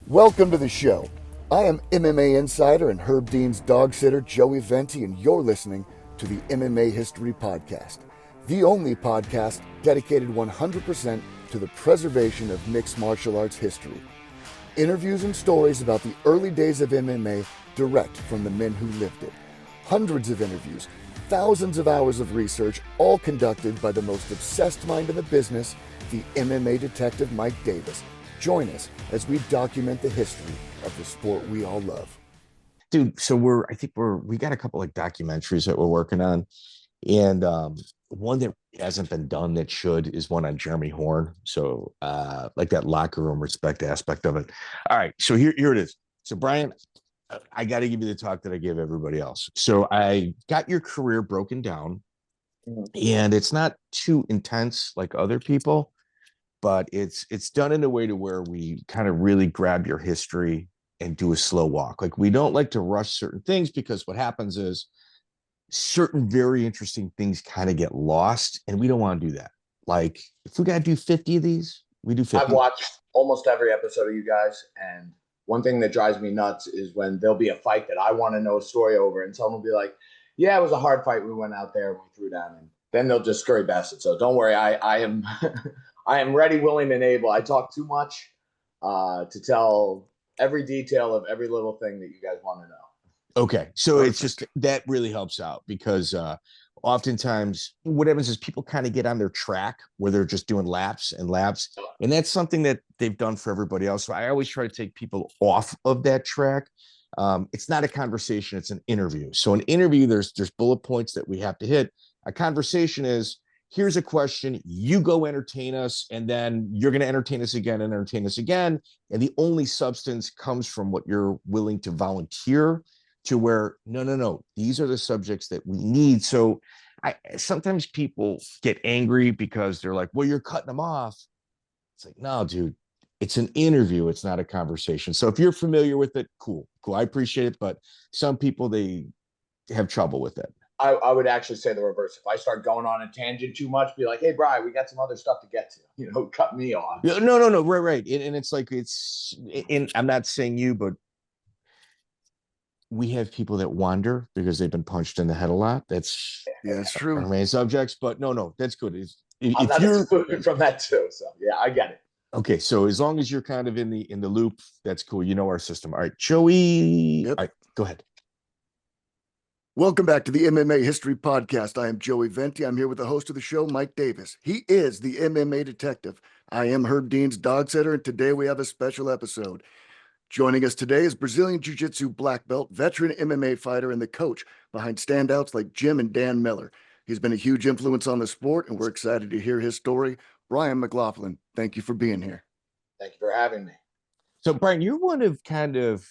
Welcome to the show. I am MMA insider and Herb Dean's dog sitter, Joey Venti, and you're listening to the MMA History Podcast, the only podcast dedicated 100% to the preservation of mixed martial arts history. Interviews and stories about the early days of MMA direct from the men who lived it. Hundreds of interviews, thousands of hours of research, all conducted by the most obsessed mind in the business, the MMA detective Mike Davis. Join us as we document the history of the sport we all love. Dude, so we got a couple like documentaries that we're working on. And one that hasn't been done that should is one on Jeremy Horn. So like that locker room respect aspect of it. All right. So here it is. So Brian, I got to give you the talk that I give everybody else. So I got your career broken down, and it's not too intense like other people, but it's done in a way to where we kind of really grab your history and do a slow walk. Like, we don't like to rush certain things, because what happens is certain very interesting things kind of get lost, and we don't want to do that. Like, if we got to do 50 of these, we do 50. I've watched almost every episode of you guys, and one thing that drives me nuts is when there'll be a fight that I want to know a story over, and someone will be like, yeah, it was a hard fight. We went out there and we threw down, and then they'll just scurry past it. So don't worry. I am I am ready, willing, and able. I talk too much to tell every detail of every little thing that you guys want to know. Okay. So it's just, that really helps out, because oftentimes what happens is people kind of get on their track where they're just doing laps and laps. And that's something that they've done for everybody else. So I always try to take people off of that track. It's not a conversation, it's an interview. So an interview, there's bullet points that we have to hit. A conversation is, here's a question, you go entertain us, and then you're going to entertain us again and entertain us again. And the only substance comes from what you're willing to volunteer, to where, no, these are the subjects that we need. So sometimes people get angry because they're like, well, you're cutting them off. It's like, no, dude, it's an interview. It's not a conversation. So if you're familiar with it, cool. I appreciate it. But some people, they have trouble with it. I would actually say the reverse. If I start going on a tangent too much, be like, hey, Brian, we got some other stuff to get to, cut me off. No. Right. And it's like, and I'm not saying you, but we have people that wander because they've been punched in the head a lot. That's true. Our main subjects, but no, that's good. I'm not excluded from that too. So yeah, I get it. Okay. So as long as you're kind of in the loop, that's cool. You know our system. All right, Joey. Yep. All right, go ahead. Welcome back to the MMA History Podcast. I am Joey Venti. I'm here with the host of the show, Mike Davis. He is the MMA detective. I am Herb Dean's dog sitter, and today we have a special episode. Joining us today is Brazilian Jiu-Jitsu black belt, veteran MMA fighter, and the coach behind standouts like Jim and Dan Miller. He's been a huge influence on the sport, and we're excited to hear his story. Brian McLaughlin, thank you for being here. Thank you for having me. So, Brian, you're one of kind of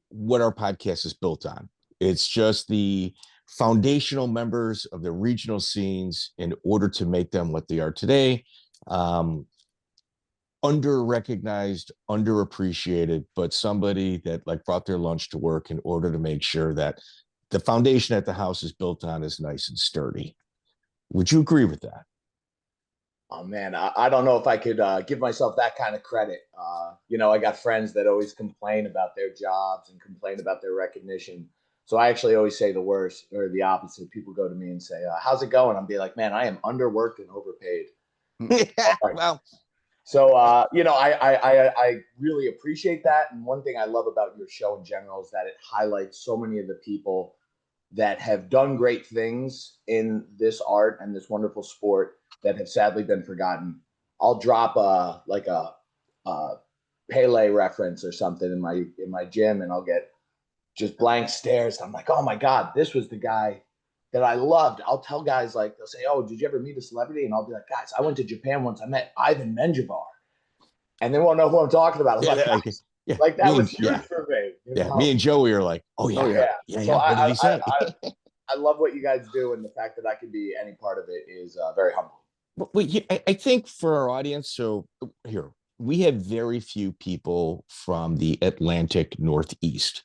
what our podcast is built on. It's just the foundational members of the regional scenes in order to make them what they are today. Under-recognized, underappreciated, but somebody that like brought their lunch to work in order to make sure that the foundation that the house is built on is nice and sturdy. Would you agree with that? Oh man, I don't know if I could give myself that kind of credit. I got friends that always complain about their jobs and complain about their recognition. So I actually always say the worst or the opposite. People go to me and say, how's it going? I'll be like, man, I am underworked and overpaid. Yeah, well. So, I really appreciate that. And one thing I love about your show in general is that it highlights so many of the people that have done great things in this art and this wonderful sport that have sadly been forgotten. I'll drop a Pele reference or something in my gym, and I'll get just blank stares. I'm like, oh my God, this was the guy that I loved. I'll tell guys, like, they'll say, oh, did you ever meet a celebrity? And I'll be like, guys, I went to Japan once. I met Ivan Menjivar. And they won't know who I'm talking about. That was huge for me. Me and Joey are like, oh yeah. So what did he say? I love what you guys do, and the fact that I can be any part of it is very humbling. I think for our audience, so here, we have very few people from the Atlantic Northeast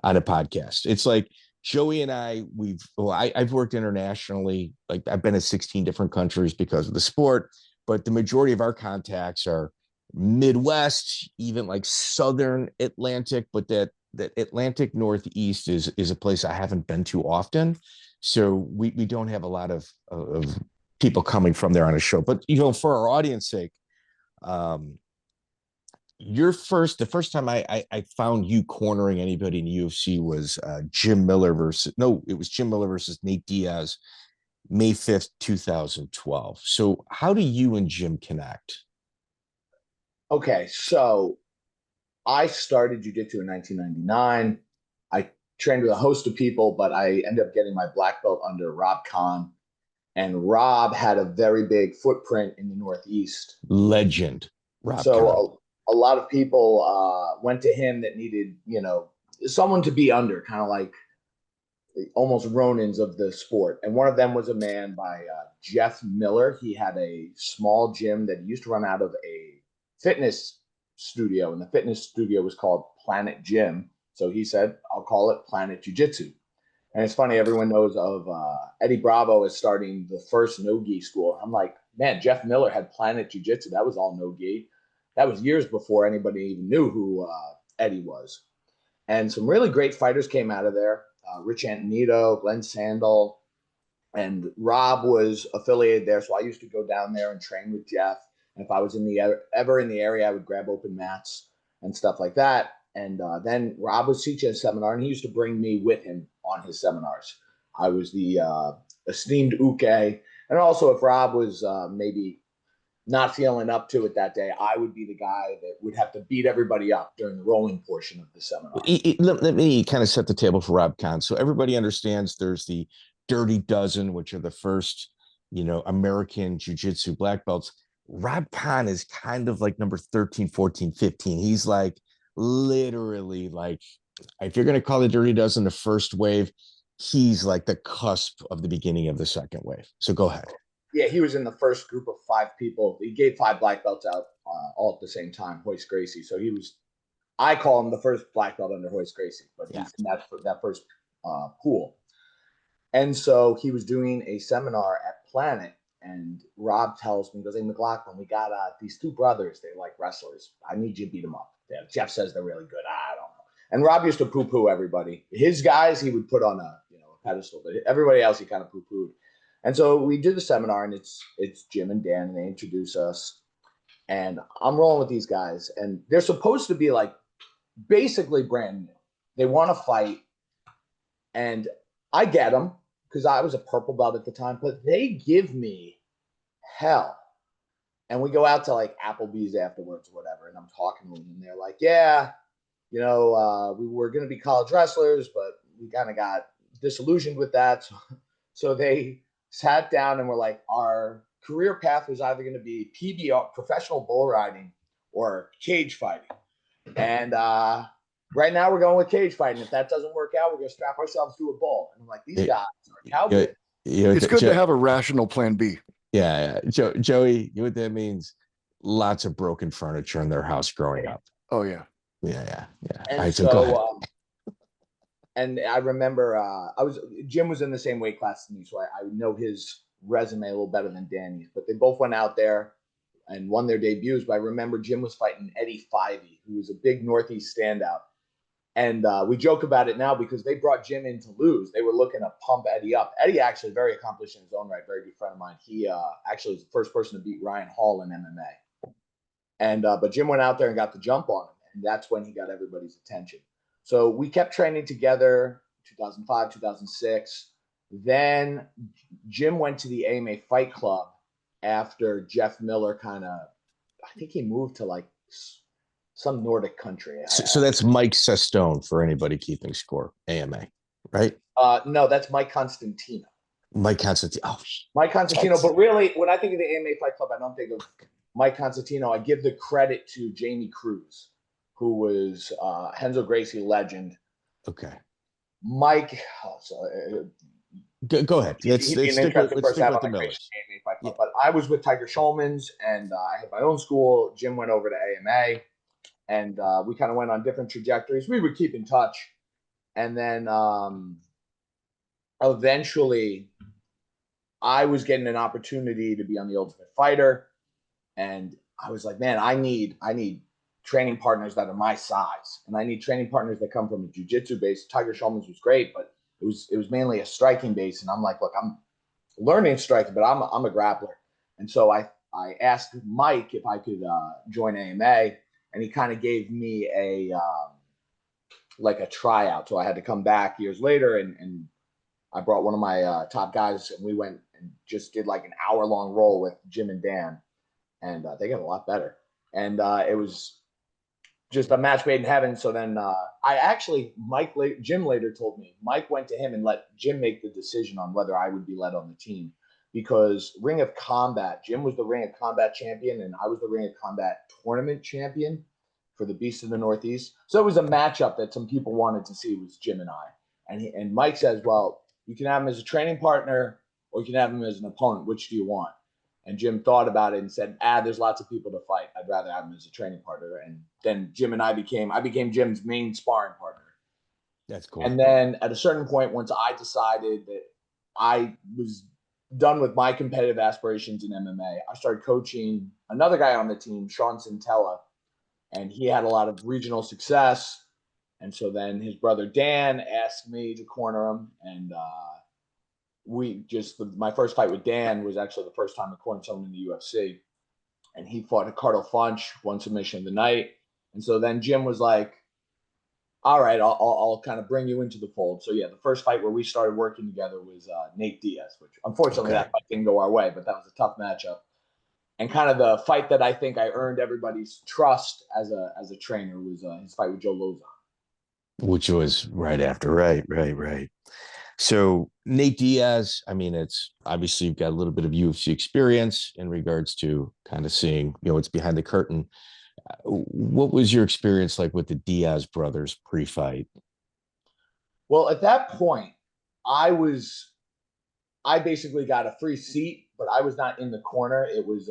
on a podcast. It's like Joey and I've worked internationally. Like, I've been in 16 different countries because of the sport, but the majority of our contacts are Midwest, even like Southern Atlantic, but that Atlantic Northeast is a place I haven't been to often. So we don't have a lot of people coming from there on a show. But for our audience sake, the first time I found you cornering anybody in the UFC was Jim Miller versus Nate Diaz, May 5th, 2012. So how do you and Jim connect? Okay, so I started jiu-jitsu in 1999. I trained with a host of people, but I ended up getting my black belt under Rob Kahn. And Rob had a very big footprint in the Northeast. Legend, Rob So Kahn. A lot of people went to him that needed, someone to be under, kind of like almost Ronins of the sport. And one of them was a man by Jeff Miller. He had a small gym that he used to run out of a fitness studio, and the fitness studio was called Planet Gym. So he said, I'll call it Planet Jiu-Jitsu. And it's funny, everyone knows of Eddie Bravo is starting the first no-gi school. I'm like, man, Jeff Miller had Planet Jiu-Jitsu. That was all no-gi. That was years before anybody even knew who Eddie was. And some really great fighters came out of there. Rich Antonito, Glenn Sandal, and Rob was affiliated there. So I used to go down there and train with Jeff. And if I was ever in the area, I would grab open mats and stuff like that. And then Rob was teaching a seminar, and he used to bring me with him on his seminars. I was the esteemed uke. And also, if Rob was maybe not feeling up to it that day, I would be the guy that would have to beat everybody up during the rolling portion of the seminar. Let me kind of set the table for Rob Kahn. So everybody understands there's the Dirty Dozen, which are the first, American jiu-jitsu black belts. Rob Kahn is kind of like number 13, 14, 15. He's like literally like, if you're going to call the Dirty Dozen the first wave, he's like the cusp of the beginning of the second wave. So go ahead. Yeah, he was in the first group of 5 people. He gave 5 black belts out all at the same time, Royce Gracie. So he was, I call him the first black belt under Royce Gracie, but he's in that first pool. And so he was doing a seminar at Planet, and Rob tells me, he goes, hey, McLaughlin, we got these 2 brothers. They like wrestlers. I need you to beat them up. Yeah, Jeff says they're really good. I don't know. And Rob used to poo-poo everybody. His guys, he would put on a pedestal, but everybody else, he kind of poo-pooed. And so we did the seminar, and it's Jim and Dan, and they introduce us. And I'm rolling with these guys, and they're supposed to be like basically brand new. They want to fight, and I get them because I was a purple belt at the time, but they give me hell. And we go out to like Applebee's afterwards or whatever, and I'm talking to them, and they're like, yeah, we were going to be college wrestlers, but we kind of got disillusioned with that. So they sat down and were like, our career path was either going to be PBR, professional bull riding, or cage fighting. And right now we're going with cage fighting. If that doesn't work out, we're going to strap ourselves to a bull. And I'm like, these guys are cowboys. It's good to have a rational plan B. Yeah. Joey, you know what that means? Lots of broken furniture in their house growing up. Oh, yeah. Yeah. And right, so go ahead. And I remember Jim was in the same weight class as me, so I know his resume a little better than Danny's. But they both went out there and won their debuts. But I remember Jim was fighting Eddie Fivey, who was a big Northeast standout. And we joke about it now because they brought Jim in to lose. They were looking to pump Eddie up. Eddie actually very accomplished in his own right, very good friend of mine. He actually was the first person to beat Ryan Hall in MMA. And but Jim went out there and got the jump on him, and that's when he got everybody's attention. So we kept training together, 2005, 2006. Then Jim went to the AMA Fight Club after Jeff Miller I think he moved to like some Nordic country. So that's Mike Sestone for anybody keeping score, AMA, right? No, that's Mike Constantino. Mike Constantino. Oh, Mike Constantino. But really, when I think of the AMA Fight Club, I don't think of Mike Constantino. I give the credit to Jamie Cruz, who was Renzo Gracie legend. Okay. Mike, go ahead. Let's stick with the Millers. Yeah. But I was with Tiger Schulman's, and I had my own school. Jim went over to AMA, and we kind of went on different trajectories. We would keep in touch. And then eventually I was getting an opportunity to be on The Ultimate Fighter. And I was like, man, I need training partners that are my size, and I need training partners that come from a jiu-jitsu base. Tiger Schulman's was great, but it was mainly a striking base. And I'm like, look, I'm learning striking, but I'm a grappler. And so I asked Mike if I could join AMA, and he kind of gave me a like a tryout. So I had to come back years later, and I brought one of my top guys, and we went and just did like an hour-long roll with Jim and Dan, and they got a lot better. And it was just a match made in heaven. So then Jim later told me, Mike went to him and let Jim make the decision on whether I would be led on the team, because Ring of Combat, Jim was the Ring of Combat champion, and I was the Ring of Combat tournament champion for the Beast of the Northeast. So it was a matchup that some people wanted to see, was Jim and I. And Mike says, well, you can have him as a training partner, or you can have him as an opponent. Which do you want? And Jim thought about it and said, there's lots of people to fight. I'd rather have him as a training partner. And then Jim and I became Jim's main sparring partner. That's cool. And then at a certain point, once I decided that I was done with my competitive aspirations in MMA, I started coaching another guy on the team, Shawn Alvarez, and he had a lot of regional success. And so then his brother Dan asked me to corner him, and my first fight with Dan was actually the first time I cornered someone in the UFC, and he fought Ricardo Funch, one submission of the night. And so then Jim was like, all right, I'll kind of bring you into the fold. So yeah, the first fight where we started working together was Nate Diaz, which unfortunately that fight didn't go our way, but that was a tough matchup. And kind of the fight that I think I earned everybody's trust as a trainer was his fight with Joe Lozon. Which was right after, right. So Nate Diaz, I mean, it's obviously you've got a little bit of UFC experience in regards to kind of seeing, what's behind the curtain. What was your experience like with the Diaz brothers pre-fight? Well, at that point, I basically got a free seat, but I was not in the corner. It was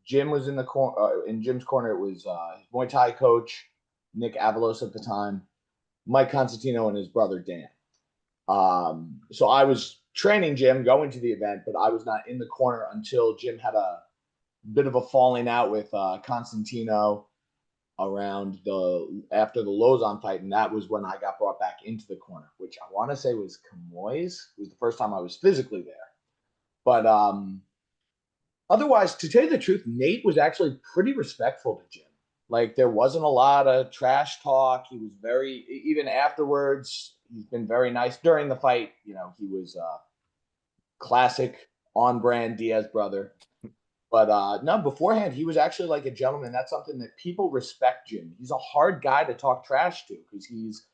Jim was in the corner. In Jim's corner, it was his Muay Thai coach, Nick Avalos at the time, Mike Constantino, and his brother Dan. So I was training Jim, going to the event, but I was not in the corner until Jim had a bit of a falling out with Constantino after the Lozon fight, and that was when I got brought back into the corner, which I want to say was Camoys. It was the first time I was physically there. But otherwise, to tell you the truth, Nate was actually pretty respectful to Jim. Like, there wasn't a lot of trash talk. He was even afterwards, he's been very nice. During the fight, he was classic on-brand Diaz brother. But no, beforehand, he was actually like a gentleman. That's something that people respect Jim. He's a hard guy to talk trash to, because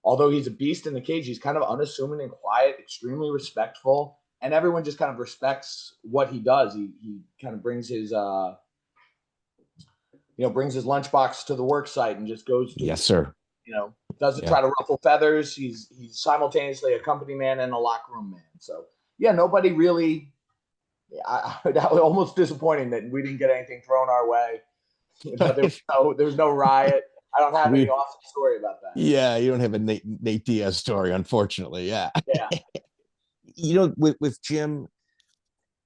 although he's a beast in the cage, he's kind of unassuming and quiet, extremely respectful, and everyone just kind of respects what he does. He kind of brings his brings his lunchbox to the work site and just goes to, yes, sir. Doesn't try to ruffle feathers. He's simultaneously a company man and a locker room man. So yeah, nobody really. That was almost disappointing that we didn't get anything thrown our way. There was no riot. I don't have any awesome story about that. Yeah, you don't have a Nate Diaz story, unfortunately. Yeah. With Jim.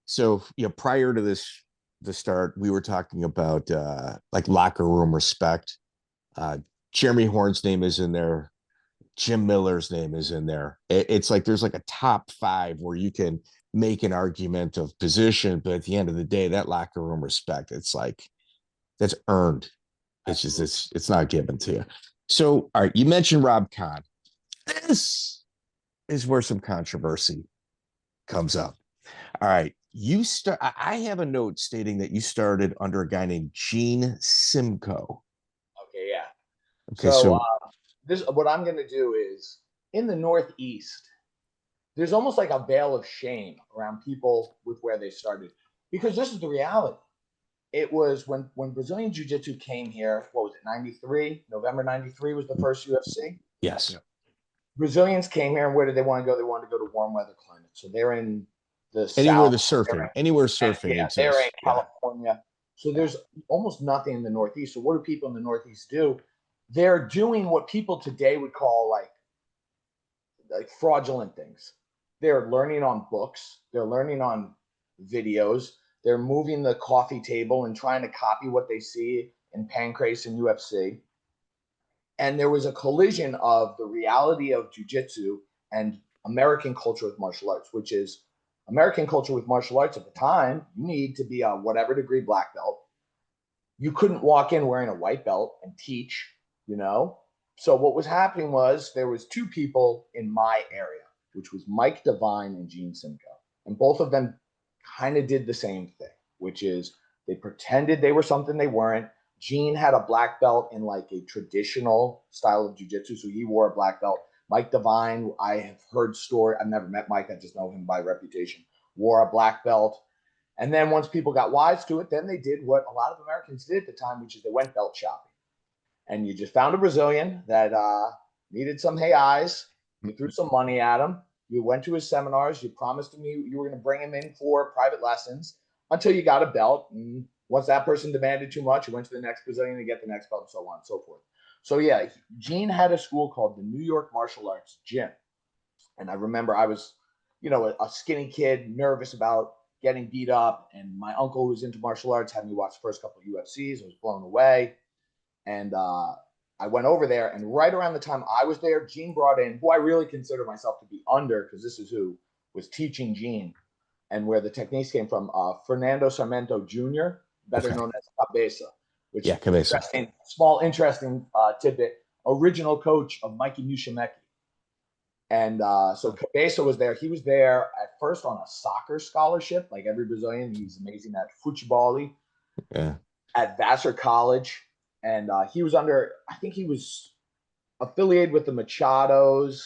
So prior to the start, we were talking about like locker room respect. Jeremy Horn's name is in there. Jim Miller's name is in there. It's like there's like a top 5 where you can make an argument of position, but at the end of the day, that locker room respect, it's like that's earned. It's just it's not given to you. So, all right, you mentioned Rob Kahn. This is where some controversy comes up. All right, I have a note stating that you started under a guy named Gene Simco. Okay, yeah. Okay, so what I'm going to do is, in the Northeast, there's almost like a veil of shame around people with where they started, because this is the reality. It was when Brazilian Jiu-Jitsu came here, what was it, 93? November 93 was the first UFC? Yes. Yeah. Brazilians came here, and where did they want to go? They wanted to go to warm weather climates. So they're in the anywhere South. Anywhere surfing exists. They're in California. So there's almost nothing in the Northeast. So what do people in the Northeast do? They're doing what people today would call like fraudulent things. They're learning on books. They're learning on videos. They're moving the coffee table and trying to copy what they see in Pancrase and UFC. And there was a collision of the reality of jiu-jitsu and American culture with martial arts, which is American culture with martial arts at the time. You need to be a whatever degree black belt. You couldn't walk in wearing a white belt and teach, you know? So what was happening was there was two people in my area, which was Mike Devine and Gene Simco. And both of them kind of did the same thing, which is they pretended they were something they weren't. Gene had a black belt in like a traditional style of jiu-jitsu, so he wore a black belt. Mike Devine, I have heard story. I've never met Mike. I just know him by reputation. Wore a black belt. And then once people got wise to it, then they did what a lot of Americans did at the time, which is they went belt shopping. And you just found a Brazilian that needed some eyes. You threw some money at him. You went to his seminars. You promised him you were going to bring him in for private lessons until you got a belt. And once that person demanded too much, you went to the next Brazilian to get the next belt and so on and so forth. So, yeah, Gene had a school called the New York Martial Arts Gym. And I remember I was, a skinny kid, nervous about getting beat up. And my uncle, who was into martial arts, had me watch the first couple of UFCs. I was blown away. And I went over there. And right around the time I was there, Gene brought in, who I really consider myself to be under, because this is who was teaching Gene and where the techniques came from, Fernando Sarmento Jr., better known as Cabeza, which is interesting, small, interesting tidbit, original coach of Mikey Musumeci. And so Cabeza was there. He was there at first on a soccer scholarship, like every Brazilian. He's amazing at futebol at Vassar College. And he was under, I think he was affiliated with the Machados,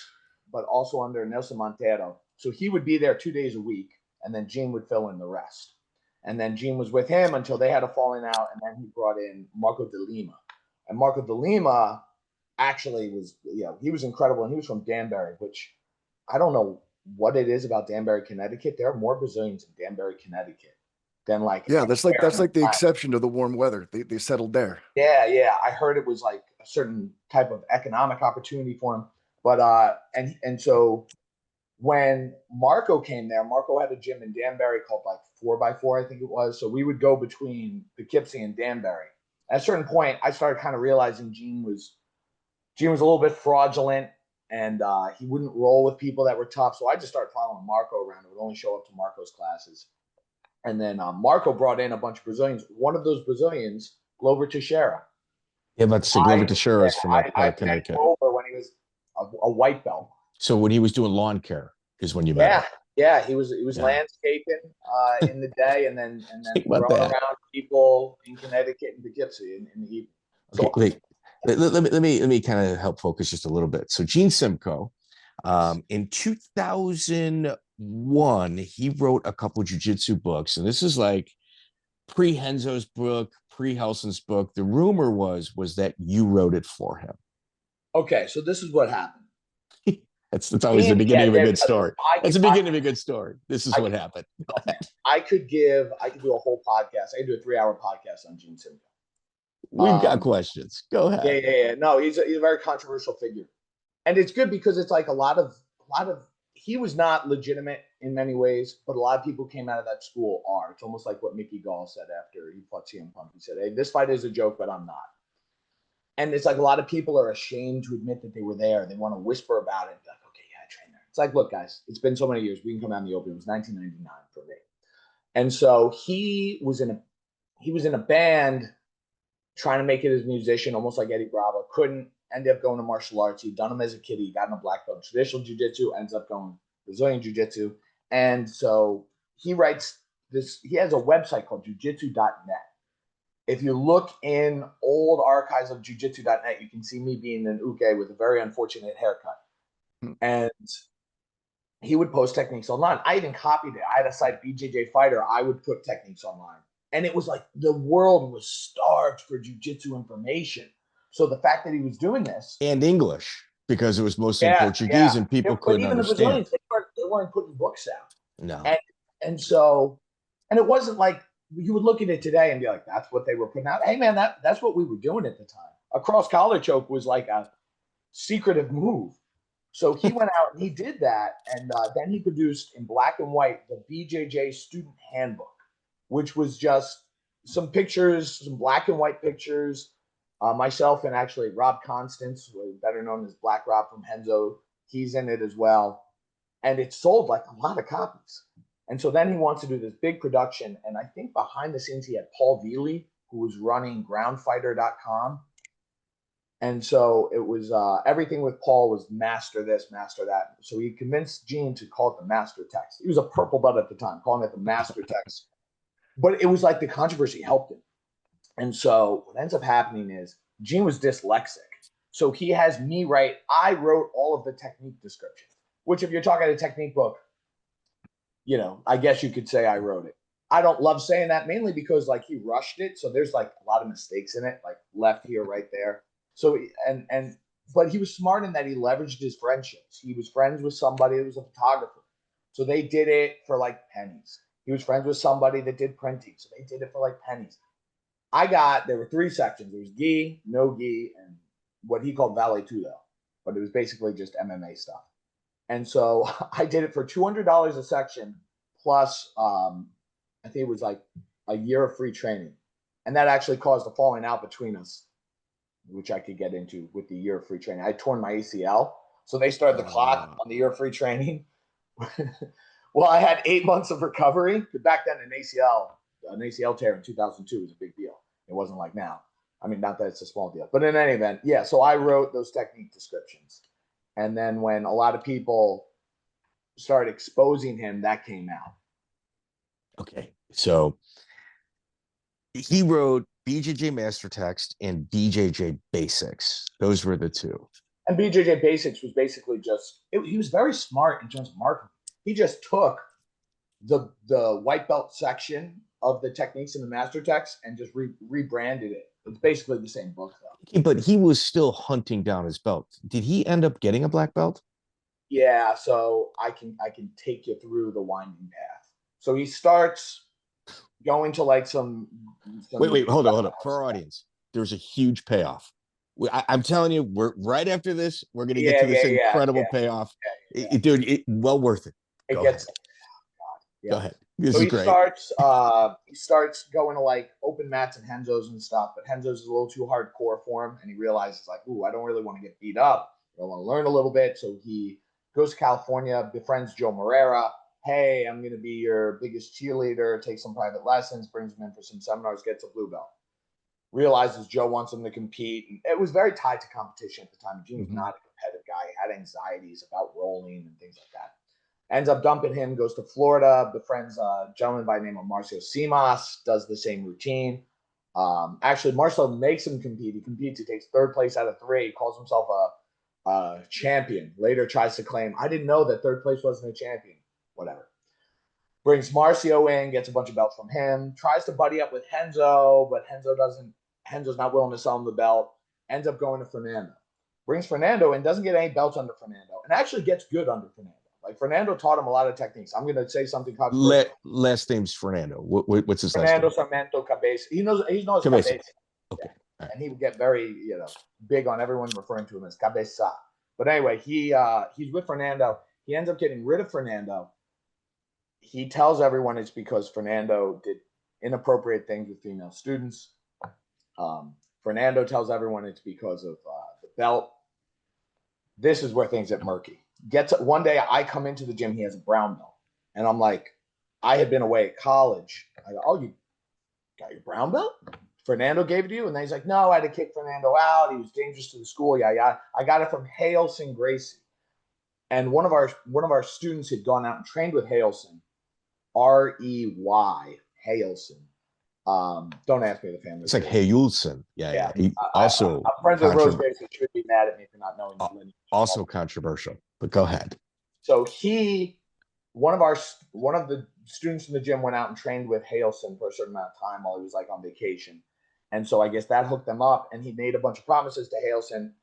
but also under Nelson Montero. So he would be there 2 days a week, and then Gene would fill in the rest. And then Gene was with him until they had a falling out, and then he brought in Marco de Lima. And Marco de Lima actually was, he was incredible, and he was from Danbury, which I don't know what it is about Danbury, Connecticut. There are more Brazilians in Danbury, Connecticut than that's like the exception to the warm weather. They settled there. Yeah. I heard it was like a certain type of economic opportunity for him. But and so when Marco came there, Marco had a gym in Danbury called like 4x4, I think it was. So we would go between Poughkeepsie and Danbury. At a certain point, I started kind of realizing Gene was a little bit fraudulent, and he wouldn't roll with people that were tough. So I just started following Marco around. I would only show up to Marco's classes. And then Marco brought in a bunch of Brazilians. One of those Brazilians, Glover Teixeira. Yeah, but Glover Teixeira is from Connecticut. Over when he was a white belt. So when he was doing lawn care is when you met him. Yeah, he was landscaping in the day, and then throwing around people in Connecticut and Poughkeepsie in the evening. So, okay, let me kind of help focus just a little bit. So Gene Simco, in 2001, he wrote a couple of jiu-jitsu books, and this is like pre-Henzo's book, pre-Helson's book. The rumor was that you wrote it for him. Okay, so this is what happened. That's always the beginning of a good story. That's the beginning of a good story. This is what happened. I could do a whole podcast. I could do a 3-hour podcast on Gene Simco. We've got questions. Go ahead. Yeah. No, he's a very controversial figure, and it's good because it's like a lot of he was not legitimate in many ways, but a lot of people came out of that school are. It's almost like what Mickey Gall said after he fought CM Punk. He said, "Hey, this fight is a joke, but I'm not." And it's like a lot of people are ashamed to admit that they were there. They want to whisper about it. Like, okay, yeah, I trained there. It's like, look, guys, it's been so many years. We can come out in the open. It was 1999 for me. And so he was in a band trying to make it as a musician, almost like Eddie Bravo. Couldn't, ended up going to martial arts. He'd done them as a kid. He got in a black belt in traditional jiu-jitsu, ends up going Brazilian jiu-jitsu. And so he writes this. He has a website called jujitsu.net. If you look in old archives of jujitsu.net, you can see me being an uke with a very unfortunate haircut. And he would post techniques online. I even copied it. I had a site, BJJ Fighter. I would put techniques online. And it was like the world was starved for jiu-jitsu information. So the fact that he was doing this. And English, because it was mostly in Portuguese and people couldn't understand. The Brazilians, they weren't putting books out. No. And so it wasn't like, you would look at it today and be like, that's what they were putting out. Hey, man, that's what we were doing at the time. A cross-collar choke was like a secretive move. So he went out and he did that. And then he produced in black and white the BJJ student handbook, which was just some pictures, some black and white pictures. Myself and actually Rob Constance, better known as Black Rob from Henzo, he's in it as well. And it sold like a lot of copies. And so then he wants to do this big production. And I think behind the scenes, he had Paul Veely, who was running groundfighter.com. And so it was everything with Paul was master this, master that. So he convinced Gene to call it the master text. He was a purple belt at the time, calling it the master text. But it was like the controversy helped him. And so what ends up happening is Gene was dyslexic. So he has me write, I wrote all of the technique descriptions, which if you're talking a technique book, you know, I guess you could say I wrote it. I don't love saying that mainly because like he rushed it. So there's like a lot of mistakes in it, like left here, right there. So, but he was smart in that he leveraged his friendships. He was friends with somebody who was a photographer. So they did it for like pennies. He was friends with somebody that did printing. So they did it for like pennies. There were 3 sections. There was gi, no gi, and what he called Vale Tudo. But it was basically just MMA stuff. And so I did it for $200 a section, plus I think it was like a year of free training. And that actually caused a falling out between us, which I could get into with the year of free training. I torn my ACL. So they started the clock on the year of free training. Well, I had 8 months of recovery. Back then, an ACL tear in 2002 was a big deal. It wasn't like now. I mean, not that it's a small deal. But in any event, yeah, so I wrote those technique descriptions. And then when a lot of people started exposing him, that came out. Okay. So he wrote BJJ Master Text and BJJ Basics. Those were the 2. And BJJ Basics was basically he was very smart in terms of marketing. He just took the white belt section of the techniques in the Master Text and just rebranded it. It's basically the same book, though. Okay, but he was still hunting down his belt. Did he end up getting a black belt? Yeah, so I can take you through the winding path. So he starts going to like some wait, hold on. For our audience, there's a huge payoff. I'm telling you, we're right after this. We're going to get to this incredible payoff. Dude, well worth it. It gets. Go ahead. This So is he great. starts going to like open mats and Henzo's and stuff, but Henzo's is a little too hardcore for him, and he realizes like, ooh, I don't really want to get beat up. I want to learn a little bit. So he goes to California, befriends Joe Moreira. Hey, I'm going to be your biggest cheerleader. Take some private lessons. Brings him in for some seminars. Gets a blue belt. Realizes Joe wants him to compete. And it was very tied to competition at the time. Gene was not a competitive guy. He had anxieties about rolling and things like that. Ends up dumping him, goes to Florida, befriends a gentleman by the name of Marcio Simas, does the same routine. Actually, Marcel makes him compete. He competes. He takes 3rd place out of 3. He calls himself a champion. Later tries to claim, I didn't know that 3rd place wasn't a champion. Whatever. Brings Marcio in, gets a bunch of belts from him, tries to buddy up with Henzo, but Henzo's not willing to sell him the belt. Ends up going to Fernando. Brings Fernando in, doesn't get any belts under Fernando, and actually gets good under Fernando. Like Fernando taught him a lot of techniques. I'm going to say something. Last name's Fernando. What's his Fernando last name? Sarmiento Cabeza. He knows Cabeza. Okay. Right. And he would get very, big on everyone referring to him as Cabeza. But anyway, he's with Fernando. He ends up getting rid of Fernando. He tells everyone it's because Fernando did inappropriate things with female students. Fernando tells everyone it's because of the belt. This is where things get murky. One day I come into the gym, he has a brown belt. And I'm like, I had been away at college. I go, oh, you got your brown belt? Fernando gave it to you? And then he's like, no, I had to kick Fernando out. He was dangerous to the school. Yeah. I got it from Hailson Gracie. And one of our students had gone out and trained with Hailson, R-E-Y, Hailson. Don't ask me the family. It's like Hailson. Yeah. Also, I'm friends with Rose Grace, who should be mad at me for not knowing the lineage. Also controversial, but go ahead. So one of the students in the gym went out and trained with Hailson for a certain amount of time while he was like on vacation. And so I guess that hooked them up, and he made a bunch of promises to Hailson.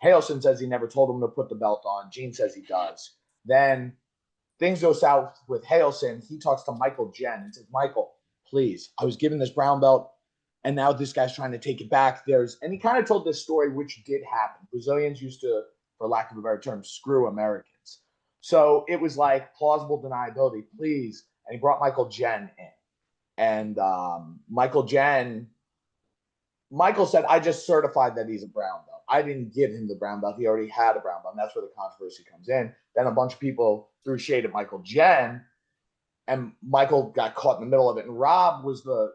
Hailson says he never told him to put the belt on. Gene says he does. Then things go south with Hailson. He talks to Michael Jen and says, Michael, please, I was given this brown belt, and now this guy's trying to take it back. And he kind of told this story, which did happen. Brazilians used to, for lack of a better term, screw Americans. So it was like plausible deniability, please. And he brought Michael Jen in. And Michael said, I just certified that he's a brown belt. I didn't give him the brown belt. He already had a brown belt. And that's where the controversy comes in. Then a bunch of people threw shade at Michael Jen, and Michael got caught in the middle of it. And Rob was the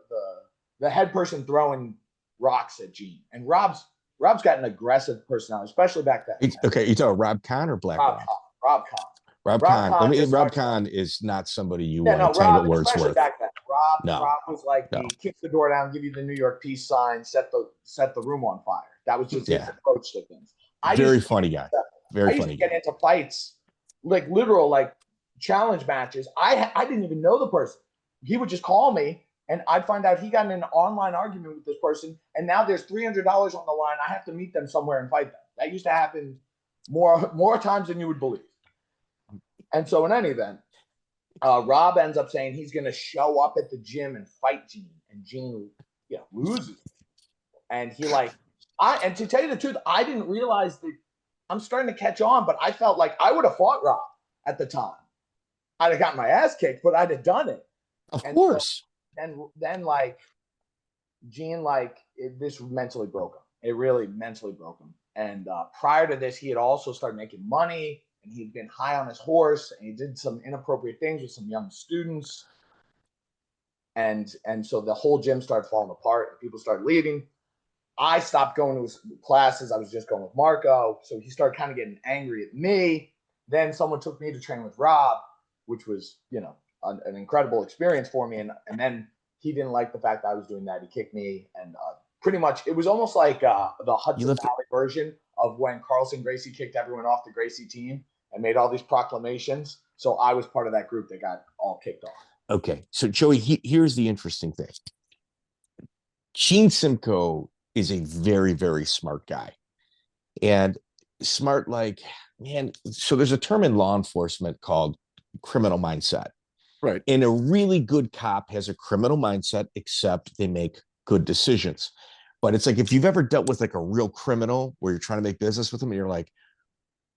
head person throwing rocks at Gene. And Rob's got an aggressive personality, especially back then. Okay, you talking Rob Kahn or Black Rob? Rob Kahn. Rob Kahn. Rob Kahn is not somebody you want to tell what words worth. Back then, Rob was like the kick the door down, give you the New York peace sign, set the room on fire. That was just his approach to things. Very funny guy. I used to get into fights, like literal like challenge matches. I didn't even know the person. He would just call me, and I'd find out he got in an online argument with this person, and now there's $300 on the line. I have to meet them somewhere and fight them. That used to happen more times than you would believe. And so in any event, Rob ends up saying he's going to show up at the gym and fight Gene, and Gene, loses. And he and to tell you the truth, I didn't realize that I'm starting to catch on, but I felt like I would have fought Rob at the time. I'd have gotten my ass kicked, but I'd have done it. Of course. So, then Gene, this mentally broke him. It really mentally broke him. And prior to this, he had also started making money. And he'd been high on his horse, and he did some inappropriate things with some young students. And so the whole gym started falling apart, and people started leaving. I stopped going to his classes. I was just going with Marco. So he started kind of getting angry at me. Then someone took me to train with Rob, which was, an incredible experience for me. And then he didn't like the fact that I was doing that. He kicked me, and pretty much it was almost like the Hudson Valley version of when Carlson Gracie kicked everyone off the Gracie team and made all these proclamations. So I was part of that group that got all kicked off. Okay. So Joey, here's the interesting thing. Gene Simco is a very, very smart guy. And smart, so there's a term in law enforcement called criminal mindset. Right. And a really good cop has a criminal mindset, except they make good decisions. But it's like, if you've ever dealt with a real criminal where you're trying to make business with him, and you're like,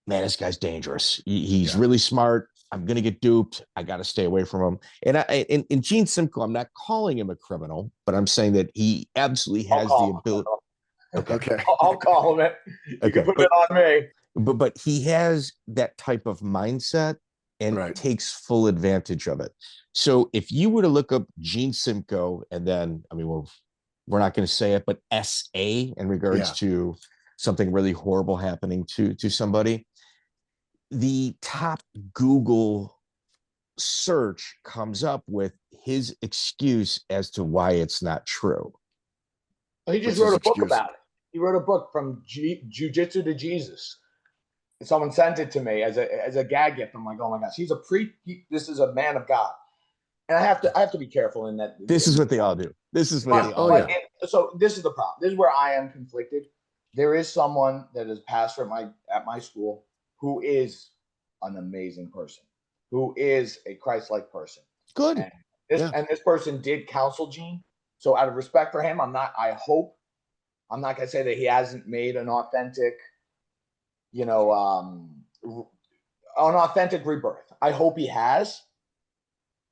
man, this guy's dangerous. He's really smart. I'm going to get duped. I got to stay away from him. And in Gene Simco, I'm not calling him a criminal, but I'm saying that he absolutely has the ability. Okay. I'll call him it. You can put it on me. But he has that type of mindset and takes full advantage of it. So if you were to look up Gene Simco, and then, we're not going to say it, but SA in regards to something really horrible happening to somebody, the top Google search comes up with his excuse as to why it's not true. He just wrote a book about it. He wrote a book, From Jiu-Jitsu to Jesus. Someone sent it to me as a gag gift. I'm like, oh my gosh, this is a man of God. And I have to be careful in that. This is what they all do. This is what they all do. So this is the problem. This is where I am conflicted. There is someone that is pastor at my school who is an amazing person, who is a Christ-like person. Good. And this person did counsel Gene. So out of respect for him, I'm not going to say that he hasn't made an authentic, an authentic rebirth. I hope he has.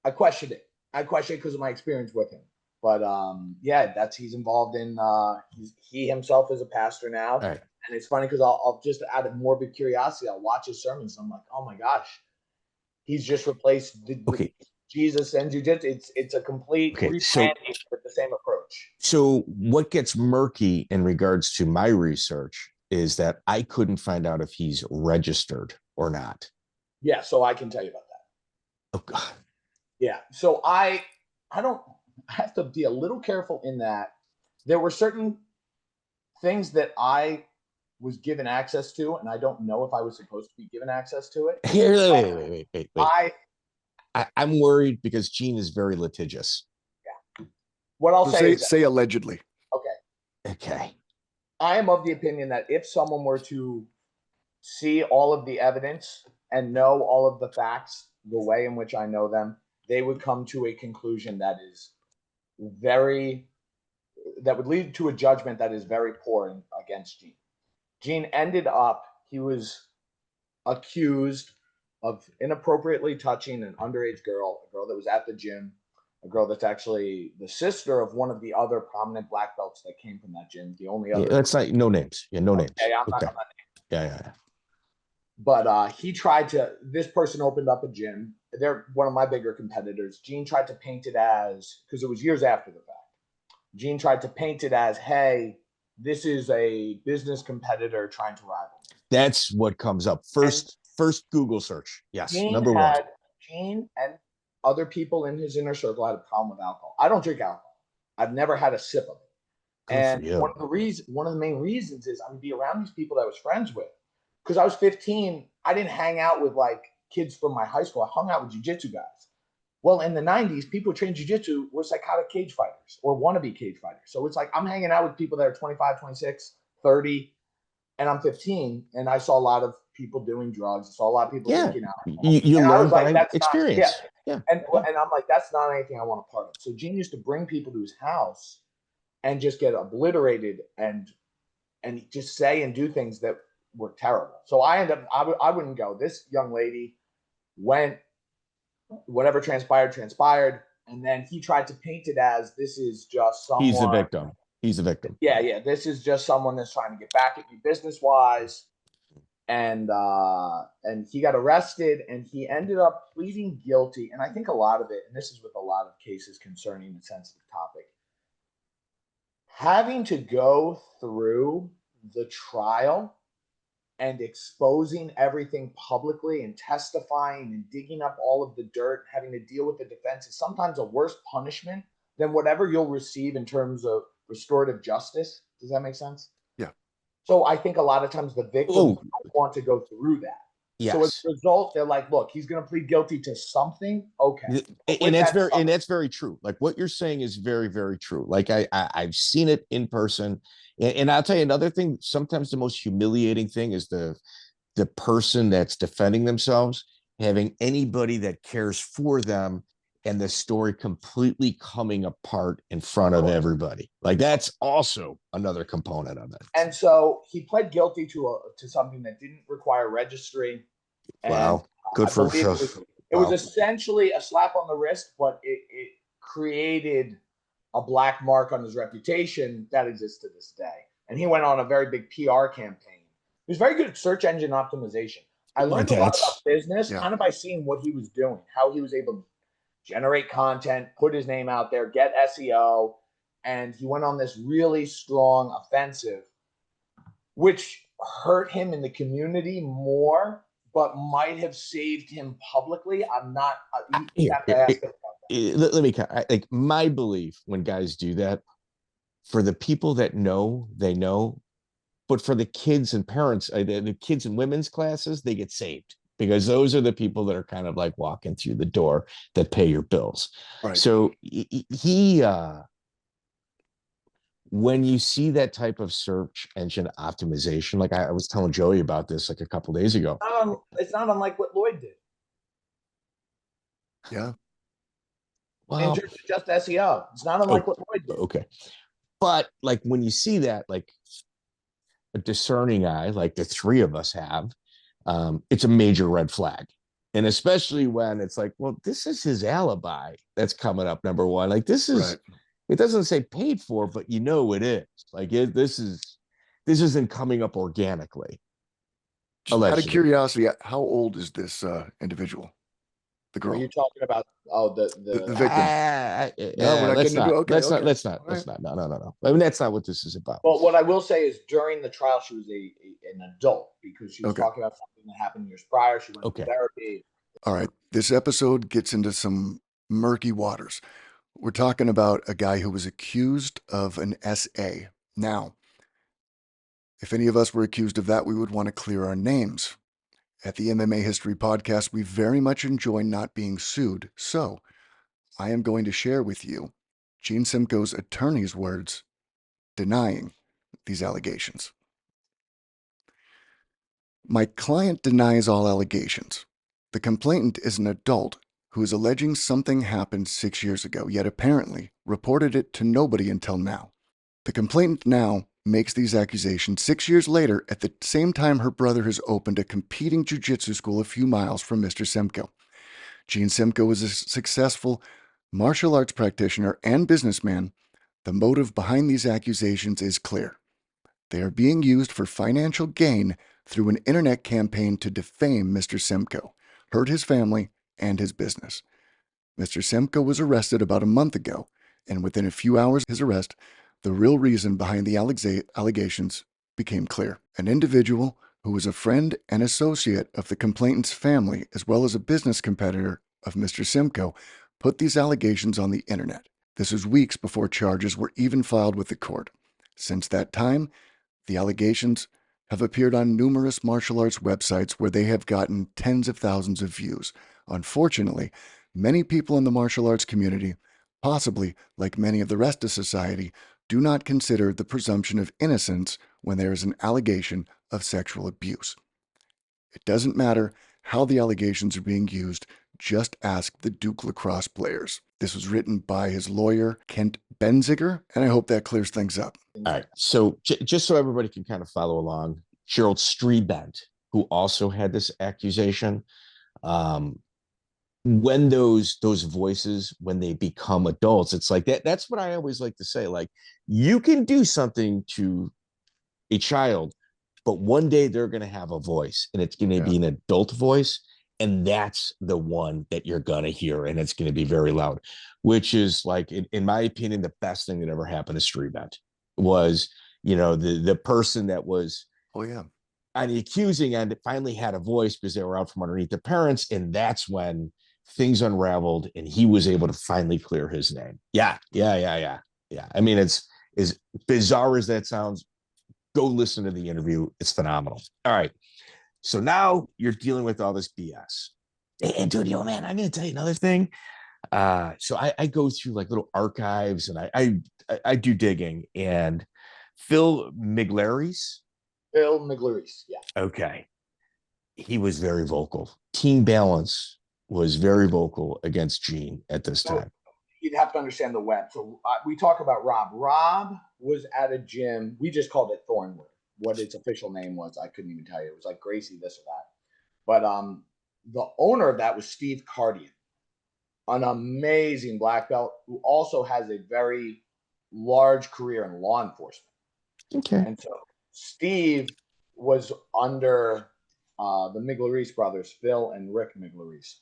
I question it. Because of my experience with him. But he's involved in. He himself is a pastor now, and it's funny because I'll just out of morbid curiosity, I'll watch his sermons. And I'm like, oh my gosh, he's just replaced Jesus and jiu-jitsu. It's a complete rebranding with the same approach. So what gets murky in regards to my research is that I couldn't find out if he's registered or not. Yeah, so I can tell you about that. Oh God. Yeah, so I have to be a little careful in that there were certain things that I was given access to, and I don't know if I was supposed to be given access to it. Here, wait. I'm worried because Gene is very litigious. Yeah. What I'll say allegedly. Okay. I am of the opinion that if someone were to see all of the evidence and know all of the facts the way in which I know them, they would come to a conclusion that would lead to a judgment that is very poor against Gene. Gene ended up, he was accused of inappropriately touching an underage girl, a girl that was at the gym, a girl that's actually the sister of one of the other prominent black belts that came from that gym. The only other. That's not no names. Yeah, no names. I'm okay. not Yeah. But he tried to. This person opened up a gym. They're one of my bigger competitors. Gene tried to paint it as, because it was years after the fact. Gene tried to paint it as, hey, this is a business competitor trying to rival. That's what comes up first Google search. Yes, number one. Gene and other people in his inner circle had a problem with alcohol. I don't drink alcohol. I've never had a sip of it. And one of the main reasons is I would be around these people that I was friends with. Because I was 15, I didn't hang out with like kids from my high school. I hung out with jiu-jitsu guys. Well, in the 90s, people who trained jiu-jitsu were psychotic cage fighters or wannabe cage fighters. So it's like I'm hanging out with people that are 25, 26, 30, and I'm 15, and I saw a lot of people doing drugs. I saw a lot of people drinking alcohol. You learn by experience. And I'm like, that's not anything I want a part of. So Gene used to bring people to his house and just get obliterated and just say and do things that were terrible. So I wouldn't go. This young lady went, whatever transpired, and then he tried to paint it as this is just someone. He's a victim. Yeah. This is just someone that's trying to get back at you business wise. And he got arrested and he ended up pleading guilty. And I think a lot of it, and this is with a lot of cases concerning the sensitive topic, having to go through the trial and exposing everything publicly and testifying and digging up all of the dirt, having to deal with the defense is sometimes a worse punishment than whatever you'll receive in terms of restorative justice. Does that make sense? Yeah. So I think a lot of times the victims want to go through that. Yes. So as a result, they're like, look, he's going to plead guilty to something. Okay. And that's very true. Like what you're saying is very, very true. Like I've seen it in person. And I'll tell you another thing. Sometimes the most humiliating thing is the person that's defending themselves having anybody that cares for them and the story completely coming apart in front of everybody. Like that's also another component of it. And so he pled guilty to something that didn't require registry. Wow. Good for sure. It was essentially a slap on the wrist, but it created a black mark on his reputation that exists to this day. And he went on a very big PR campaign. He was very good at search engine optimization. I learned a lot about business kind of by seeing what he was doing, how he was able to generate content, put his name out there, get SEO. And he went on this really strong offensive, which hurt him in the community more, but might have saved him publicly. I'm not. You have to ask him about that. Let me like my belief when guys do that, for the people that know, they know, but for the kids and parents, the kids in women's classes, they get saved because those are the people that are kind of like walking through the door that pay your bills. Right. So he when you see that type of search engine optimization, like I was telling Joey about this like a couple days ago. It's not unlike what Lloyd did. Yeah. Well, in terms of just SEO, it's not unlike what Lloyd did. Okay. But like when you see that, like a discerning eye, like the three of us have, it's a major red flag. And especially when it's like, well, this is his alibi that's coming up, number one. Like this is, it doesn't say paid for, but you know it is. Like this isn't coming up organically. Just out of curiosity, how old is this individual? The girl. Are you talking about the victim? No, let's not. No. I mean, that's not what this is about. Well, what I will say is during the trial, she was an adult because she was talking about something that happened years prior. She went to therapy. All right. This episode gets into some murky waters. We're talking about a guy who was accused of an SA. Now, if any of us were accused of that, we would want to clear our names. At the MMA History Podcast, we very much enjoy not being sued. So I am going to share with you Gene Simco's attorney's words denying these allegations. My client denies all allegations. The complainant is an adult who is alleging something happened 6 years ago, yet apparently reported it to nobody until now. The complainant now makes these accusations 6 years later at the same time her brother has opened a competing jiu-jitsu school a few miles from Mr. Simco. Gene Simco is a successful Martial arts practitioner and businessman, the motive behind these accusations is clear. They are being used for financial gain through an internet campaign to defame Mr. Simco, hurt his family, and his business. Mr. Simco was arrested about a month ago, and within a few hours of his arrest, the real reason behind the allegations became clear. An individual who was a friend and associate of the complainant's family, as well as a business competitor of Mr. Simco, put these allegations on the internet. This was weeks before charges were even filed with the court. Since that time, the allegations have appeared on numerous martial arts websites where they have gotten tens of thousands of views. Unfortunately, many people in the martial arts community, possibly like many of the rest of society, do not consider the presumption of innocence when there is an allegation of sexual abuse. It doesn't matter how the allegations are being used, just ask the Duke lacrosse players. This was written by his lawyer, Kent Benziger, and I hope that clears things up. All right. So just so everybody can kind of follow along, Gerald Streebent, who also had this accusation, when those voices, when they become adults, it's like that's what I always like to say. Like, you can do something to a child, but one day they're going to have a voice, and it's going to be an adult voice. And that's the one that you're going to hear. And it's going to be very loud, which is like, in my opinion, the best thing that ever happened to Streebent was, the person that was on the accusing end finally had a voice because they were out from underneath their parents. And that's when things unraveled and he was able to finally clear his name. Yeah. I mean, it's as bizarre as that sounds. Go listen to the interview. It's phenomenal. All right. So now you're dealing with all this BS. And dude, man, I'm going to tell you another thing. So I go through like little archives and I do digging, and Phil Miglieris. Yeah. Okay. He was very vocal. Team Balance was very vocal against Gene at this time. You'd have to understand the web. So we talk about Rob. Rob was at a gym. We just called it Thornwood. What its official name was, I couldn't even tell you. It was like Gracie this or that. But the owner of that was Steve Cardian, an amazing black belt who also has a very large career in law enforcement. Okay. And so Steve was under the Miglieris brothers, Phil and Rick Miglieris,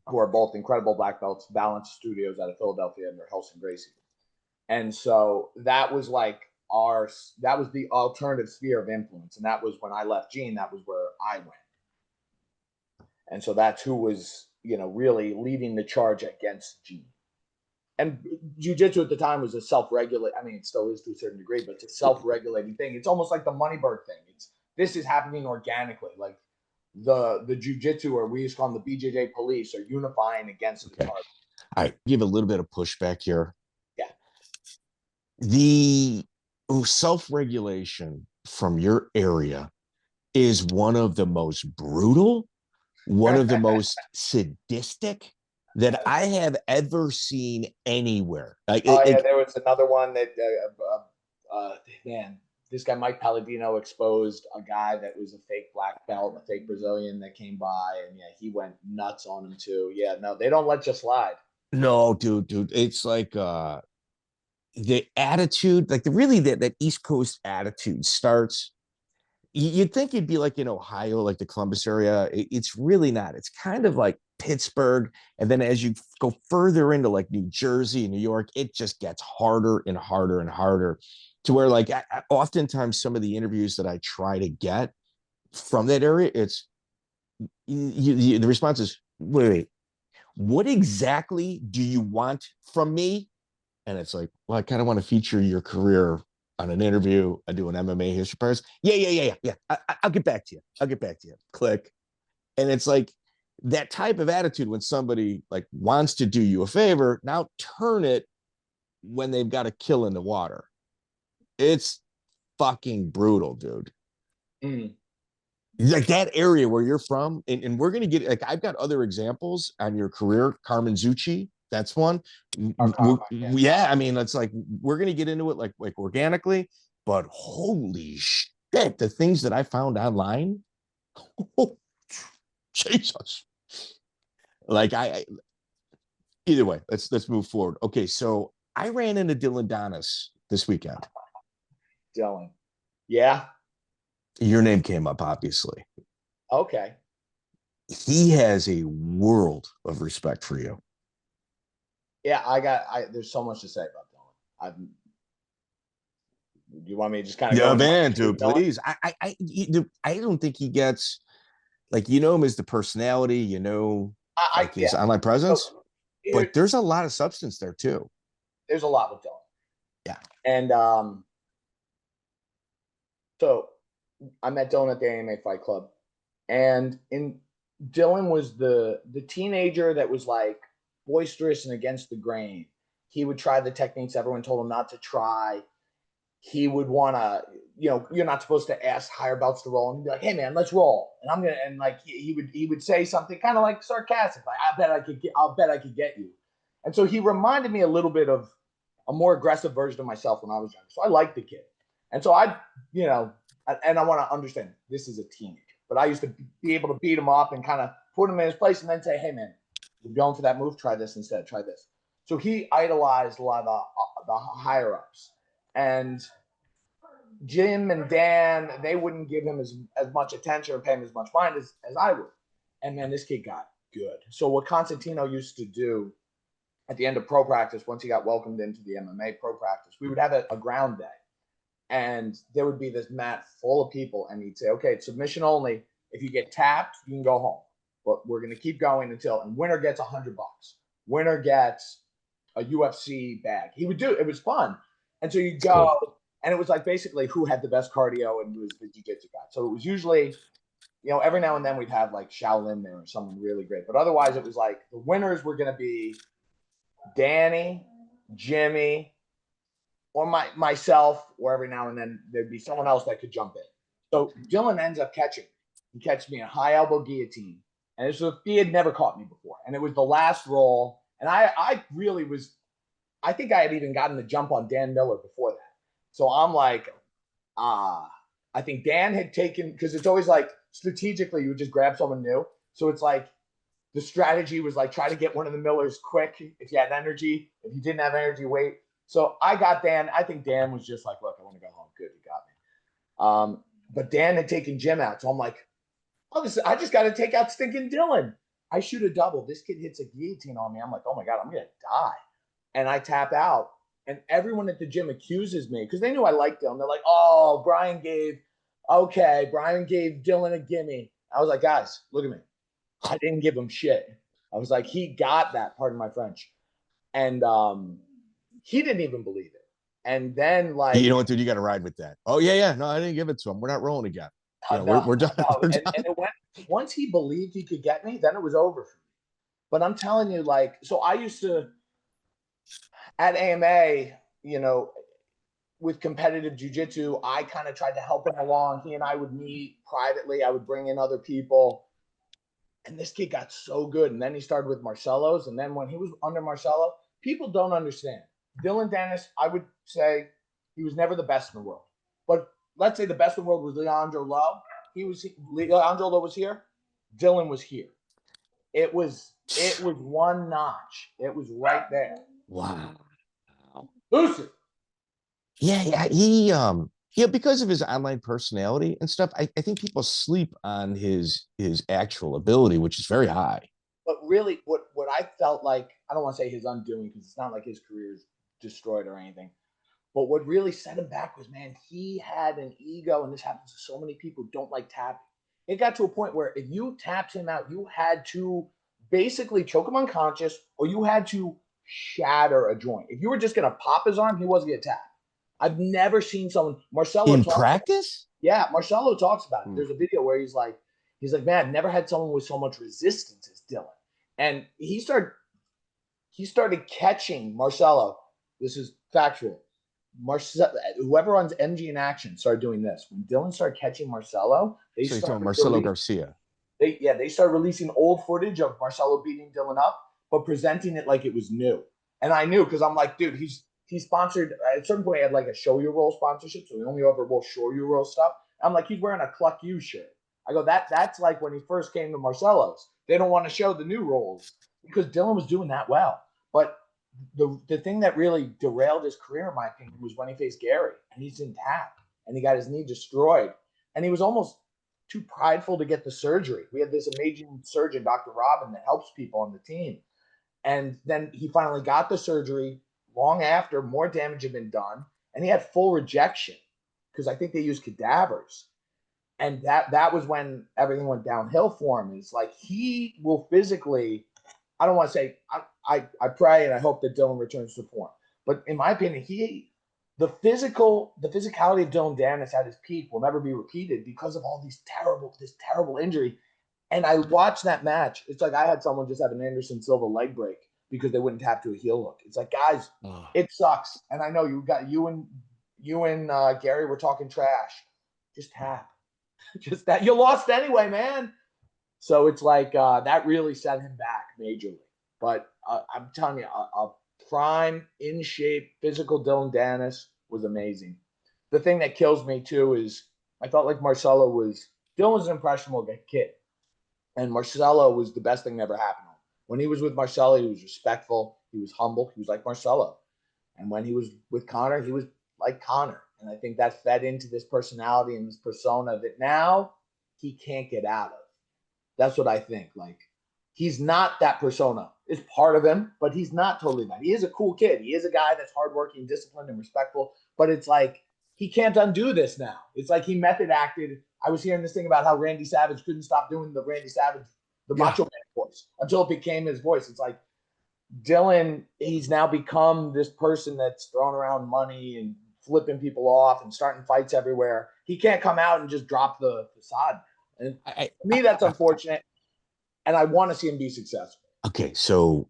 who are both incredible black belts, Balance Studios out of Philadelphia, and their house in Gracie. And so that was like that was the alternative sphere of influence. And that was when I left Gene, that was where I went. And so that's who was, really leading the charge against Gene. And jiu-jitsu at the time was a self-regulating, I mean, it still is to a certain degree, but it's a self-regulating thing. It's almost like the Moneybird thing. This is happening organically. Like the jiu-jitsu, or we used to call them the BJJ police, are unifying against the target. I give a little bit of pushback here. Yeah. The self-regulation from your area is one of the most brutal, one of the most sadistic that I have ever seen anywhere. There was another one that, this guy Mike Palladino exposed a guy that was a fake black belt, a fake Brazilian that came by, and he went nuts on him too. Yeah, no, they don't let you slide. No, dude, it's like the attitude, like that East Coast attitude starts. You'd think it'd be like in Ohio, like the Columbus area. It's really not. It's kind of like Pittsburgh. And then as you go further into like New Jersey and New York, it just gets harder and harder and harder, to where like oftentimes some of the interviews that I try to get from that area, it's the response is, wait, what exactly do you want from me? And it's like, well, I kind of want to feature your career on an interview. I do an MMA history part. Yeah. I'll get back to you. Click. And it's like that type of attitude when somebody like wants to do you a favor, now turn it when they've got a kill in the water. It's fucking brutal, dude. Like that area where you're from, and we're gonna get, like, I've got other examples on your career. Carmine Zocchi, that's one. Yeah, I mean, it's like we're gonna get into it like organically, but holy shit, the things that I found online, oh, Jesus. Like Either way, let's move forward. Okay, so I ran into Dillon Danis this weekend. Dillon. Yeah. Your name came up, obviously. Okay. He has a world of respect for you. Yeah, there's so much to say about Dillon. Do you want me to just kind of Yeah, go? man, dude, please. I don't think he gets, like, you know him as the personality, you know, like his online presence, so, but there's a lot of substance there too. There's a lot with Dillon. Yeah. And so I met Dillon at the AMA Fight Club, and Dillon was the teenager that was like boisterous and against the grain. He would try the techniques everyone told him not to try. He would want to, you're not supposed to ask higher belts to roll. And he'd be like, "Hey man, let's roll." And like he would say something kind of like sarcastic, like, I'll bet I could get you. And so he reminded me a little bit of a more aggressive version of myself when I was younger. So I liked the kid. And so and I want to understand, this is a teenager, but I used to be able to beat him up and kind of put him in his place and then say, "Hey man, you're going for that move, try this instead, try this." So he idolized a lot of the higher ups. And Jim and Dan, they wouldn't give him as much attention or pay him as much mind as I would. And then this kid got good. So what Constantino used to do at the end of pro practice, once he got welcomed into the MMA pro practice, we would have a ground day. And there would be this mat full of people. And he'd say, "Okay, it's submission only. If you get tapped, you can go home. But we're going to keep going and winner gets $100. Winner gets a UFC bag." He would do it. It was fun. And so you go. Cool. And it was like basically who had the best cardio and who was the jiu-jitsu guy. So it was usually, every now and then we'd have like Shaolin there or someone really great. But otherwise it was like the winners were going to be Danny, Jimmy, or myself, or every now and then there'd be someone else that could jump in. So Dillon ends up catching. He catches me a high elbow guillotine. And he had never caught me before. And it was the last roll. And I really was, I think I had even gotten the jump on Dan Miller before that. So I'm like, I think Dan had taken, because it's always like strategically you would just grab someone new. So it's like the strategy was like try to get one of the Millers quick if you had energy. If you didn't have energy, wait. So I got Dan. I think Dan was just like, "Look, I want to go home." Good, you got me. But Dan had taken Jim out. So I'm like, I just got to take out stinking Dillon. I shoot a double. This kid hits a guillotine on me. I'm like, "Oh my God, I'm going to die." And I tap out. And everyone at the gym accuses me because they knew I liked Dillon. They're like, "Oh, Brian gave Dillon a gimme." I was like, "Guys, look at me. I didn't give him shit." I was like, he got that, pardon my French. And he didn't even believe it. And then like, you know what, dude, you got to ride with that. "Oh yeah. No, I didn't give it to him. We're not rolling again." We're done. No. And it went, once he believed he could get me, then it was over for me. But I'm telling you, like, so I used to, at AMA, with competitive jiu-jitsu, I kind of tried to help him along. He and I would meet privately. I would bring in other people. And this kid got so good. And then he started with Marcelo's. And then when he was under Marcelo, people don't understand. Dillon Danis, I would say he was never the best in the world. But let's say the best in the world was Leandro Lowe. Leandro Lowe was here. Dillon was here. It was one notch. It was right there. Wow. Lucy. Yeah. He, because of his online personality and stuff, I think people sleep on his actual ability, which is very high. But really, what I felt like, I don't want to say his undoing because it's not like his career is destroyed or anything. But what really set him back was, man, he had an ego, and this happens to so many people who don't like tapping. It got to a point where if you tapped him out, you had to basically choke him unconscious, or you had to shatter a joint. If you were just going to pop his arm, he wasn't going to tap. I've never seen someone, Marcelo in practice. Marcelo talks about it. There's a video where he's like, "Man, I've never had someone with so much resistance as Dillon." And he started catching Marcelo. This is factual. Whoever runs MG in Action started doing this. When Dillon started catching Marcelo, Marcelo Garcia. They started releasing old footage of Marcelo beating Dillon up, but presenting it like it was new. And I knew, because I'm like, dude, he's sponsored at a certain point. He had like a Show Your Roll sponsorship, so he only ever will Show Your Roll stuff. I'm like, he's wearing a Cluck You shirt. I go, that's like when he first came to Marcelo's. They don't want to show the new rolls because Dillon was doing that well. But the thing that really derailed his career, in my opinion, was when he faced Gary, and he didn't tap, and he got his knee destroyed, and he was almost too prideful to get the surgery. We had this amazing surgeon, Dr. Robin, that helps people on the team. And then he finally got the surgery long after more damage had been done, and he had full rejection because I think they used cadavers. And that was when everything went downhill for him. It's like he will physically, I don't want to say, I pray and I hope that Dillon returns to form. But in my opinion, the physicality of Dillon Danis at his peak will never be repeated because of all this terrible injury. And I watched that match. It's like I had someone just have an Anderson Silva leg break because they wouldn't tap to a heel hook. It's like, guys, it sucks. And I know you and Gary were talking trash. Just tap. Just that. You lost anyway, man. So it's like that really set him back majorly. But I'm telling you, a prime, in shape, physical Dillon Danis was amazing. The thing that kills me too is I felt like Dillon was an impressionable kid. And Marcelo was the best thing that ever happened to him. When he was with Marcelo, he was respectful. He was humble. He was like Marcelo. And when he was with Connor, he was like Connor. And I think that fed into this personality and this persona that now he can't get out of. That's what I think. Like, he's not that persona. It's part of him, but he's not totally that. He is a cool kid. He is a guy that's hardworking, disciplined, and respectful. But it's like he can't undo this now. It's like he method acted. I was hearing this thing about how Randy Savage couldn't stop doing the Randy Savage, the Macho Man voice until it became his voice. It's like Dillon, he's now become this person that's throwing around money and flipping people off and starting fights everywhere. He can't come out and just drop the facade. And to me, that's unfortunate. And I want to see him be successful. Okay, so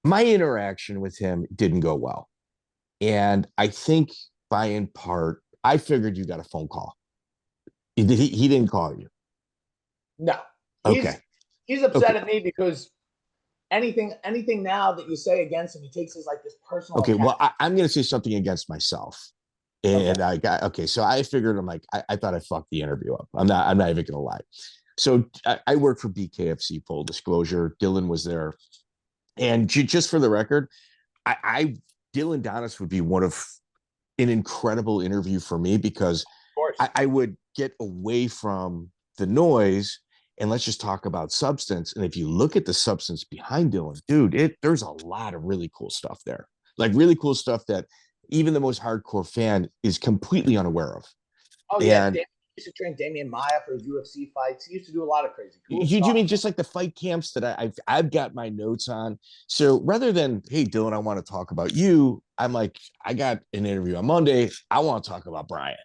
my interaction with him didn't go well. And I think by in part, I figured you got a phone call. He didn't call you. No. Okay. He's upset at me because anything now that you say against him, he takes as like this personal Okay, attack. well, I'm going to say something against myself. And so I figured, I'm like, I thought I fucked the interview up. I'm not even going to lie. So I work for BKFC, full disclosure. Dillon was there. And just for the record, Dillon Danis would be an incredible interview for me because I would get away from the noise and let's just talk about substance. And if you look at the substance behind Dillon, dude, there's a lot of really cool stuff there. Like really cool stuff that even the most hardcore fan is completely unaware of. Oh, yeah. He used to train Damian Maia for his UFC fights. He used to do a lot of crazy cool stuff. You mean just like the fight camps that I've got my notes on? So rather than, hey, Dillon, I want to talk about you, I'm like, I got an interview on Monday. I want to talk about Brian.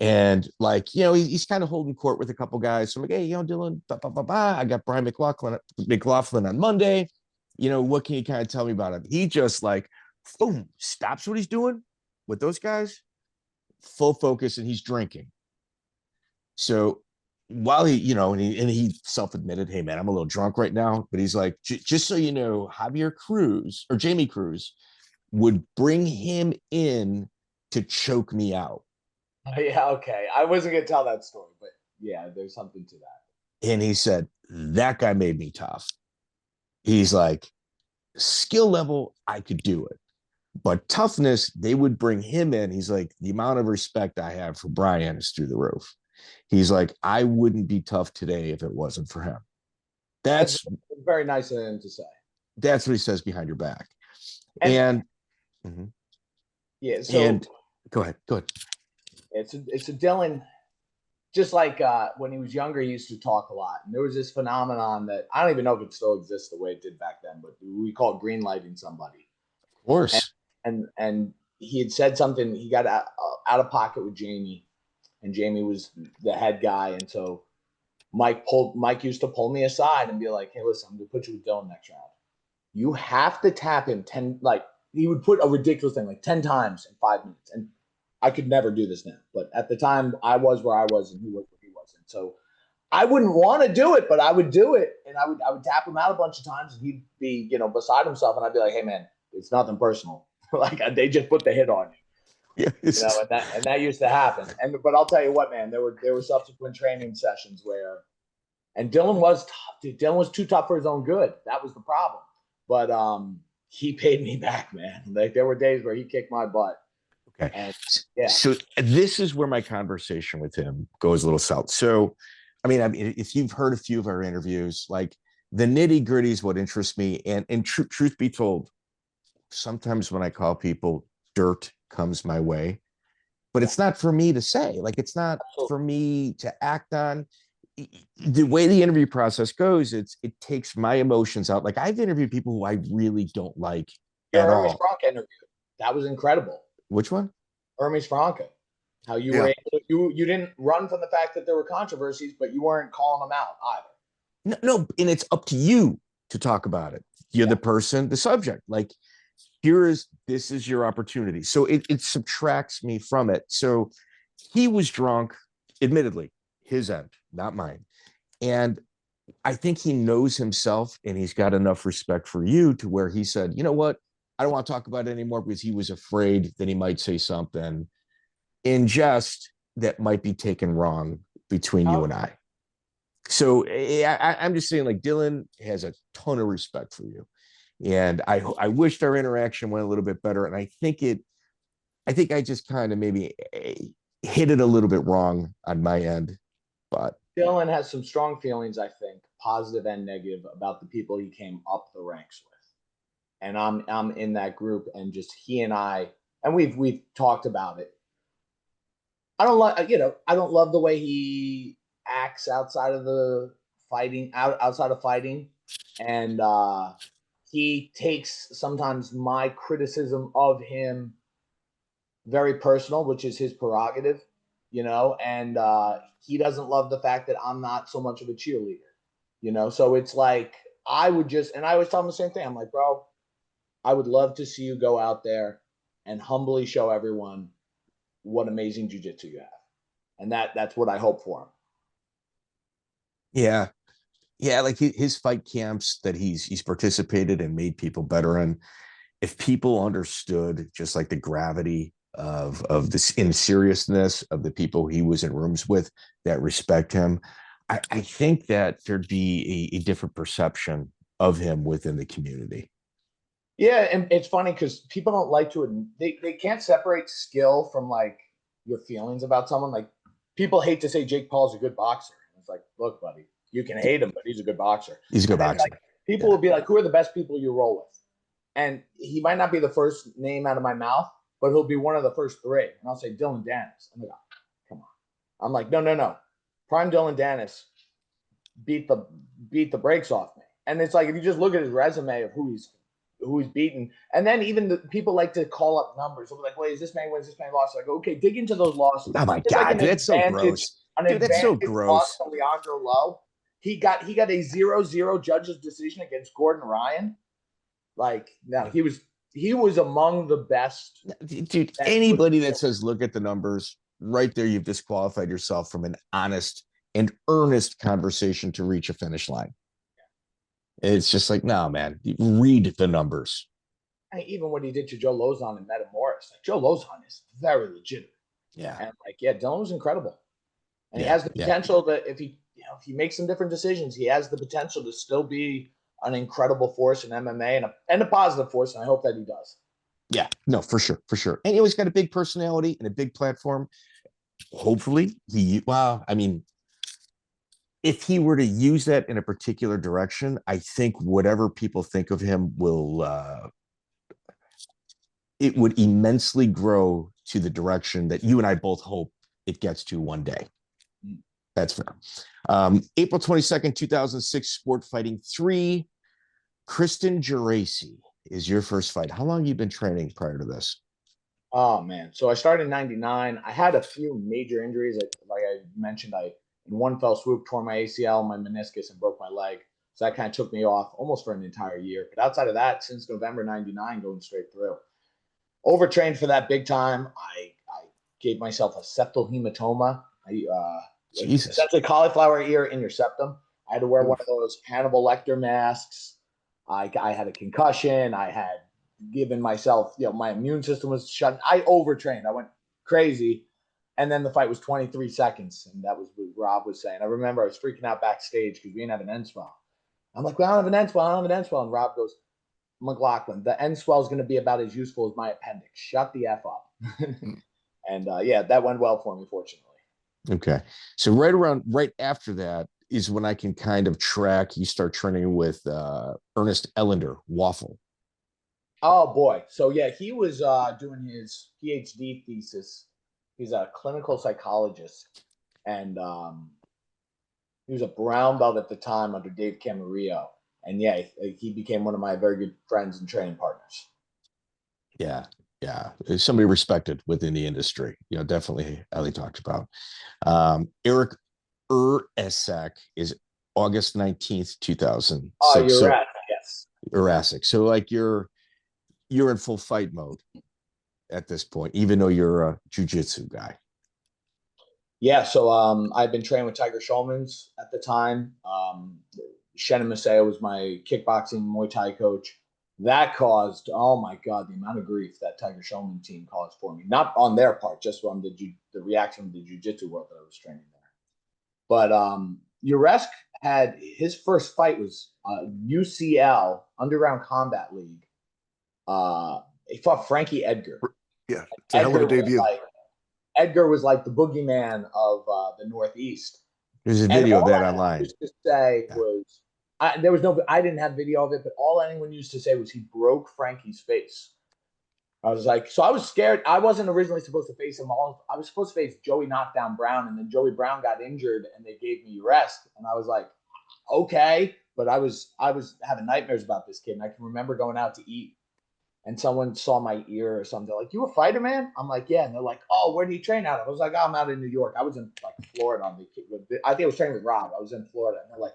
And like, he's kind of holding court with a couple guys. So I'm like, hey, Dillon, I got Brian McLaughlin on Monday. What can you kind of tell me about him? He just like, boom, stops what he's doing with those guys, full focus, and he's drinking. So while he, and he self-admitted, hey man, I'm a little drunk right now, but he's like, just so you know, Jamie Cruz would bring him in to choke me out. Yeah, okay. I wasn't going to tell that story, but yeah, there's something to that. And he said, that guy made me tough. He's like, skill level, I could do it. But toughness, they would bring him in. He's like, the amount of respect I have for Brian is through the roof. He's like, I wouldn't be tough today if it wasn't for him. That's very nice of him to say. That's what he says behind your back. And yeah, so go ahead. It's a Dillon, just like when he was younger, he used to talk a lot. And there was this phenomenon that I don't even know if it still exists the way it did back then, but we call green lighting somebody. Of course. And he had said something. He got out of pocket with Jamie, and Jamie was the head guy. And so Mike used to pull me aside and be like, hey, listen, I'm going to put you with Dillon next round. You have to tap him 10, like he would put a ridiculous thing, like 10 times in 5 minutes. And I could never do this now. But at the time, I was where I was and he was where he wasn't. So I wouldn't want to do it, but I would do it. And I would tap him out a bunch of times and he'd be, beside himself. And I'd be like, hey, man, it's nothing personal. Like they just put the hit on you. Yeah, and that used to happen. But I'll tell you what, man, there were subsequent training sessions where And Dillon was tough. Dude, Dillon was too tough for his own good. That was the problem. But he paid me back, man. Like there were days where he kicked my butt. Okay. And yeah. So this is where my conversation with him goes a little south. So, I mean, if you've heard a few of our interviews, like the nitty gritty is what interests me. And truth be told, sometimes when I call people, dirt comes my way, but it's not for me to say. Like, it's not for me to act on. The way the interview process goes, it takes my emotions out. Like I've interviewed people who I really don't like at Hermes all. Franca interview. That was incredible. Which one? Hermes Franca. How you were able to, you didn't run from the fact that there were controversies, but you weren't calling them out either. No, and it's up to you to talk about it. You're the person, the subject. Like, this is your opportunity. So it subtracts me from it. So he was drunk, admittedly, his end, not mine. And I think he knows himself and he's got enough respect for you to where he said, you know what? I don't want to talk about it anymore because he was afraid that he might say something in jest that might be taken wrong between you and I. So I'm just saying, like, Dillon has a ton of respect for you. And I wished our interaction went a little bit better. And I think I just kind of maybe hit it a little bit wrong on my end. But Dillon has some strong feelings, I think, positive and negative, about the people he came up the ranks with. And I'm in that group, and just he and I, and we've talked about it. I don't love the way he acts outside of the fighting, outside of fighting, and he takes sometimes my criticism of him very personal, which is his prerogative, and he doesn't love the fact that I'm not so much of a cheerleader, so it's like I always tell him the same thing. I'm like, bro, I would love to see you go out there and humbly show everyone what amazing jiu-jitsu you have. And that's what I hope for him. Yeah. Yeah. Like his fight camps that he's participated and made people better in. If people understood just like the gravity of this in seriousness of the people he was in rooms with that respect him, I think that there'd be a different perception of him within the community. Yeah, and it's funny because people don't like to they can't separate skill from like your feelings about someone. Like people hate to say Jake Paul's a good boxer. It's like, look, buddy, you can hate him, but he's a good boxer. He's a good boxer. Like, people will be like, who are the best people you roll with? And he might not be the first name out of my mouth, but he'll be one of the first three. And I'll say Dillon Danis. I'm like, oh, come on. I'm like, no. Prime Dillon Danis beat the brakes off me. And it's like, if you just look at his resume of who he's beaten, and then even the people like to call up numbers. They'll be like, wait, is this man wins, this man lost? Like, okay, dig into those losses. Oh my God, dude, that's so gross. Dude, that's so gross. Loss to Leandro Lowe. He got a 0-0 judge's decision against Gordon Ryan. Like, no, he was among the best. Dude, anybody that says look at the numbers, right there, you've disqualified yourself from an honest and earnest conversation to reach a finish line. It's just like, no, man, read the numbers. Even what he did to Joe Lozon and Metamoris, like Joe Lozon is very legitimate. Yeah. And like, yeah, Dillon was incredible. And he has the potential that if he makes some different decisions, he has the potential to still be an incredible force in MMA and a positive force. And I hope that he does. Yeah, no, for sure. And he always got a big personality and a big platform. Hopefully if he were to use that in a particular direction, I think whatever people think of him it would immensely grow to the direction that you and I both hope it gets to one day. That's fair. April 22nd, 2006, Sport Fighting 3. Kristen Geraci is your first fight. How long have you been training prior to this? Oh, man. So I started in 99. I had a few major injuries. Like I mentioned, I in one fell swoop tore my ACL, my meniscus, and broke my leg. So that kind of took me off almost for an entire year. But outside of that, since November 99, going straight through. Overtrained for that big time. I gave myself a septal hematoma. Essentially cauliflower ear in your septum. I had to wear one of those Hannibal Lecter masks. I had a concussion. I had given myself, my immune system was shut. I overtrained. I went crazy. And then the fight was 23 seconds. And that was Rob was saying. I remember I was freaking out backstage because we didn't have an end swell. I'm like, well, I don't have an end swell. I don't have an end swell. And Rob goes, McLaughlin, the end swell is going to be about as useful as my appendix. Shut the F up. And yeah, that went well for me, fortunately. Okay. So right after that is when I can kind of track, you start training with Ernest Ellender, Waffle. Oh, boy. So, yeah, he was doing his PhD thesis. He's a clinical psychologist. And he was a brown belt at the time under Dave Camarillo. And, yeah, he became one of my very good friends and training partners. Yeah. Yeah. Somebody respected within the industry. Definitely Ellie talked about. Eric Erasek is August 19th, 2006. Oh, you're right. Yes. Erasek. So like you're in full fight mode at this point, even though you're a jiu-jitsu guy. Yeah, so I've been training with Tiger Schulmans at the time. Shannon Maseo was my kickboxing Muay Thai coach. That caused, oh my God, the amount of grief that Tiger Schulman team caused for me. Not on their part, just from the reaction of the jiu-jitsu world that I was training there. But Uresk had his first fight was UCL, Underground Combat League. He fought Frankie Edgar. Yeah, it's a hell of a debut. Edgar was like the boogeyman of the Northeast. There's a video of that online. Used to say was I didn't have video of it, but all anyone used to say was he broke Frankie's face. I was like, so I was scared. I wasn't originally supposed to face him. I was supposed to face Joey Knockdown Brown, and then Joey Brown got injured, and they gave me rest. And I was like, okay, but I was having nightmares about this kid, and I can remember going out to eat, and someone saw my ear or something. They're like, you a fighter, man? I'm like, yeah. And they're like, oh, where do you train out of? I was like, oh, I'm out in New York. I was in like Florida on the. I think I was training with Rob. I was in Florida, and they're like,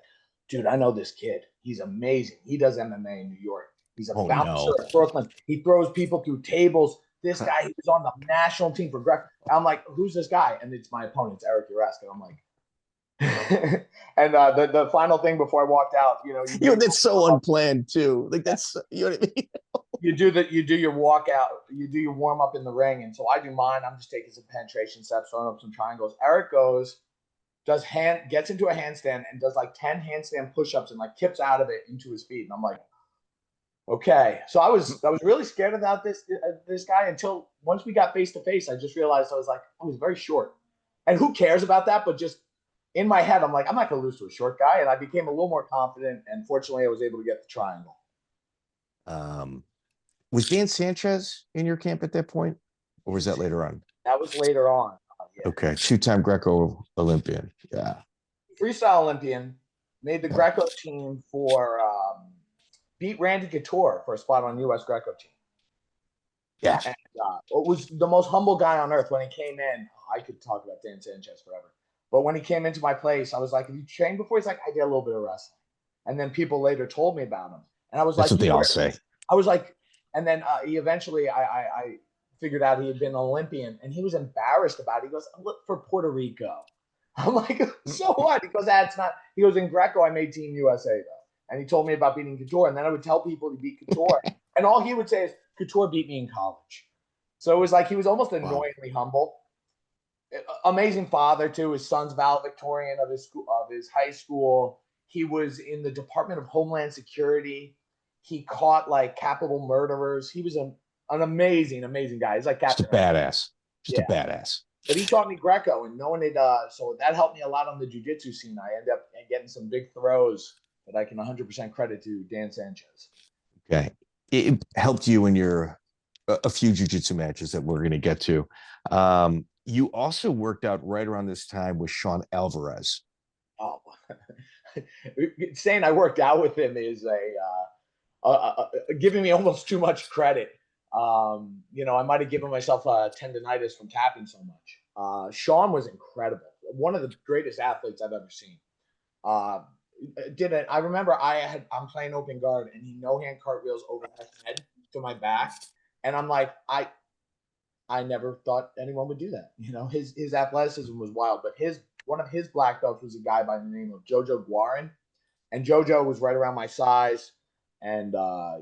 dude, I know this kid. He's amazing. He does MMA in New York. He's a bouncer at Brooklyn. He throws people through tables. This guy, he was on the national team for Greg. I'm like, who's this guy? And it's my opponent, it's Eric Uresk. And I'm like, and the final thing before I walked out, that's so unplanned too. Like that's, you know what I mean? You do your walkout, you do your warm up in the ring. And so I do mine. I'm just taking some penetration steps, throwing up some triangles. Eric gets into a handstand and does like 10 handstand push-ups and like kips out of it into his feet. And I'm like, okay. So I was really scared about this guy until once we got face to face, I just realized I was very short. And who cares about that? But just in my head, I'm like, I'm not going to lose to a short guy. And I became a little more confident. And fortunately, I was able to get the triangle. Was Dan Sanchez in your camp at that point? Or was that later on? That was later on. Yeah. Okay. 2-time Greco Olympian. Yeah. Freestyle Olympian. Made the Greco team for beat Randy Couture for a spot on U.S. Greco team. Yeah. And it was the most humble guy on earth when he came in. I could talk about Dan Sanchez forever. But when he came into my place, I was like, have you trained before? He's like, I did a little bit of wrestling. And then people later told me about him. And I was That's like, what they all say. I was like, and then he eventually, I figured out he had been an Olympian, and he was embarrassed about it. He goes, I look for Puerto Rico. I'm like, so what? He goes, that's not. He goes, in Greco, I made Team USA, though. And he told me about beating Couture, and then I would tell people he beat Couture. And all he would say is, Couture beat me in college. So it was like he was almost annoyingly humble. Amazing father, too. His son's valedictorian of his high school. He was in the Department of Homeland Security. He caught like capital murderers. He was an amazing, amazing guy. He's like Just a badass. A badass. But he taught me Greco, and knowing it, so that helped me a lot on the jiu-jitsu scene. I ended up getting some big throws that I can 100% credit to Dan Sanchez. Okay. It helped you in a few jiu-jitsu matches that we're going to get to. You also worked out right around this time with Shawn Alvarez. Oh, saying I worked out with him is giving me almost too much credit. I might have given myself tendonitis from tapping so much. Shawn was incredible. One of the greatest athletes I've ever seen. I remember I'm playing open guard and he no-hand cartwheels over my head to my back. And I'm like, I never thought anyone would do that. His athleticism was wild, but one of his black belts was a guy by the name of Jojo Guarin. And Jojo was right around my size. And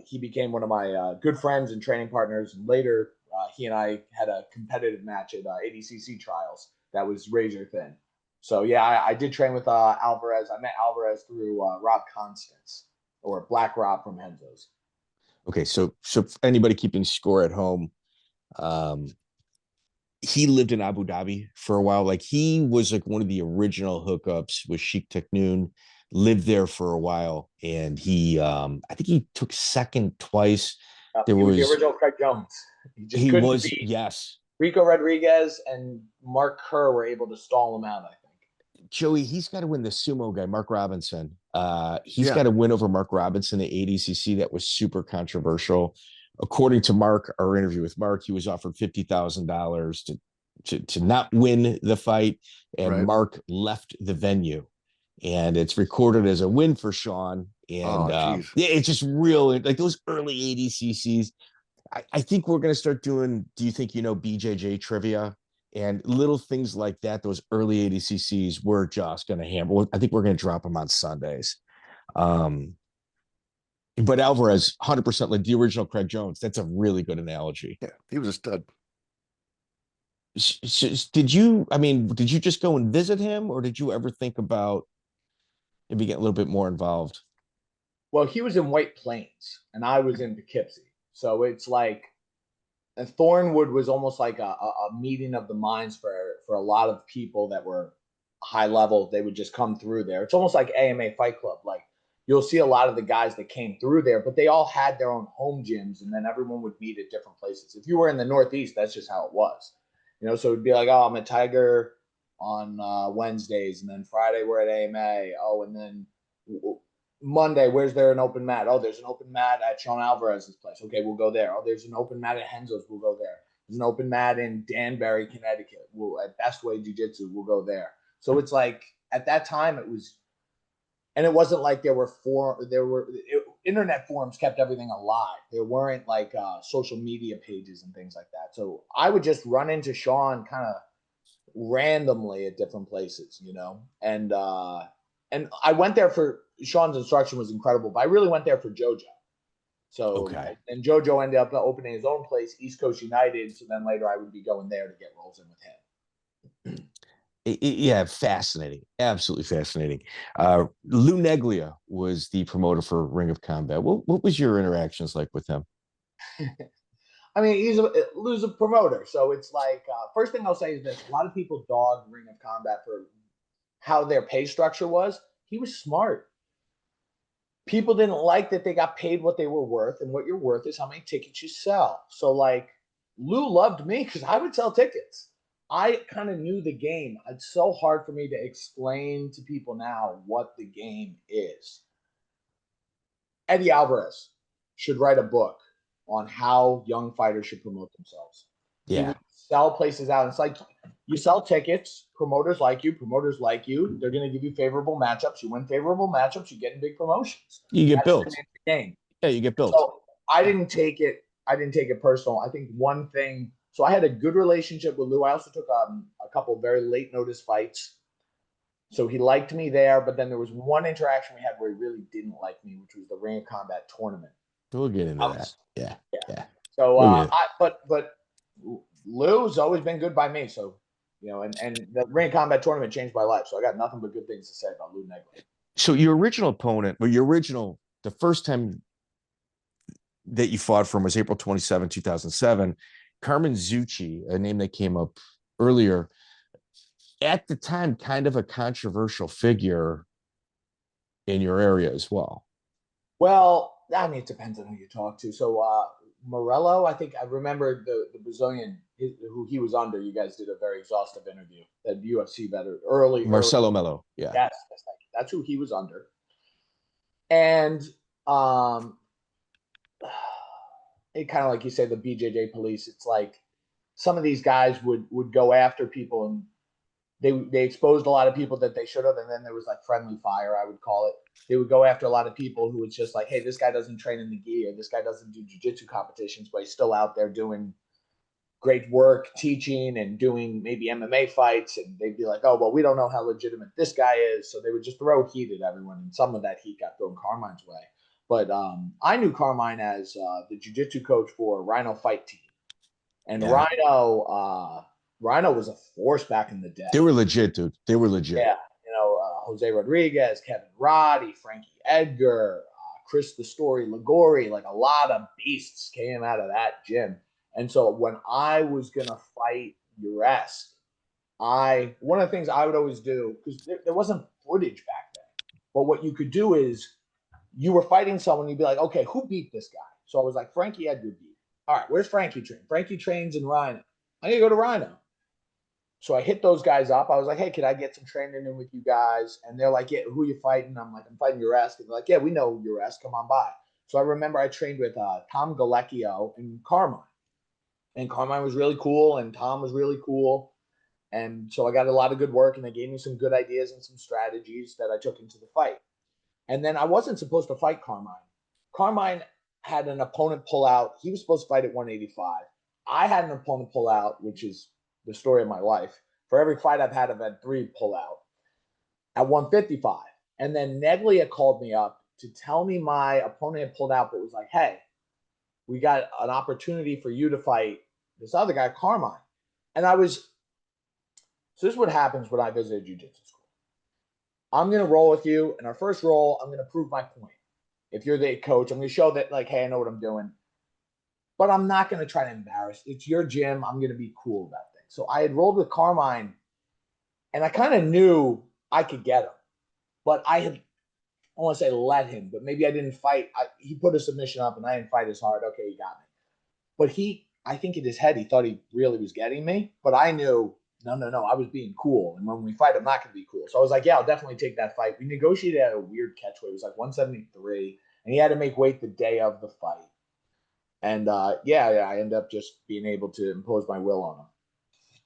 he became one of my good friends and training partners. And later, he and I had a competitive match at ADCC trials that was razor thin. So yeah, I did train with Alvarez. I met Alvarez through Rob Constance or Black Rob from Henzo's. Okay, so anybody keeping score at home, um, he lived in Abu Dhabi for a while. Like he was like one of the original hookups with Sheikh Teknoon, lived there for a while, and he I think he took second twice. There He was the was original Craig Jones. He just he couldn't was beat yes. Rico Rodriguez and Mark Kerr were able to stall him out, I think. Joey, he's got to win the sumo guy, Mark Robinson. He's Yeah. got to win over Mark Robinson, the ADCC. That was super controversial. According to Mark, our interview with Mark, he was offered $50,000 to not win the fight, and Right. Mark left the venue. And it's recorded as a win for Shawn. And yeah, it's just real like those early ADCCs. I think we're going to start doing, do you think you know BJJ trivia? And little things like that, those early ADCCs, we're just going to hammer. I think we're going to drop them on Sundays. But Alvarez, 100% like the original Craig Jones. That's a really good analogy. Yeah, he was a stud. Did you just go and visit him, or did you ever think about maybe get a little bit more involved? Well, he was in White Plains and I was in Poughkeepsie. So it's like, and Thornwood was almost like a meeting of the minds for a lot of people that were high level. They would just come through there. It's almost like AMA Fight Club. Like you'll see a lot of the guys that came through there, but they all had their own home gyms, and then everyone would meet at different places. If you were in the Northeast, that's just how it was. So it'd be like, oh, I'm a Tiger on Wednesdays, and then Friday we're at AMA. Oh, and then Monday, where's there an open mat? Oh, there's an open mat at Shawn Alvarez's place. Okay, we'll go there. Oh, there's an open mat at Henzo's. We'll go there. There's an open mat in Danbury, Connecticut. We'll at Best Way Jiu-Jitsu. We'll go there. So it's like at that time it was, and it wasn't like internet forums kept everything alive. There weren't like social media pages and things like that. So I would just run into Shawn kind of randomly at different places, and I went there for Shawn's instruction was incredible, but I really went there for JoJo. So, Okay. And JoJo ended up opening his own place, East Coast United. So then later I would be going there to get rolls in with him. Yeah, fascinating. Absolutely fascinating. Lou Neglia was the promoter for Ring of Combat. What was your interactions like with him? I mean, Lou's a promoter. So it's like, first thing I'll say is this. A lot of people dog Ring of Combat for how their pay structure was. He was smart. People didn't like that they got paid what they were worth, and what you're worth is how many tickets you sell. So like Lou loved me because I would sell tickets. I kind of knew the game. It's so hard for me to explain to people now what the game is. Eddie Alvarez should write a book on how young fighters should promote themselves. Yeah. He would sell places out. It's like you sell tickets, promoters like you, they're going to give you favorable matchups. You win favorable matchups, you get in big promotions. You get built. The game. Yeah, you get built. So I didn't take it personal. I think one thing, so I had a good relationship with Lou. I also took a couple of very late notice fights. So he liked me there, but then there was one interaction we had where he really didn't like me, which was the Ring of Combat tournament. We'll get into that. Yeah. So, but Lou's always been good by me. So, and the Ring of Combat tournament changed my life. So I got nothing but good things to say about Lou Neglia. So your original opponent, or the first time that you fought from was April 27, 2007. Carmine Zocchi, a name that came up earlier, at the time, kind of a controversial figure in your area as well. Well, I mean, it depends on who you talk to. So Morello, I think I remember the Brazilian who he was under. You guys did a very exhaustive interview. That UFC better early. Marcelo Melo, yeah. Yes, that's who he was under. And it kind of like you say, the BJJ police. It's like some of these guys would go after people, and they exposed a lot of people that they should have, and then there was like friendly fire, I would call it. They would go after a lot of people who was just like, hey, this guy doesn't train in the gi, or this guy doesn't do jiu-jitsu competitions, but he's still out there doing great work, teaching and doing maybe MMA fights. And they'd be like, oh, well, we don't know how legitimate this guy is. So they would just throw heat at everyone. And some of that heat got thrown Carmine's way. But I knew Carmine as the jiu-jitsu coach for Rhino Fight Team. And yeah. Rhino Rhino was a force back in the day. They were legit, dude. They were legit. Yeah. Jose Rodriguez, Kevin Roddy, Frankie Edgar, Chris the Story Ligori, like a lot of beasts came out of that gym. And so when I was going to fight Urest, one of the things I would always do, because there wasn't footage back then, but what you could do is you were fighting someone, you'd be like, okay, who beat this guy? So I was like, Frankie Edgar beat. All right, where's Frankie train? Frankie trains in Rhino. I'm going to go to Rhino. So I hit those guys up. I was like, hey, could I get some training in with you guys? And they're like, yeah, who are you fighting? I'm like, I'm fighting Urest. And they're like, yeah, we know Urest. Come on by. So I remember I trained with Tom Galecchio and Carmine. And Carmine was really cool, and Tom was really cool. And so I got a lot of good work, and they gave me some good ideas and some strategies that I took into the fight. And then I wasn't supposed to fight Carmine. Carmine had an opponent pull out. He was supposed to fight at 185. I had an opponent pull out, which is the story of my life. For every fight I've had 3 pull out at 155. And then Neglia called me up to tell me my opponent had pulled out, but was like, hey, we got an opportunity for you to fight this other guy, Carmine. And so this is what happens when I visited jiu-jitsu school. I'm going to roll with you. In our first roll, I'm going to prove my point. If you're the coach, I'm going to show that, like, hey, I know what I'm doing. But I'm not going to try to embarrass. It's your gym. I'm going to be cool about things. So I had rolled with Carmine, and I kind of knew I could get him. But I want to say let him, but maybe I didn't fight. He put a submission up, and I didn't fight as hard. Okay, he got me. But I think in his head, he thought he really was getting me. But I knew, no, I was being cool. And when we fight, I'm not going to be cool. So I was like, yeah, I'll definitely take that fight. We negotiated at a weird catch weight. It was like 173, and he had to make weight the day of the fight. And I ended up just being able to impose my will on him.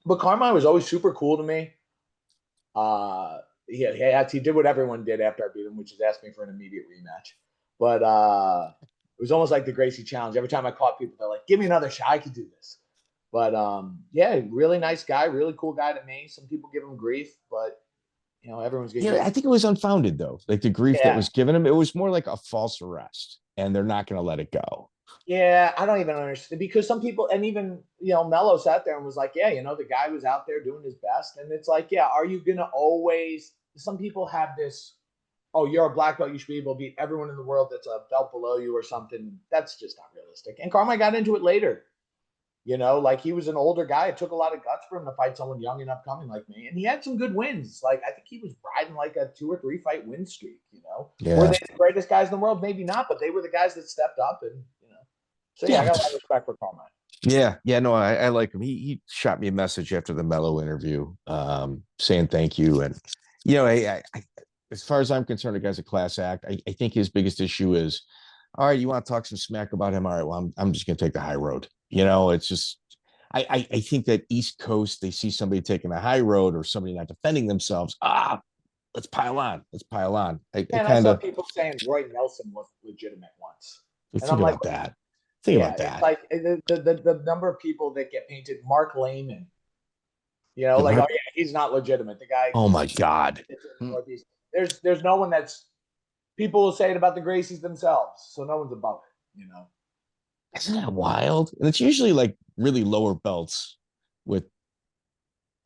But Carmine was always super cool to me. He did what everyone did after I beat him, which is ask me for an immediate rematch. But it was almost like the Gracie challenge. Every time I caught people, they're like, give me another shot. I could do this. But really nice guy, really cool guy to me. Some people give him grief, but everyone's getting. Yeah, I think it was unfounded though. Like the grief that was given him, it was more like a false arrest, and they're not going to let it go. Yeah, I don't even understand, because some people, and even Mello sat there and was like, yeah, the guy was out there doing his best, and it's like, yeah, are you gonna always? Some people have this, oh, you're a black belt, you should be able to beat everyone in the world that's a belt below you or something. That's just not realistic. And Carmine got into it later. Like he was an older guy. It took a lot of guts for him to fight someone young and upcoming like me. And he had some good wins. Like, I think he was riding like a 2 or 3 fight win streak, Yeah. Were they the greatest guys in the world? Maybe not, but they were the guys that stepped up and, So, I got a lot of respect for Carmine. Yeah, no, I like him. He shot me a message after the Mello interview saying thank you. And, I as far as I'm concerned, the guy's a class act. I think his biggest issue is, all right, you want to talk some smack about him? All right, well, I'm just going to take the high road. It's just, I think that East Coast, they see somebody taking the high road or somebody not defending themselves. Let's pile on. I saw people saying Roy Nelson was legitimate once. Think about that. It's like the number of people that get painted. Mark Lehman, he's not legitimate. The guy. Oh my God. There's no one that's. People will say it about the Gracies themselves, so no one's above it. Isn't that wild? And it's usually like really lower belts with.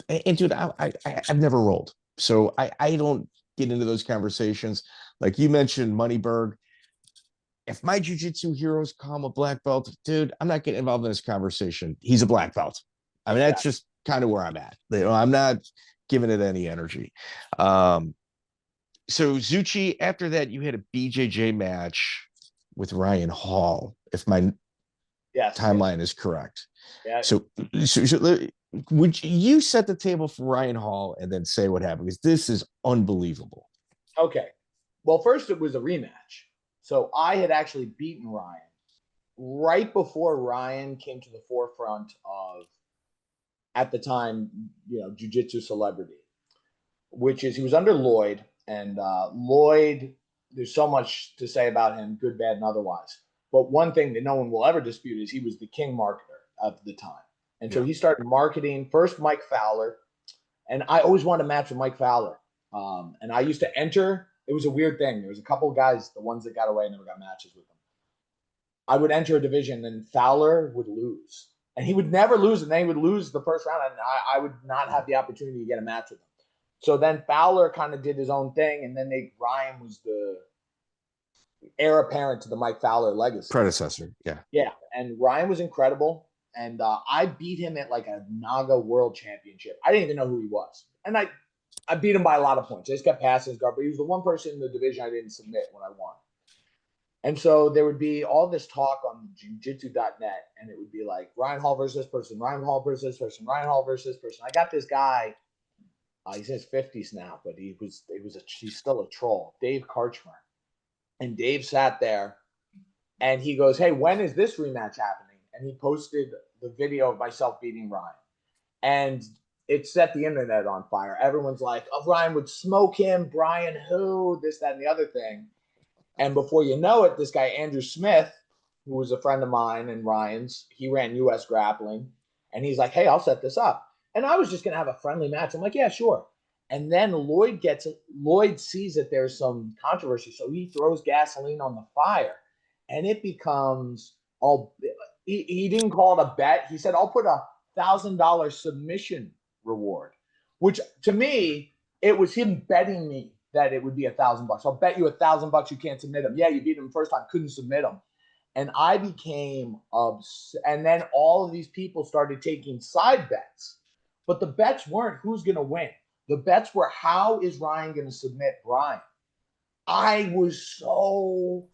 And dude, I've never rolled, so I don't get into those conversations. Like you mentioned, Moneyberg. If my jiu-jitsu heroes call him a black belt, dude, I'm not getting involved in this conversation. He's a black belt. I mean, that's just kind of where I'm at. I'm not giving it any energy. So Zocchi, after that, you had a BJJ match with Ryan Hall, if my timeline is correct. Yeah. So would you set the table for Ryan Hall and then say what happened? Because this is unbelievable. Okay. Well, first it was a rematch. So I had actually beaten Ryan right before Ryan came to the forefront of, at the time, jiu-jitsu celebrity, which is he was under Lloyd. And Lloyd, there's so much to say about him, good, bad, and otherwise. But one thing that no one will ever dispute is he was the king marketer of the time. And so he started marketing first Mike Fowler. And I always wanted to match with Mike Fowler. And I used to enter. It was a weird thing. There was a couple of guys, the ones that got away, never got matches with them. I would enter a division and Fowler would lose. And he would never lose, and then he would lose the first round, and I would not have the opportunity to get a match with him. So then Fowler kind of did his own thing, and then Ryan was the heir apparent to the Mike Fowler legacy. Predecessor, yeah. Yeah, and Ryan was incredible, and I beat him at like a Naga World Championship. I didn't even know who he was, and I beat him by a lot of points. I just kept passing his guard, but he was the one person in the division I didn't submit when I won. And so there would be all this talk on jiu-jitsu.net, and it would be like Ryan Hall versus this person, Ryan Hall versus this person, Ryan Hall versus this person. I got this guy. He's in his 50s now, but he's still a troll, Dave Karchmer. And Dave sat there, and he goes, "Hey, when is this rematch happening?" And he posted the video of myself beating Ryan, and it set the internet on fire. Everyone's like, "Oh, Ryan would smoke him. Brian who? This, that, and the other thing." And before you know it, this guy, Andrew Smith, who was a friend of mine and Ryan's, he ran US Grappling. And he's like, "Hey, I'll set this up." And I was just going to have a friendly match. I'm like, "Yeah, sure." And then Lloyd sees that there's some controversy. So he throws gasoline on the fire. And it becomes he didn't call it a bet. He said, "I'll put $1,000 submission reward," which to me, it was him betting me that it would be $1,000. "I'll bet you $1,000 you can't submit him." Yeah, you beat him the first time, couldn't submit him. And I became obsessed. And then all of these people started taking side bets. But the bets weren't who's going to win. The bets were how is Ryan going to submit Brian. I was so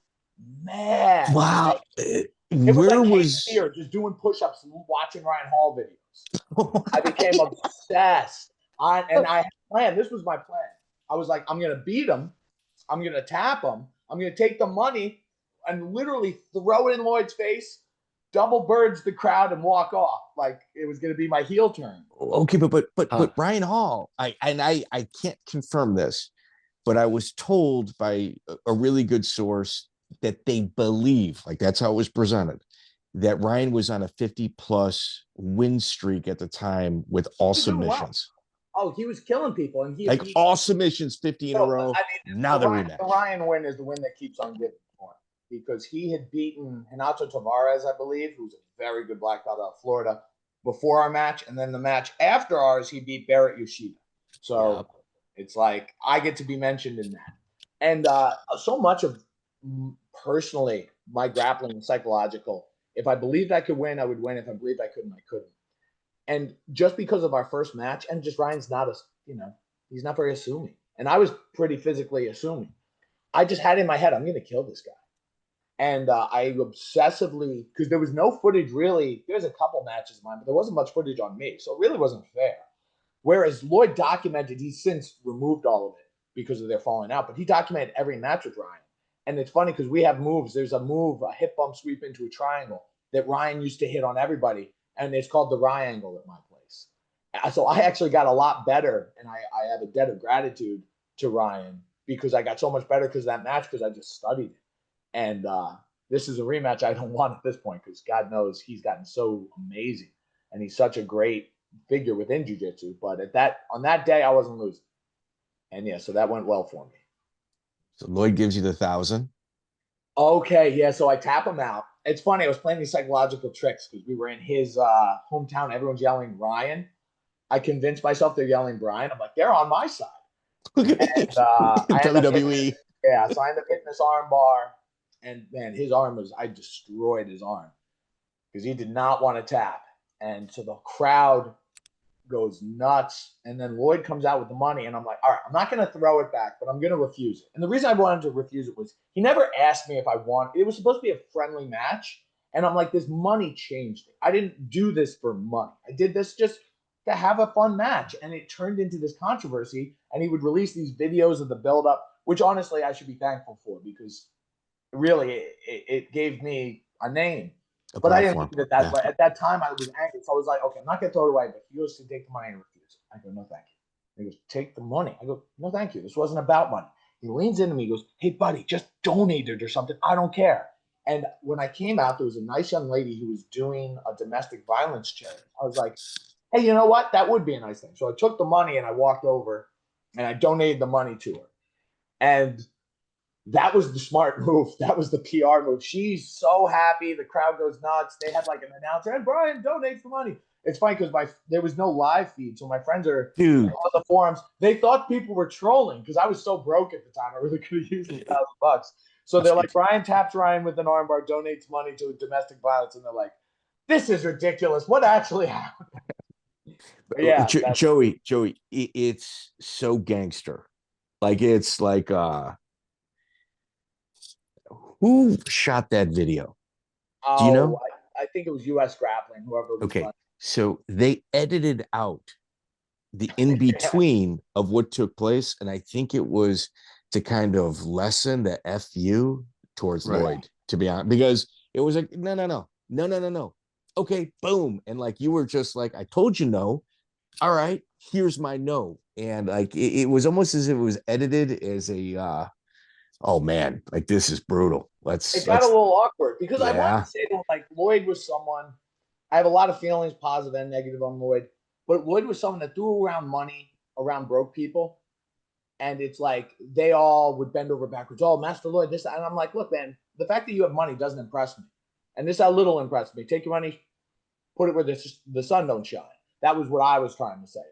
mad. Wow. It was Where like was here just doing push-ups and watching Ryan Hall videos. I became obsessed. I had a plan. This was my plan. I was like, I'm going to beat him. I'm going to tap him. I'm going to take the money and literally throw it in Lloyd's face, double birds the crowd, and walk off. Like it was going to be my heel turn. Okay, but Ryan Hall, I can't confirm this, but I was told by a really good source that they believe, like that's how it was presented, that Ryan was on a 50+ win streak at the time with all submissions. Oh, he was killing people, and all submissions, 50 in a row. Now the rematch. The Ryan win is the win that keeps on giving more, because he had beaten Renato Tavares, I believe, who's a very good black belt out of Florida, before our match, and then the match after ours, he beat Barrett Yoshida. So It's like I get to be mentioned in that, and so much of personally my grappling is psychological. If I believed I could win, I would win. If I believed I couldn't, I couldn't. And just because of our first match, and just Ryan's not he's not very assuming. And I was pretty physically assuming. I just had in my head, I'm going to kill this guy. And I obsessively, because there was no footage really. There's a couple matches of mine, but there wasn't much footage on me. So it really wasn't fair. Whereas Lloyd documented, he's since removed all of it because of their falling out, but he documented every match with Ryan. And it's funny because we have moves. There's a move, a hip bump sweep into a triangle that Ryan used to hit on everybody. And it's called the Ryangle at my place. So I actually got a lot better, and I have a debt of gratitude to Ryan because I got so much better because of that match, because I just studied it. And this is a rematch I don't want at this point because God knows he's gotten so amazing, and he's such a great figure within jiu-jitsu. But on that day, I wasn't losing. And yeah, so that went well for me. So Lloyd gives you the 1,000. Okay, yeah, so I tap him out. It's funny, I was playing these psychological tricks because we were in his hometown. Everyone's yelling Ryan. I convinced myself they're yelling Brian. I'm like, they're on my side. And, WWE. So I ended up hitting this arm bar. And, man, I destroyed his arm because he did not want to tap. And so the crowd goes nuts. And then Lloyd comes out with the money. And I'm like, all right, I'm not going to throw it back, but I'm going to refuse it. And the reason I wanted to refuse it was he never asked me if I wanted. It was supposed to be a friendly match. And I'm like, this money changed it. I didn't do this for money. I did this just to have a fun match. And it turned into this controversy. And he would release these videos of the buildup, which honestly I should be thankful for because really it gave me a name. But I didn't look at it that way. At that time, I was angry. So I was like, okay, I'm not going to throw it away. But he goes to take the money and refuse it. I go, no, thank you. He goes, take the money. I go, no, thank you. This wasn't about money. He leans into me. He goes, hey, buddy, just donate it or something. I don't care. And when I came out, there was a nice young lady who was doing a domestic violence charity. I was like, hey, you know what? That would be a nice thing. So I took the money and I walked over and I donated the money to her. And That was the smart move. That was the PR move. She's so happy. The crowd goes nuts. They had like an announcer, and Brian donates the money. It's funny because there was no live feed, so my friends are Dude, on the forums. They thought people were trolling because I was so broke at the time. I really could have used $1,000. So they're like, Brian taps Ryan with an armbar, donates money to domestic violence, and they're like, "This is ridiculous. What actually happened?" But yeah, Joey, it's so gangster. Like it's like who shot that video? Do you know? I think it was U.S. Grappling, whoever was Okay, running. so they edited out the in between of what took place, and I think it was to kind of lessen the fu towards Lloyd, to be honest, because it was like no. Okay, boom, and like you were just like, I told you no. All right, here's my no, and like it was almost as if it was edited as a oh man, like this is brutal. It got a little awkward because I want yeah. to say that like Lloyd was someone. I have a lot of feelings, positive and negative on Lloyd, but Lloyd was someone that threw around money around broke people, and it's like they all would bend over backwards. Oh, Master Lloyd, this, and I'm like, look, man, the fact that you have money doesn't impress me, and this how little impressed me. Take your money, put it where the sun don't shine. That was what I was trying to say about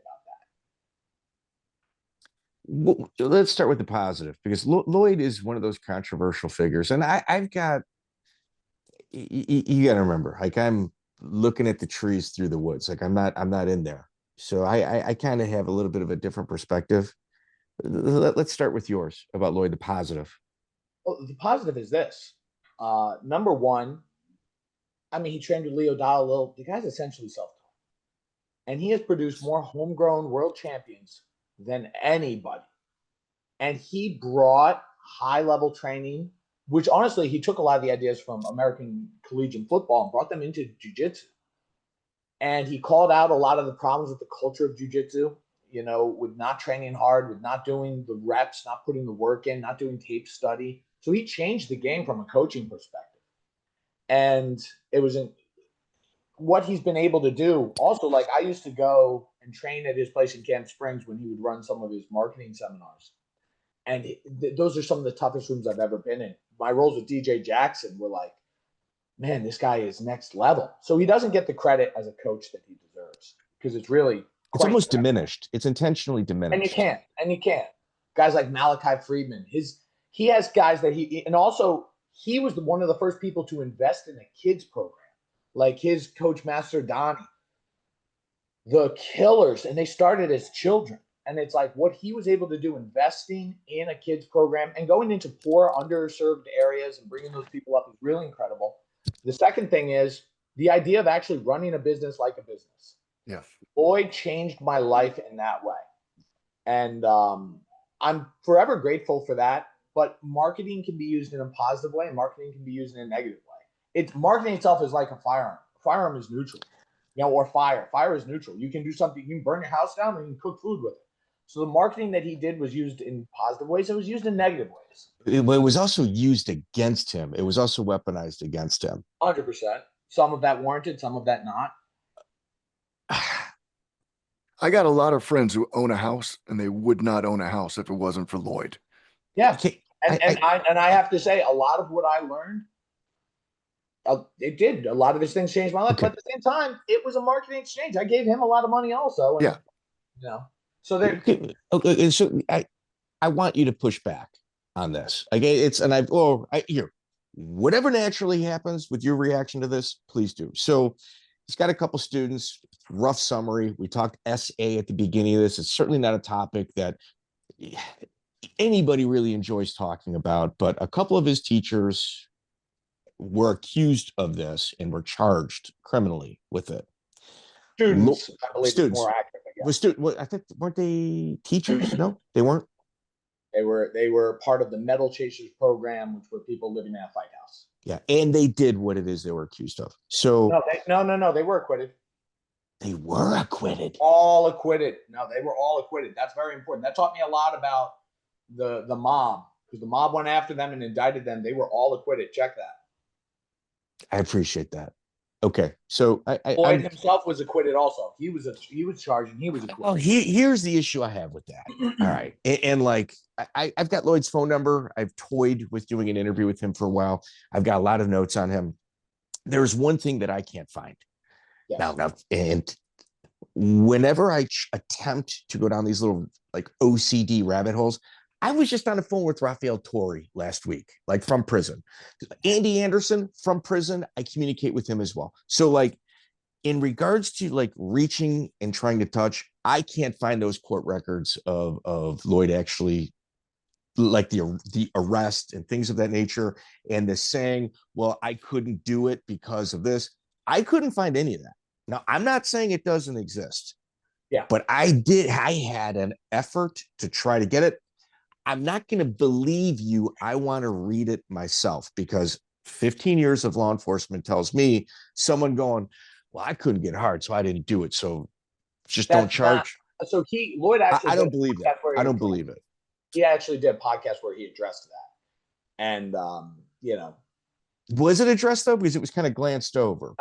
Well, let's start with the positive because Lloyd is one of those controversial figures, and I've got you got to remember, like I'm looking at the trees through the woods, like I'm not in there, so I kind of have a little bit of a different perspective. Let's start with yours about Lloyd, the positive. Well, the positive is this. Number one, I mean, he trained with Leo Dallo. The guy's essentially self-taught, and he has produced more homegrown world champions than anybody. And he brought high-level training, which honestly, he took a lot of the ideas from American collegiate football and brought them into jiu-jitsu. And he called out a lot of the problems with the culture of jiu-jitsu, you know, with not training hard, with not doing the reps, not putting the work in, not doing tape study. So he changed the game from a coaching perspective. And it was what he's been able to do. Also, like I used to go and train at his place in Camp Springs when he would run some of his marketing seminars. And those are some of the toughest rooms I've ever been in. My roles with DJ Jackson were like, man, this guy is next level. So he doesn't get the credit as a coach that he deserves because it's really It's almost diminished. It's intentionally diminished. And you can't. Guys like Malachi Friedman, he has guys that and also he was one of the first people to invest in a kids program, like his coach Master Donnie, the Killers, and they started as children. And it's like what he was able to do, investing in a kids program and going into poor, underserved areas and bringing those people up is really incredible. The second thing is the idea of actually running a business like a business. Yes. Lloyd changed my life in that way. And I'm forever grateful for that. But marketing can be used in a positive way, and marketing can be used in a negative way. Marketing itself is like a firearm. A firearm is neutral, you know, or fire. Fire is neutral. You can do something. You can burn your house down, or you can cook food with it. So the marketing that he did was used in positive ways. It was used in negative ways. It was also used against him. It was also weaponized against him. 100%. Some of that warranted, some of that not. I got a lot of friends who own a house, and they would not own a house if it wasn't for Lloyd. Yeah, and I have to say, a lot of what I learned, it did. A lot of his things changed my life, but at the same time, it was a marketing exchange. I gave him a lot of money also. And, yeah. You know, so there. Okay, so I want you to push back on this. Okay, here, whatever naturally happens with your reaction to this, please do. So he's got a couple students. Rough summary. We talked SA at the beginning of this. It's certainly not a topic that anybody really enjoys talking about, but a couple of his teachers were accused of this and were charged criminally with it. Students, I believe it's more accurate. I think weren't they teachers? No, they weren't. They were part of the Metal Chasers program, which were people living in a fight house. Yeah, and they did what it is they were accused of. So no, they were acquitted. They were acquitted. All acquitted. No, they were all acquitted. That's very important. That taught me a lot about the mob, because the mob went after them and indicted them. They were all acquitted. Check that. I appreciate that. Okay, so Lloyd himself was acquitted. Also, he was charged and he was acquitted. Well, here's the issue I have with that. All right, and like I've got Lloyd's phone number. I've toyed with doing an interview with him for a while. I've got a lot of notes on him. There's one thing that I can't find now, and whenever I attempt to go down these little like OCD rabbit holes, I was just on the phone with Rafael Torre last week, like from prison. Andy Anderson from prison, I communicate with him as well. So like in regards to like reaching and trying to touch, I can't find those court records of Lloyd actually like the arrest and things of that nature. And the saying, well, I couldn't do it because of this. I couldn't find any of that. Now, I'm not saying it doesn't exist. Yeah. But I had an effort to try to get it. I'm not going to believe you. I want to read it myself because 15 years of law enforcement tells me someone going, well, I couldn't get hard, so I didn't do it. So just don't charge. So Lloyd actually, I don't believe that. I don't believe it. He actually did a podcast where he addressed that. And, was it addressed though? Because it was kind of glanced over.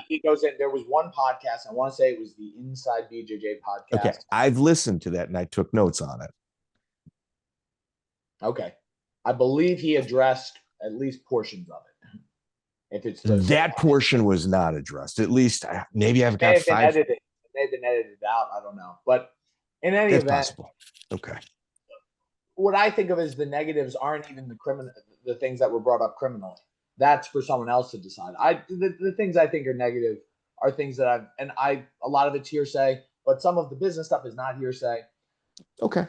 He goes in. There was one podcast. I want to say it was the Inside BJJ podcast. Okay. I've listened to that and I took notes on it. Okay. I believe he addressed at least portions of it. If it's that portion was not addressed, at least maybe I've got five. They've been edited out. I don't know. But in any event, possible. Okay. What I think of as the negatives aren't even the things that were brought up criminally. That's for someone else to decide. The things I think are negative are things that a lot of it's hearsay, but some of the business stuff is not hearsay. Okay.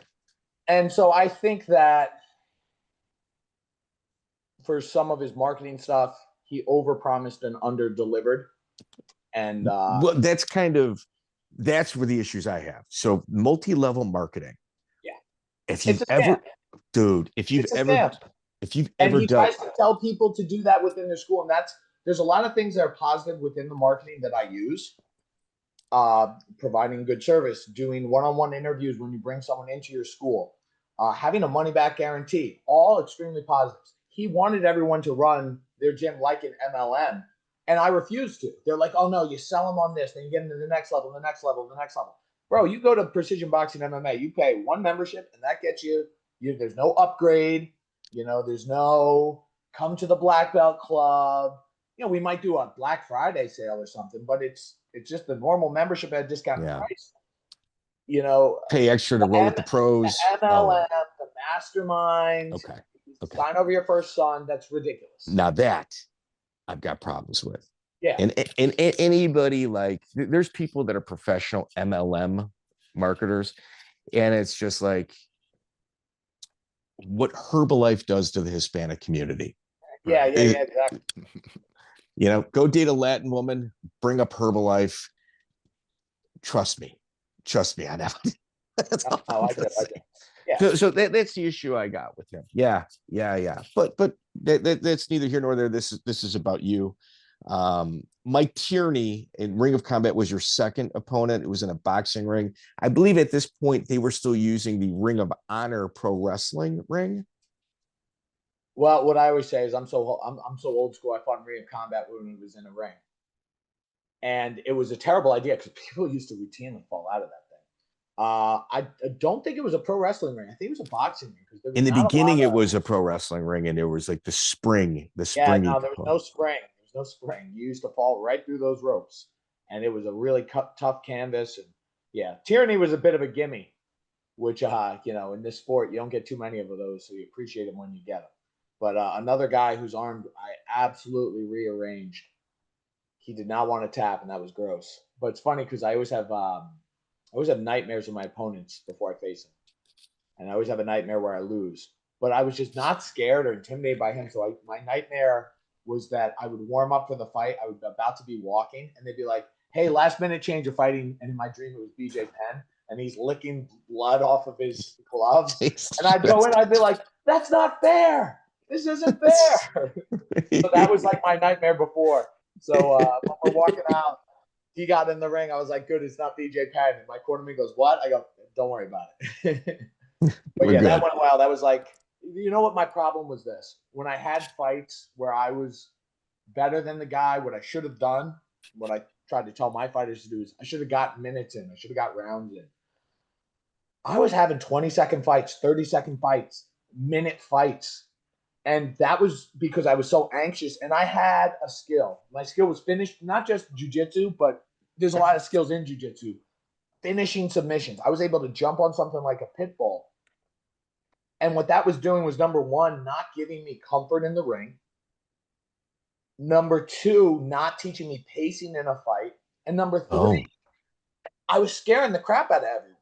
And so I think that for some of his marketing stuff, he overpromised and underdelivered. And well, that's where the issues I have. So multi-level marketing. Yeah. If you've ever tries to tell people to do that within their school, and there's a lot of things that are positive within the marketing that I use. Providing good service, doing one-on-one interviews when you bring someone into your school, having a money-back guarantee, all extremely positives. He wanted everyone to run their gym like an MLM, and I refused to. They're like, oh no, you sell them on this, then you get into the next level, the next level, the next level. Bro, you go to Precision Boxing MMA, you pay one membership, and that gets you there's no upgrade, there's no come to the Black Belt Club. We might do a Black Friday sale or something, but it's just the normal membership at a discounted price. Pay extra to roll with the pros. The MLM, the masterminds. Okay. Sign over your first son. That's ridiculous. Now that I've got problems with. Yeah. And anybody like there's people that are professional MLM marketers, and it's just like what Herbalife does to the Hispanic community. Yeah, exactly. Go date a Latin woman, bring up Herbalife. Trust me on that. That's all I get. Yeah. So that's the issue I got with him. Yeah. But that's neither here nor there. This is about you. Mike Tierney in Ring of Combat was your second opponent. It was in a boxing ring. I believe at this point they were still using the Ring of Honor pro wrestling ring. Well, what I always say is I'm so old school. I fought in Ring of Combat when it was in a ring, and it was a terrible idea because people used to routinely fall out of that thing. I don't think it was a pro wrestling ring. I think it was a boxing ring because in the beginning it was a pro wrestling ring, and there was like the spring. Yeah, no, there was no spring. No spring. You used to fall right through those ropes, and it was a really tough canvas. And yeah, Tierney was a bit of a gimme, which in this sport you don't get too many of those, so you appreciate them when you get them. But another guy whose arm I absolutely rearranged. He did not want to tap, and that was gross. But it's funny because I always have nightmares of my opponents before I face them, and I always have a nightmare where I lose. But I was just not scared or intimidated by him. So my nightmare was that I would warm up for the fight. I would be about to be walking, and they'd be like, hey, last minute change of fighting. And in my dream, it was BJ Penn, and he's licking blood off of his gloves. And I'd go in, I'd be like, that's not fair. This isn't fair. So that was like my nightmare before. So when we're walking out, he got in the ring. I was like, good, it's not BJ Penn. And my cornerman goes, what? I go, don't worry about it. But yeah, that went well. That was like, what my problem was this. When I had fights where I was better than the guy. What I should have done, what I tried to tell my fighters to do is I should have got minutes in. I should have got rounds in. I was having 20-second fights, 30-second fights, minute fights. And that was because I was so anxious and I had a skill. My skill was finished, not just jiu-jitsu, but there's a lot of skills in jiu-jitsu. Finishing submissions. I was able to jump on something like a pit bull. And what that was doing was, number one, not giving me comfort in the ring. Number two, not teaching me pacing in a fight. And number three, I was scaring the crap out of everyone,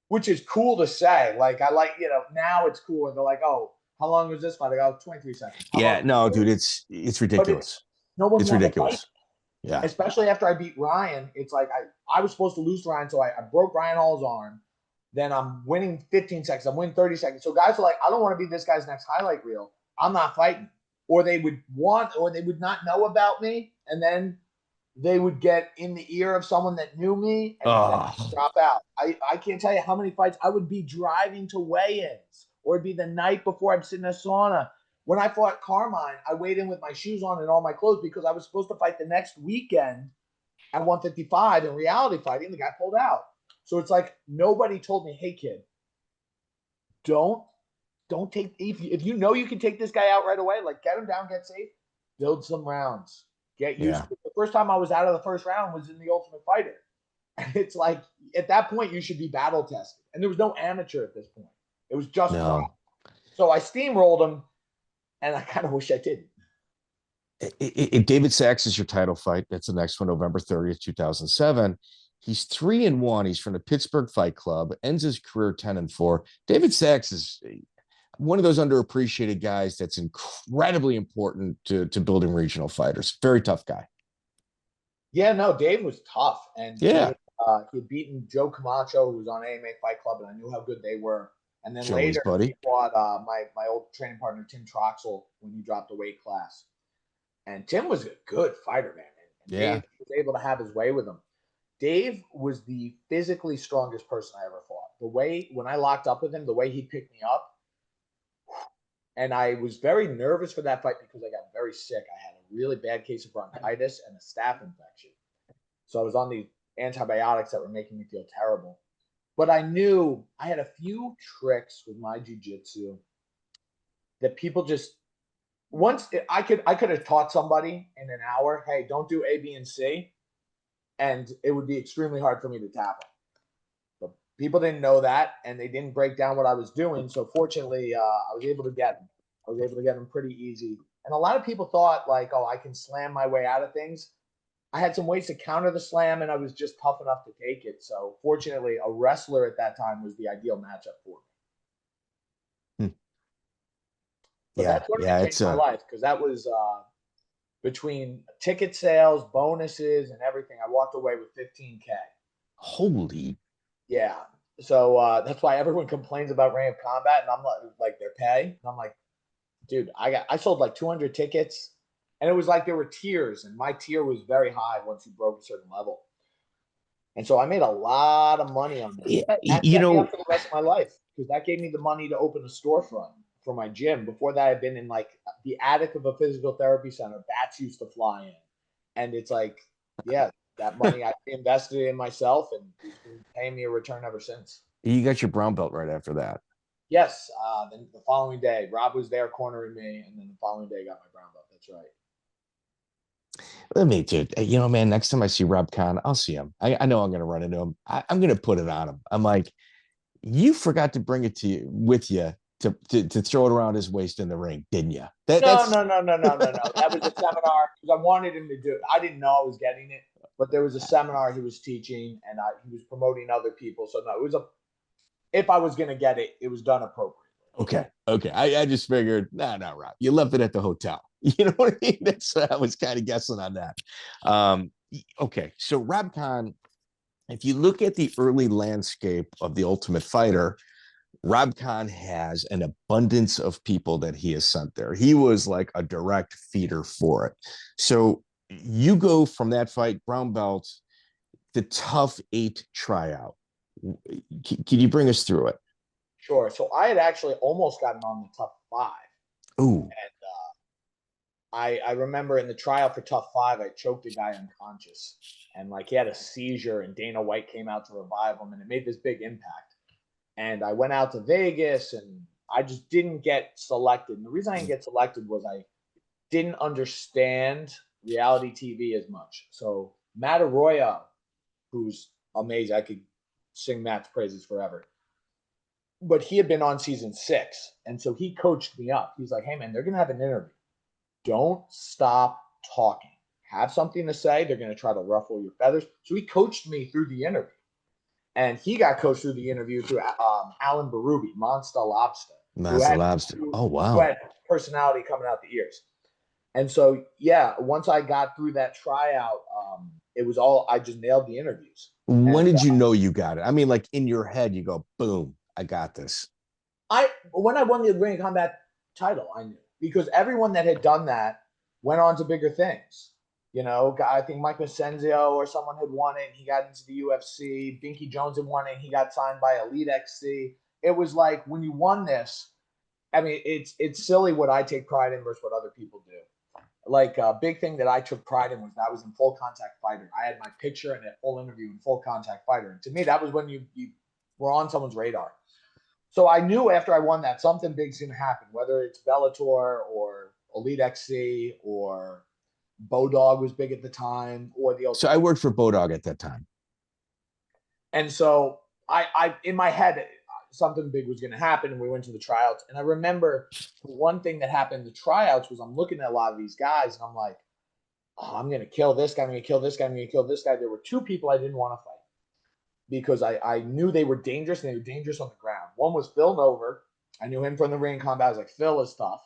which is cool to say. Like, now it's cool. And they're like, oh, how long was this fight? I go, 23 seconds. Dude, it's ridiculous. No one it's wanted ridiculous. To fight. Yeah. Especially after I beat Ryan. It's like I was supposed to lose to Ryan, so I broke Ryan Hall's arm. Then I'm winning 15 seconds. I'm winning 30 seconds. So guys are like, I don't want to be this guy's next highlight reel. I'm not fighting. Or they would not know about me. And then they would get in the ear of someone that knew me and drop out. I can't tell you how many fights I would be driving to weigh-ins, or it'd be the night before I'm sitting in a sauna. When I fought Carmine, I weighed in with my shoes on and all my clothes because I was supposed to fight the next weekend at 155 in reality fighting. The guy pulled out. So it's like nobody told me, hey, kid, don't take – if you know you can take this guy out right away, like get him down, get safe, build some rounds. Get used to it. The first time I was out of the first round was in the Ultimate Fighter. And it's like, at that point, you should be battle tested. And there was no amateur at this point. It was just pro. So I steamrolled him, and I kind of wish I didn't. If David Sachs is your title fight, that's the next one, November 30th, 2007. He's 3-1. He's from the Pittsburgh Fight Club, ends his career 10-4. David Sachs is one of those underappreciated guys that's incredibly important to building regional fighters. Very tough guy. Yeah, no, Dave was tough. And yeah, he had beaten Joe Camacho, who was on AMA Fight Club, and I knew how good they were. And then Joey's later, buddy. he fought my old training partner, Tim Troxel, when he dropped a weight class. And Tim was a good fighter, man. And Dave was able to have his way with him. Dave was the physically strongest person I ever fought. The way, when I locked up with him, the way he picked me up, and I was very nervous for that fight because I got very sick. I had a really bad case of bronchitis and a staph infection. So I was on these antibiotics that were making me feel terrible. But I knew I had a few tricks with my jiu-jitsu that people just – once I could have taught somebody in an hour, hey, don't do A, B, and C, and it would be extremely hard for me to tap them. But people didn't know that, and they didn't break down what I was doing. So fortunately, I was able to get them. I was able to get them pretty easy. And a lot of people thought, like, oh, I can slam my way out of things. I had some ways to counter the slam, and I was just tough enough to take it. So fortunately, a wrestler at that time was the ideal matchup for me. But that's what changed my life, because that was between ticket sales, bonuses, and everything. I walked away with $15K. Holy. Yeah. So that's why everyone complains about Ring of Combat, and I'm like their pay. And I'm like, dude, I sold like 200 tickets, and it was like there were tiers, and my tier was very high once you broke a certain level. And so I made a lot of money on that. Yeah, that set me up for the rest of my life, because that gave me the money to open a storefront for my gym. Before that, I'd been in like the attic of a physical therapy center. Bats used to fly in. And it's like, yeah, that money I invested in myself, and it's been paying me a return ever since. You got your brown belt right after that. Yes. Then the following day, Rob was there cornering me, and then the following day I got my brown belt. That's right. Let me, dude. You know, man, next time I see Rob Kahn, I'll see him. I know I'm going to run into him. I'm going to put it on him. I'm like, you forgot to bring it to you with you to throw it around his waist in the ring, didn't you? No. That was a seminar, because I wanted him to do it. I didn't know I was getting it, but there was a seminar he was teaching, and he was promoting other people. So no, it was if I was going to get it, it was done appropriately. Okay. I just figured, no, Rob, you left it at the hotel. You know what I mean? I was kind of guessing on that. Okay. So Rob Kahn, if you look at the early landscape of the Ultimate Fighter, Rob Kahn has an abundance of people that he has sent there. He was like a direct feeder for it. So you go from that fight, brown belt, the Tough 8 tryout. Can you bring us through it? Sure. So I had actually almost gotten on the Tough 5. Ooh. And I remember in the trial for Tough 5, I choked a guy unconscious, and like he had a seizure, and Dana White came out to revive him, and it made this big impact. And I went out to Vegas, and I just didn't get selected. And the reason I didn't get selected was I didn't understand reality TV as much. So Matt Arroyo, who's amazing, I could sing Matt's praises forever, but he had been on season 6, and so he coached me up. He's like, "Hey man, they're gonna have an interview. Don't stop talking. Have something to say. They're gonna try to ruffle your feathers." So he coached me through the interview, and he got coached through the interview through Alan Berube, Monster Lobster, Master Lobster. Oh wow. Who had personality coming out the ears. And so, yeah, once I got through that tryout, it was all, I just nailed the interviews. When did you know you got it? I mean, like in your head, you go, boom, I got this. When I won the Ring of Combat title, I knew, because everyone that had done that went on to bigger things. You know, I think Mike Macenzio or someone had won it, and he got into the UFC. Binky Jones had won it, and he got signed by Elite XC. It was like, when you won this, I mean, it's silly what I take pride in versus what other people do. Like a big thing that I took pride in was that I was in Full Contact Fighter. I had my picture and a full interview in Full Contact Fighter. And to me, that was when you were on someone's radar. So I knew after I won that something big's going to happen, whether it's Bellator or Elite XC or Bodog was big at the time, or the. So I worked for Bodog at that time. And so I in my head, something big was going to happen, and we went to the tryouts. And I remember one thing that happened in the tryouts was I'm looking at a lot of these guys, and I'm like, oh, I'm going to kill this guy, I'm going to kill this guy, I'm going to kill this guy. There were 2 people I didn't want to fight because I knew they were dangerous, and they were dangerous on the ground. One was Phil Nover. I knew him from the ring combat. I was like, Phil is tough.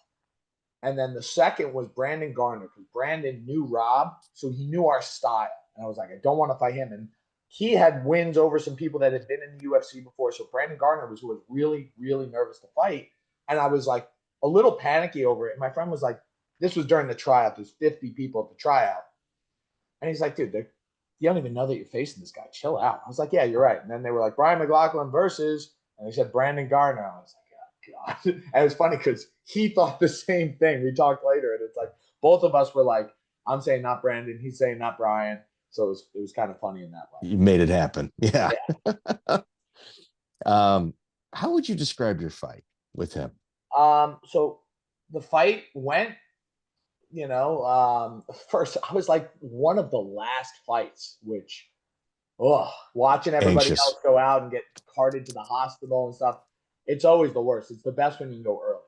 And then the second was Brandon Garner, because Brandon knew Rob, so he knew our style. And I was like, I don't want to fight him. And he had wins over some people that had been in the UFC before. So Brandon Garner was who was really, really nervous to fight. And I was like a little panicky over it. And my friend was like, this was during the tryout. There's 50 people at the tryout. And he's like, dude, you don't even know that you're facing this guy. Chill out. I was like, yeah, you're right. And then they were like, Brian McLaughlin versus, and they said Brandon Garner. I was like, oh, God. And it was funny because he thought the same thing. We talked later, and it's like both of us were like, I'm saying not Brandon. He's saying not Brian. So it was kind of funny in that way. You made it happen. Yeah. How would you describe your fight with him? So the fight went, first I was like one of the last fights, which, watching everybody else go out and get carted to the hospital and stuff, it's always the worst. It's the best when you can go early.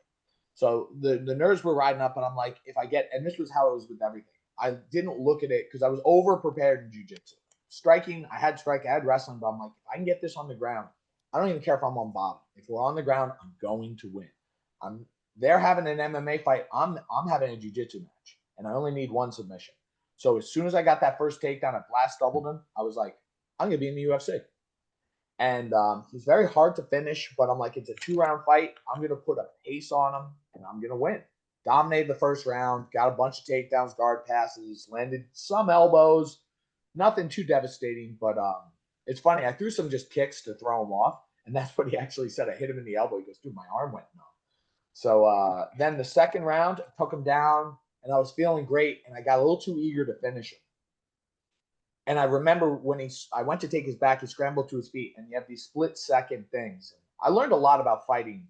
So the nerves were riding up, and I'm like, and this was how it was with everything. I didn't look at it because I was over prepared in jiu-jitsu. Striking, I had wrestling, but I'm like, if I can get this on the ground, I don't even care if I'm on bottom. If we're on the ground, I'm going to win. They're having an MMA fight. I'm having a jiu-jitsu match, and I only need 1 submission. So as soon as I got that first takedown, I blast doubled him. I was like, I'm gonna be in the UFC. And he's very hard to finish, but I'm like, it's a 2-round fight. I'm gonna put a pace on him, and I'm gonna win. Dominated the first round, got a bunch of takedowns, guard passes, landed some elbows, nothing too devastating, but it's funny. I threw some just kicks to throw him off, and that's what he actually said. I hit him in the elbow. He goes, dude, my arm went numb. So then the second round, I took him down, and I was feeling great, and I got a little too eager to finish him. And I remember when I went to take his back, he scrambled to his feet, and you have these split-second things. I learned a lot about fighting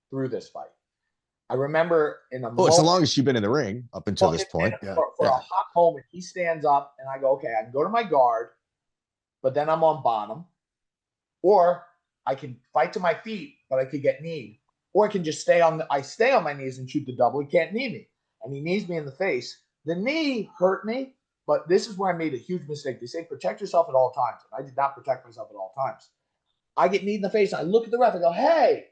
through this fight. I remember in a moment. It's the longest you've been in the ring up until this point. For a hot moment, he stands up, and I go, okay, I can go to my guard, but then I'm on bottom. Or I can fight to my feet, but I could get kneed. Or I can just stay on my knees and shoot the double. He can't knee me. And he knees me in the face. The knee hurt me, but this is where I made a huge mistake. They say protect yourself at all times. And I did not protect myself at all times. I get kneed in the face, and I look at the ref and go, hey,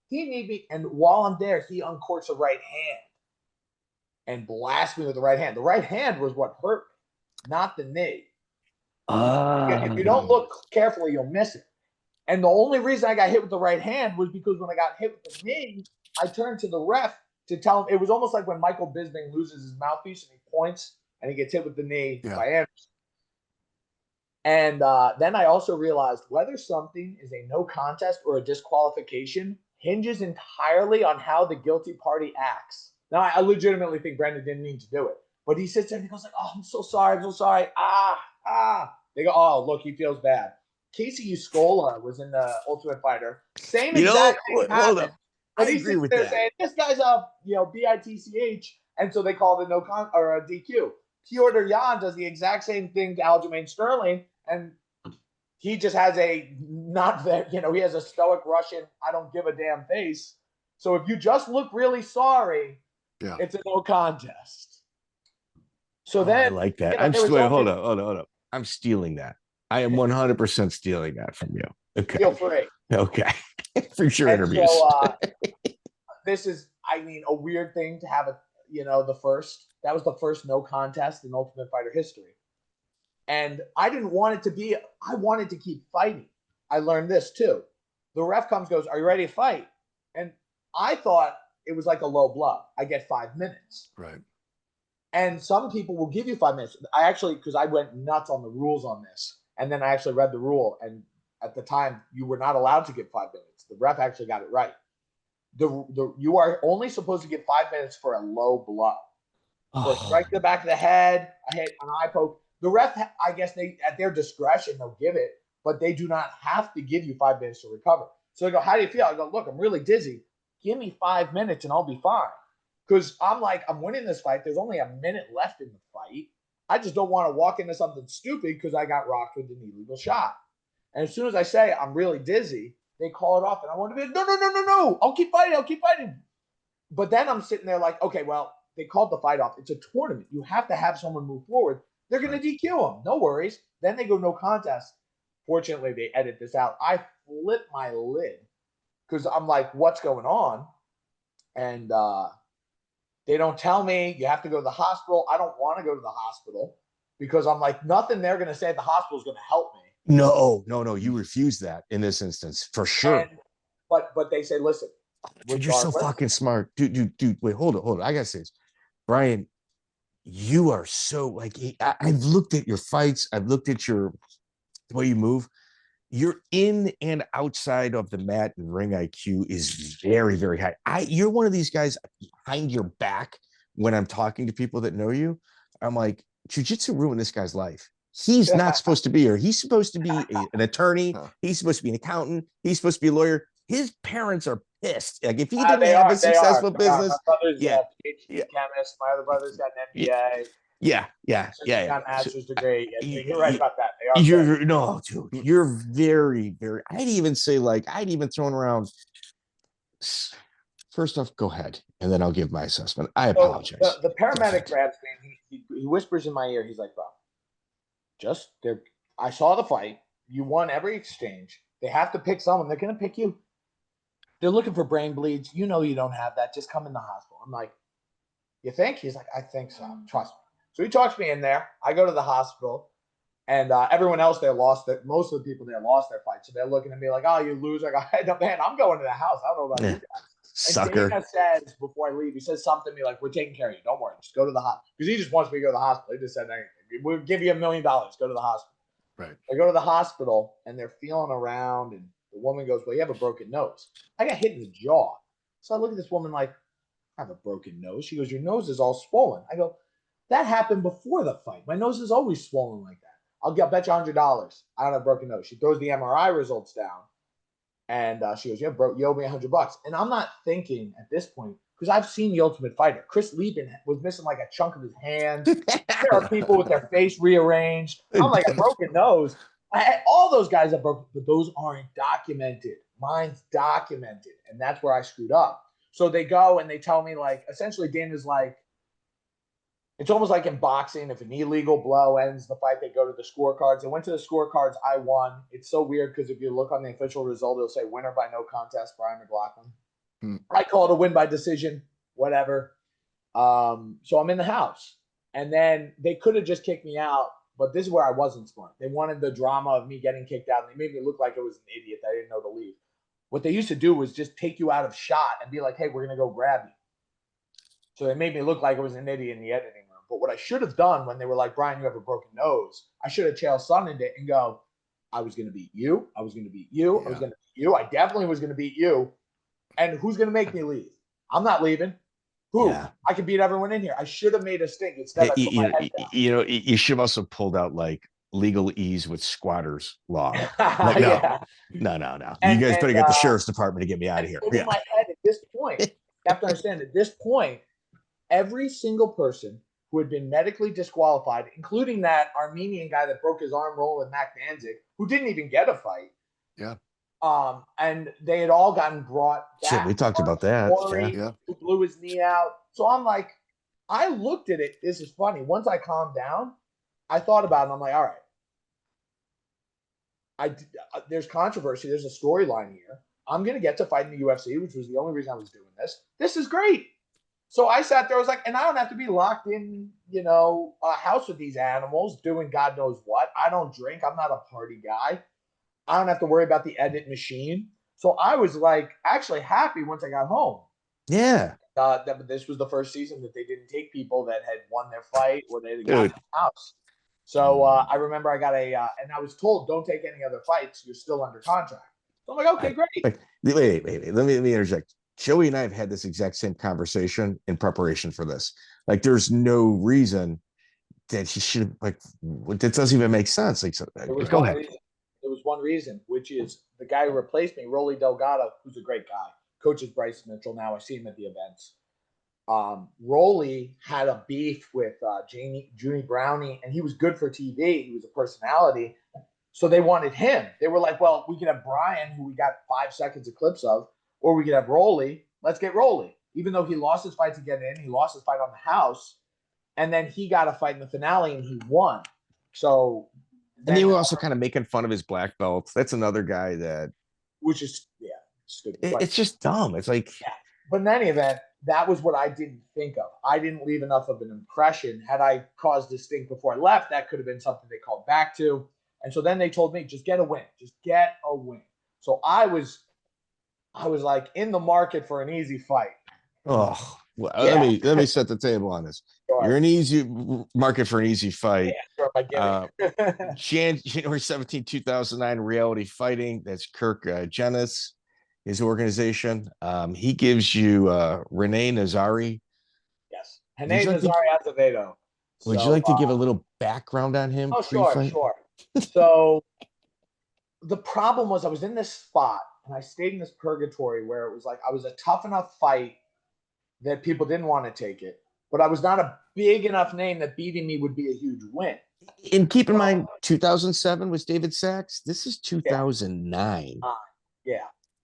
he kneed me. And while I'm there, he uncorks a right hand and blasts me with the right hand. The right hand was what hurt me, not the knee. If you don't look carefully, you'll miss it. And the only reason I got hit with the right hand was because when I got hit with the knee, I turned to the ref to tell him. It was almost like when Michael Bisping loses his mouthpiece and he points and he gets hit with the knee by Anderson. And then I also realized whether something is a no contest or a disqualification hinges entirely on how the guilty party acts. Now, I legitimately think Brendan didn't mean to do it. But he sits there and he goes like, oh, I'm so sorry. I'm so sorry. They go, oh, look, he feels bad. Casey Uscola was in the Ultimate Fighter. Same exact thing hold happened. up. But I he agree sits with there that. saying, this guy's a, BITCH. And so they called it a DQ. Piotr Jan does the exact same thing to Aljamain Sterling. And he just has he has a stoic Russian, I don't give a damn face. So if you just look really sorry, it's a no contest. So then I like that. Hold up. I'm stealing that. I am 100% stealing that from you. Okay. Feel free. Okay. For sure. And Interviews. so this is, a weird thing to have that was the first no contest in Ultimate Fighter history. And I didn't want it to be, I wanted to keep fighting. I learned this too. The ref goes, are you ready to fight? And I thought it was like a low blow. I get 5 minutes. Right. And some people will give you 5 minutes. Because I went nuts on the rules on this. And then I actually read the rule. And at the time, you were not allowed to give 5 minutes. The ref actually got it right. You are only supposed to give 5 minutes for a low blow. For a strike to the back of the head, a hit, an eye poke. The ref, I guess at their discretion, they'll give it, but they do not have to give you 5 minutes to recover. So they go, how do you feel? I go, look, I'm really dizzy. Give me 5 minutes and I'll be fine. Because I'm winning this fight. There's only a minute left in the fight. I just don't want to walk into something stupid because I got rocked with an illegal shot. And as soon as I say I'm really dizzy, they call it off. And I want to be, no. I'll keep fighting. But then I'm sitting there like, okay, well, they called the fight off. It's a tournament. You have to have someone move forward. They're going to DQ him. No worries. Then they go no contest. Fortunately, they edit this out. I flip my lid because I'm like, what's going on? And they don't tell me you have to go to the hospital. I don't want to go to the hospital because I'm like, nothing they're going to say at the hospital is going to help me. No. You refuse that in this instance for sure. But they say, listen, dude, you're so fucking smart. Dude, wait, hold on. I got to say this. Brian, you are so I've looked at your fights. I've looked at the way you move. Your in and outside of the mat and ring IQ is very, very high. You're one of these guys behind your back when I'm talking to people that know you. I'm like, jiu-jitsu ruined this guy's life. He's not supposed to be here. He's supposed to be an attorney. He's supposed to be an accountant. He's supposed to be a lawyer. His parents are pissed. Like if he didn't have a successful business, my brother's a PhD chemist. My other brother's got an MBA. Yeah. Got an master's degree. You're right about that. They are. Dude. You're very, very. I'd even thrown around. First off, go ahead, and then I'll give my assessment. I apologize. The paramedic grabs me. He whispers in my ear. He's like, "Bro, I saw the fight. You won every exchange. They have to pick someone. They're going to pick you. They're looking for brain bleeds. You know you don't have that. Just come in the hospital." I'm like, "You think?" He's like, "I think so. Trust me." So he talks me in there. I go to the hospital, and everyone else there most of the people there lost their fight. So they're looking at me like, "Oh, you lose." I go, "Man, I'm going to the house. I don't know about you guys." Sucker. And Dana says before I leave, he says something to me like, "We're taking care of you. Don't worry. Just go to the hospital." Because he just wants me to go to the hospital. He just said, "We'll give you $1 million. Go to the hospital." Right. I go to the hospital, and they're feeling around, and the woman goes, "Well, you have a broken nose." I got hit in the jaw. So I look at this woman like, "I have a broken nose." She goes, "Your nose is all swollen." I go, "That happened before the fight. My nose is always swollen like that. I'll bet you $100. I don't have a broken nose." She throws the MRI results down. And she goes, "You owe me $100." And I'm not thinking at this point, because I've seen The Ultimate Fighter. Chris Lieben was missing like a chunk of his hand. There are people with their face rearranged. I'm like, a broken nose. All those guys are broken, but those aren't documented. Mine's documented. And that's where I screwed up. So they go and they tell me, like, essentially Dana's like, it's almost like in boxing. If an illegal blow ends the fight, they go to the scorecards. I went to the scorecards. I won. It's so weird because if you look on the official result, it'll say winner by no contest, Brian McLaughlin. I call it a win by decision, whatever. So I'm in the house. And then they could have just kicked me out, but this is where I wasn't smart. They wanted the drama of me getting kicked out, and they made me look like I was an idiot that I didn't know to leave. What they used to do was just take you out of shot and be like, "Hey, we're going to go grab you." So they made me look like I was an idiot in the editing room. But what I should have done when they were like, "Brian, you have a broken nose," I should have Chael Sonnened it and go, "I was going to beat you. I was going to beat you. I was going to beat you. I definitely was going to beat you. And who's going to make me leave? I'm not leaving." Who? Yeah. I could beat everyone in here. I should have made a stink. Instead, I put my head down. You should have also pulled out like legal ease with squatters law. Like, no, Yeah. no. You And, guys and better get the sheriff's department to get me out of here. in my head, at this point, you have to understand, at this point, every single person who had been medically disqualified, including that Armenian guy that broke his arm rolling with Mac Danzig, who didn't even get a fight. Yeah. And they had all gotten brought back. Shit, we talked about that. Corey, who blew his knee out. So I'm like, I looked at it. This is funny. Once I calmed down, I thought about it. And I'm like, all right, there's controversy. There's a storyline here. I'm going to get to fight in the UFC, which was the only reason I was doing this. This is great. So I sat there. I was like, and I don't have to be locked in, a house with these animals doing God knows what. I don't drink. I'm not a party guy. I don't have to worry about the edit machine. So I was like actually happy once I got home. Yeah. This was the first season that they didn't take people that had won their fight or they had gotten in the house. So I remember I got and I was told, don't take any other fights. You're still under contract. So I'm like, okay, great. Wait. Let me interject. Joey and I have had this exact same conversation in preparation for this. Like, there's no reason that he should, like, that doesn't even make sense. Like, go ahead. There was one reason, which is the guy who replaced me, Rolly Delgado, who's a great guy, coaches Bryce Mitchell now. I see him at the events. Rolly had a beef with Junie Brownie, and he was good for TV. He was a personality. So they wanted him. They were like, well, we could have Brian, who we got 5 seconds of clips of, or we could have Rolly. Let's get Rolly. Even though he lost his fight to get in, he lost his fight on the house, and then he got a fight in the finale, and he won. So... And they were also kind of making fun of his black belt. That's another guy that, which is stupid. It's just dumb. It's like, But in any event, that was what I didn't think of. I didn't leave enough of an impression. Had I caused this stink before I left, that could have been something they called back to. And so then they told me, just get a win. Just get a win. So I was like in the market for an easy fight. Oh, well, let me set the table on this. Sure. You're an easy market for an easy fight. Yeah, January 17, 2009, Reality Fighting. That's Kirk Jenis, his organization. He gives you Rene Nazare. Yes, Rene Nazare Azevedo. Would you like to give a little background on him? Oh, sure. So the problem was I was in this spot and I stayed in this purgatory where it was like I was a tough enough fight that people didn't want to take it, but I was not a big enough name that beating me would be a huge win. And keep in mind, 2007 was David Sachs. This is 2009. Yeah.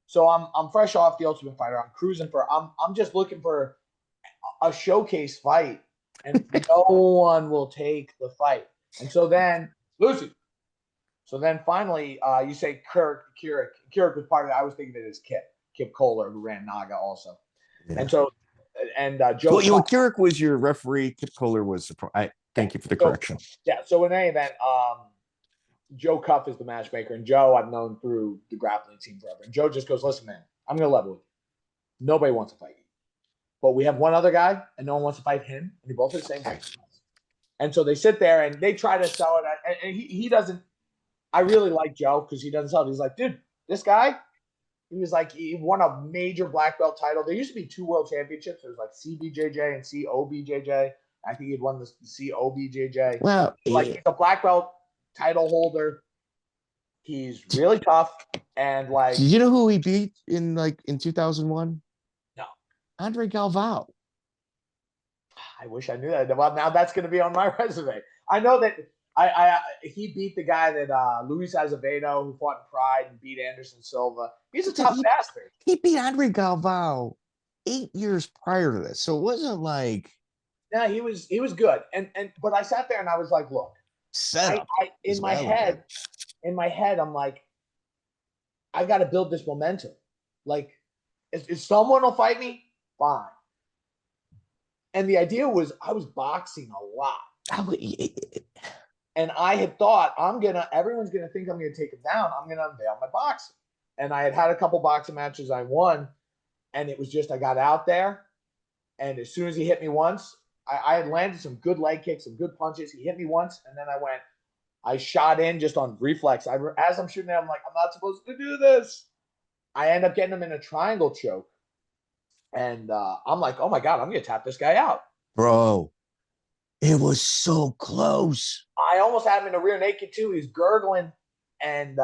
So I'm fresh off the Ultimate Fighter. I'm cruising I'm just looking for a showcase fight, and no one will take the fight. And so then Lucy. So then finally, you say Keurig was part of it. I was thinking it as Kip Kohler, who ran Naga also. Yeah. And so, Joe. Well, Keurig was your referee. Kip Kohler was. Thank you for the correction. Yeah. So in any event, Joe Cuff is the matchmaker, and Joe I've known through the grappling team forever. And Joe just goes, "Listen, man, I'm going to level with you. Nobody wants to fight you, but we have one other guy, and no one wants to fight him, and they both have the same fight." And so they sit there and they try to sell it, and he doesn't. I really like Joe because he doesn't sell it. He's like, dude, this guy. He was like, he won a major black belt title. There used to be 2 world championships. There was like CBJJ and COBJJ. I think he'd won the COBJJ. Well, he's a black belt title holder. He's really tough. And like, did you know who he beat in 2001? No. Andre Galvao. I wish I knew that. Well, now that's going to be on my resume. I know that he beat the guy that Luis Azevedo, who fought in Pride and beat Anderson Silva. He's a tough bastard. He beat Andre Galvao 8 years prior to this, so it wasn't like. No, he was good, but I sat there and I was like, look, in my head, I'm like, I got to build this momentum. Like, if someone will fight me, fine. And the idea was I was boxing a lot. And I had thought everyone's gonna think I'm gonna take him down. I'm gonna unveil my boxing. And I had a couple boxing matches I won, and it was just I got out there, and as soon as he hit me once, I had landed some good leg kicks, some good punches. He hit me once, and then I shot in just on reflex. As I'm shooting at him, I'm like, I'm not supposed to do this. I end up getting him in a triangle choke, And I'm like, oh my God, I'm going to tap this guy out. Bro, it was so close. I almost had him in a rear naked too. He's gurgling and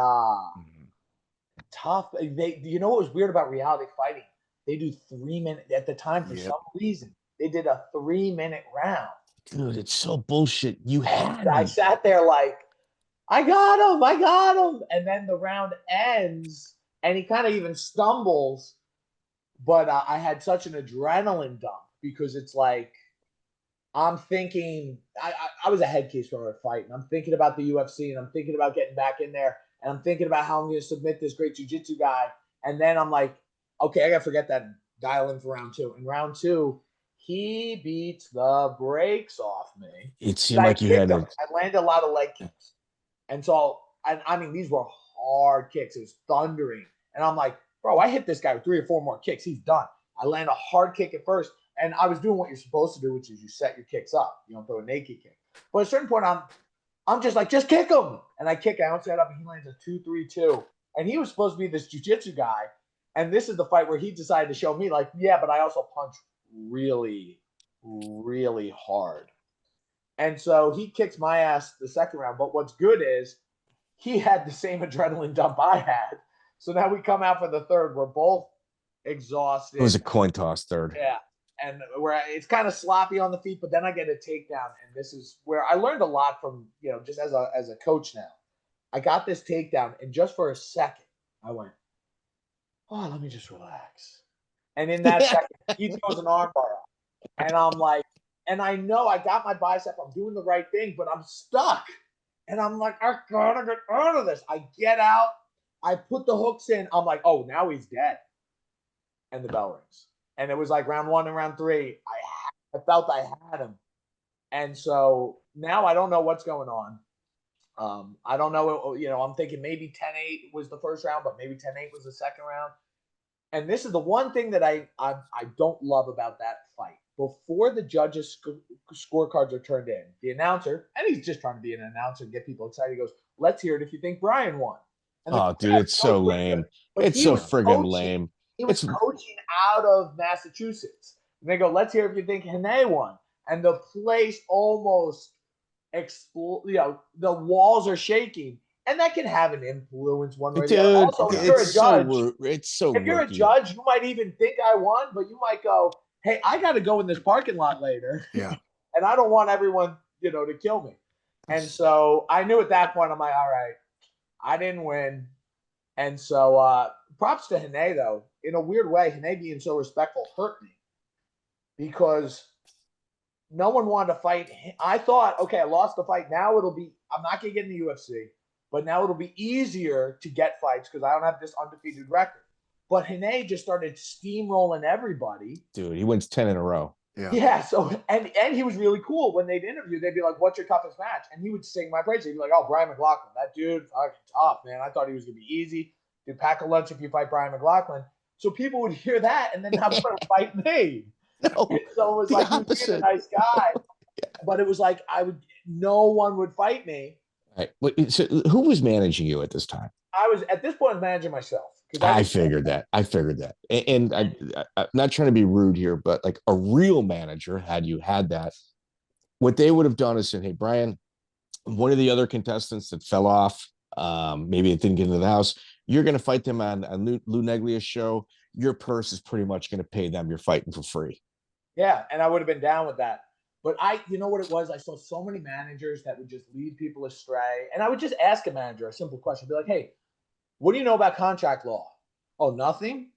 tough. You know what was weird about reality fighting? They do 3 minutes at the time for some reason. They did a 3-minute round. Dude, it's so bullshit. You had I me. sat there like, I got him. And then the round ends and he kind of even stumbles. But I had such an adrenaline dump because it's like, I'm thinking, I was a head case for a fight, and I'm thinking about the UFC, and I'm thinking about getting back in there, and I'm thinking about how I'm going to submit this great jiu-jitsu guy. And then I'm like, okay, I got to forget that and dial in for round 2. In round 2, he beats the brakes off me. It seemed like you had I landed a lot of leg kicks. And so, I mean, these were hard kicks. It was thundering. And I'm like, bro, I hit this guy with 3 or 4 more kicks. He's done. I land a hard kick at first. And I was doing what you're supposed to do, which is you set your kicks up. You don't throw a naked kick. But at a certain point, I'm just like, just kick him. And I kick outside up, and he lands a 2-3-2. And he was supposed to be this jiu-jitsu guy. And this is the fight where he decided to show me, like, yeah, but I also punch really, really hard. And so he kicks my ass the second round. But what's good is he had the same adrenaline dump I had. So now we come out for the third. We're both exhausted. It was a coin toss third. Yeah. And where it's kind of sloppy on the feet, but then I get a takedown. And this is where I learned a lot from, just as a coach now. I got this takedown, and just for a second, I went, oh, let me just relax. And in that second, he throws an arm bar up. And I'm like, and I know I got my bicep. I'm doing the right thing, but I'm stuck. And I'm like, I gotta get out of this. I get out. I put the hooks in. I'm like, oh, now he's dead. And the bell rings. And it was like round 1 and round 3. I felt I had him. And so now I don't know what's going on. I don't know. I'm thinking maybe 10-8 was the first round, but maybe 10-8 was the second round. And this is the one thing that I don't love about that fight. Before the judges' scorecards are turned in, the announcer, and he's just trying to be an announcer and get people excited, he goes, let's hear it if you think Brian won. Oh, dude, it's so lame. It's so friggin' lame. He was coaching out of Massachusetts. And they go, let's hear if you think Rene won. And the place almost exploded. The walls are shaking. And that can have an influence one way or the other. Also, if you're a judge, if you're a judge, you might even think I won, but you might go, hey, I got to go in this parking lot later. Yeah. And I don't want everyone, to kill me. And so I knew at that point, I'm like, all right, I didn't win. And so props to Rene, though. In a weird way, Rene being so respectful hurt me because no one wanted to fight. I thought, okay, I lost the fight. Now I'm not going to get in the UFC, but now it'll be easier to get fights because I don't have this undefeated record. But Rene just started steamrolling everybody. Dude, he wins 10 in a row. Yeah. So, and he was really cool. When they'd interview, they'd be like, what's your toughest match? And he would sing my praise. He'd be like, oh, Brian McLaughlin. That dude, fucking tough, man. I thought he was going to be easy. You'd pack a lunch if you fight Brian McLaughlin. So people would hear that and then have to fight me. No, and so it was like, he was a nice guy. But it was like, no one would fight me. Right. So who was managing you at this time? At this point, I was managing myself. I figured that. And I'm not trying to be rude here, but like a real manager, had you had that, what they would have done is said, hey, Brian, one of the other contestants that fell off, maybe it didn't get into the house, you're going to fight them on Lou Neglia's show. Your purse is pretty much going to pay them. You're fighting for free. Yeah, and I would have been down with that. But you know what it was? I saw so many managers that would just lead people astray. And I would just ask a manager a simple question. Be like, hey, what do you know about contract law? Oh, nothing?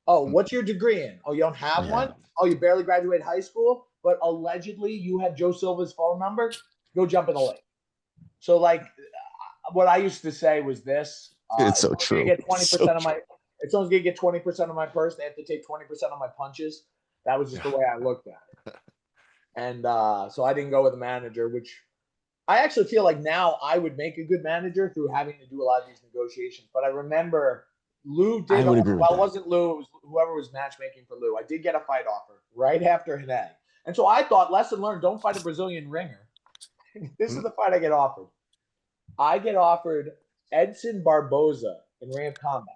Oh, what's your degree in? Oh, you don't have one? Oh, you barely graduated high school? But allegedly you have Joe Silva's phone number? Go jump in the lake. So, like, what I used to say was this. It's so true. Get 20% of my. If someone's going to get 20% of my purse, they have to take 20% of my punches. That was just the way I looked at it. And so I didn't go with a manager, which I actually feel like now I would make a good manager through having to do a lot of these negotiations. But I remember Lou did. Well, it wasn't Lou. It was whoever was matchmaking for Lou. I did get a fight offer right after Rene. And so I thought, lesson learned, don't fight a Brazilian ringer. This is the fight I get offered. I get offered Edson Barboza in Ring of Combat.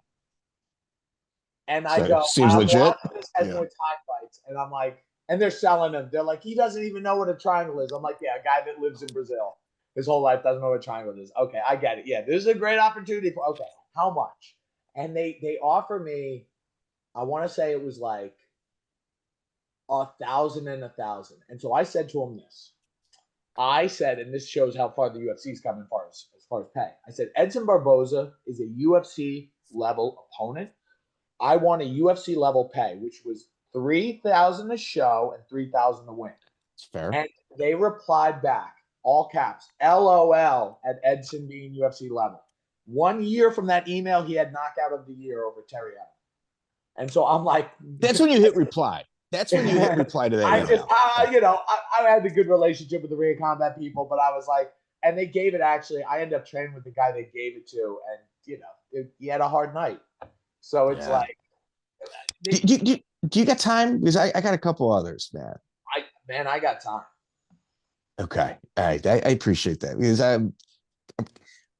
And I go, seems legit. This has more time fights. And I'm like, and they're selling them. They're like, he doesn't even know what a triangle is. I'm like, yeah, a guy that lives in Brazil his whole life doesn't know what a triangle is. Okay, I get it. Yeah, this is a great opportunity for, okay, how much? And they offer me, I want to say it was like 1,000 and 1,000. And so I said to him this. I said, and this shows how far the UFC's come as far as pay. I said, Edson Barboza is a UFC level opponent. I want a UFC level pay, which was 3,000 a show and 3,000 to win. It's fair. And they replied back, all caps, LOL at Edson being UFC level. 1 year from that email, he had knockout of the year over Terry Allen. And so I'm like, that's when you hit reply. That's when you hit reply to that. I had a good relationship with the Ring of Combat people, but I was like, and they gave it actually. I ended up training with the guy they gave it to, and he had a hard night. So it's like, do you got time? Because I got a couple others, man. I got time. Okay, all right. I appreciate that because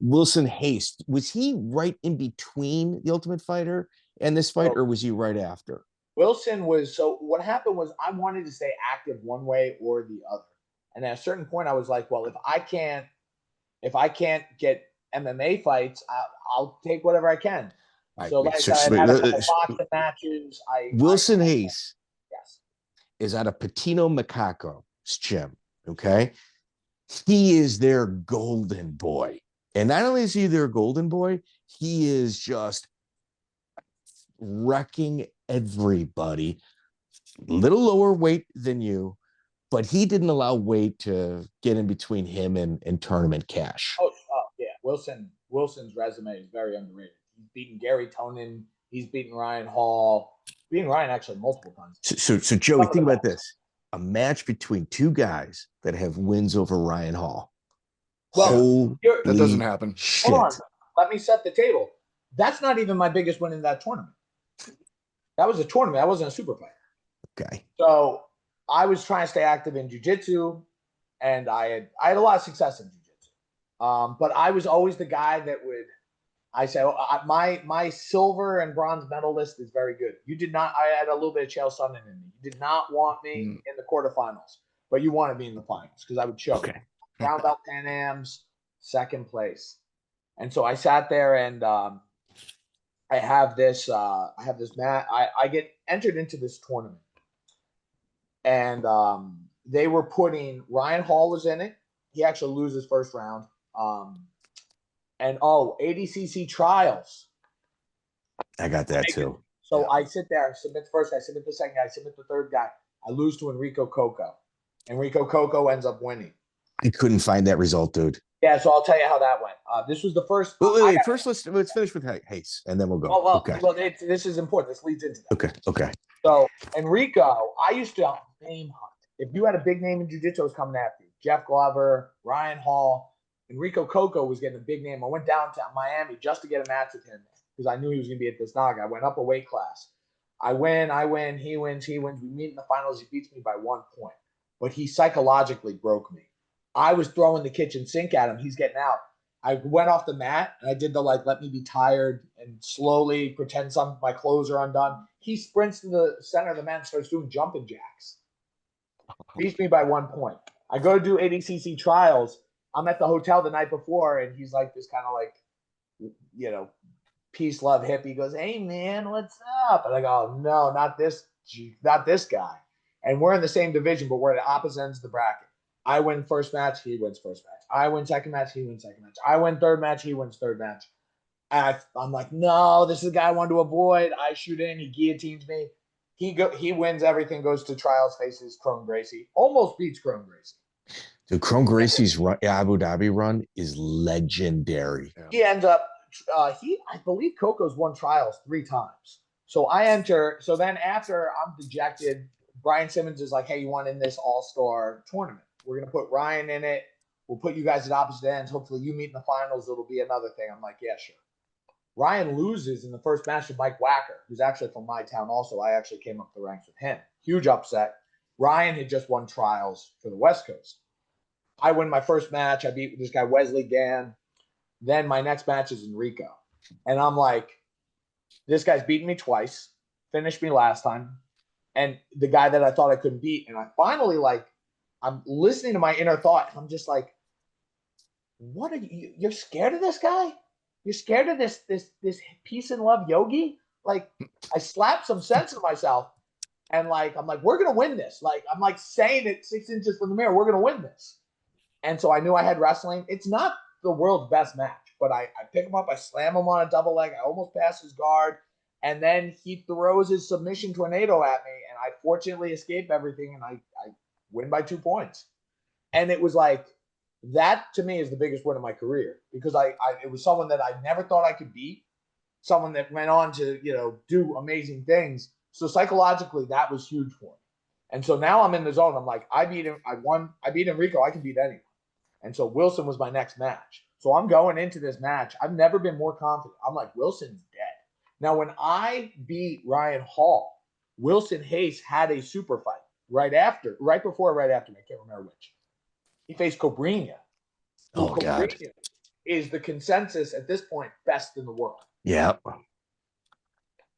Wilson Hayes, was he right in between the Ultimate Fighter and this fight, or was he right after? Wilson was, so what happened was I wanted to stay active one way or the other. And at a certain point I was like, well, if I can't get MMA fights, I'll take whatever I can. So like I had a couple boxing matches. Wilson Hayes yes, is out of Patino Macaco's gym. Okay. He is their golden boy. And not only is he their golden boy, he is just wrecking everybody. Little lower weight than you, but he didn't allow weight to get in between him and tournament cash. Oh yeah. Wilson's resume is very underrated. He's beaten Gary Tonin. He's beaten Ryan Hall. Beaten Ryan actually multiple times. So Joey, think about this. A match between two guys that have wins over Ryan Hall. Well, that doesn't happen. Hold on. Let me set the table. That's not even my biggest win in that tournament. That was a tournament. That wasn't a super fight. Okay. So I was trying to stay active in jiu-jitsu, and I had a lot of success in jiu-jitsu. But I was always the guy that would, I said, my silver and bronze medal list is very good. You did not, I had a little bit of Chael Sonnen in me. You did not want me in the quarterfinals, but you wanted me in the finals because I would choke. Okay. Brown belt Pan Ams, second place. And so I sat there and I have this match. I get entered into this tournament. And they were putting, Ryan Hall was in it. He actually loses first round. And ADCC trials. I got that too. So I sit there, I submit the first guy, submit the second guy, submit the third guy. I lose to Enrico Coco. Enrico Coco ends up winning. I couldn't find that result, dude. Yeah, so I'll tell you how that went. This was the first. Wait. First, let's finish with Hayes, and then we'll go. Okay. Well, this is important. This leads into that. Okay. So Enrico, I used to name hunt. If you had a big name in jiu-jitsu, was coming after you. Jeff Glover, Ryan Hall, Enrico Coco was getting a big name. I went down to Miami just to get a match with him because I knew he was going to be at this Naga. I went up a weight class. I win, he wins. We meet in the finals. He beats me by 1 point. But he psychologically broke me. I was throwing the kitchen sink at him. He's getting out. I went off the mat, and I did the, let me be tired and slowly pretend my clothes are undone. He sprints to the center of the mat and starts doing jumping jacks. Beats me by 1 point. I go to do ADCC trials. I'm at the hotel the night before, and he's like this kind of peace, love hippie. He goes, "Hey, man, what's up?" And I go, "Oh, no, not this guy." And we're in the same division, but we're at opposite ends of the bracket. I win first match, he wins first match. I win second match, he wins second match. I win third match, he wins third match. I'm like, no, this is the guy I wanted to avoid. I shoot in, he guillotines me. He wins everything, goes to trials, faces Chrome Gracie. Almost beats Chrome Gracie. Dude, Chrome Gracie's Abu Dhabi run is legendary. He ends up, I believe Coco's won trials 3 times. So I enter, so then after I'm dejected, Brian Simmons is like, hey, you want in this all-star tournament? We're going to put Ryan in it. We'll put you guys at opposite ends. Hopefully you meet in the finals. It'll be another thing. I'm like, yeah, sure. Ryan loses in the first match to Mike Wacker, who's actually from my town also. I actually came up the ranks with him. Huge upset. Ryan had just won trials for the West Coast. I win my first match. I beat this guy, Wesley Gann. Then my next match is Enrico. And I'm like, this guy's beaten me twice. finished me last time, and the guy that I thought I couldn't beat. And I finally, like, I'm listening to my inner thought, and I'm just like, what are you? You're scared of this guy? You're scared of this peace and love yogi? Like, I slapped some sense into myself, and like, I'm like, we're gonna win this. Like, I'm like saying it 6 inches from the mirror, we're gonna win this. And so I knew I had wrestling. It's not the world's best match, but I pick him up, I slam him on a double leg, I almost pass his guard, and then he throws his submission tornado at me, and I fortunately escape everything, and I win by 2 points. And it was like, that to me is the biggest win of my career, because it was someone that I never thought I could beat, someone that went on to, do amazing things. So psychologically, that was huge for me. And so now I'm in the zone. I'm like, I beat him. I won. I beat Enrico. I can beat anyone. And so Wilson was my next match. So I'm going into this match. I've never been more confident. I'm like, Wilson's dead. Now, when I beat Ryan Hall, Wilson Hayes had a super fight right before or right after me. I can't remember which. He faced Cobrinha. Oh, God. Cobrinha is the consensus at this point best in the world. Yeah.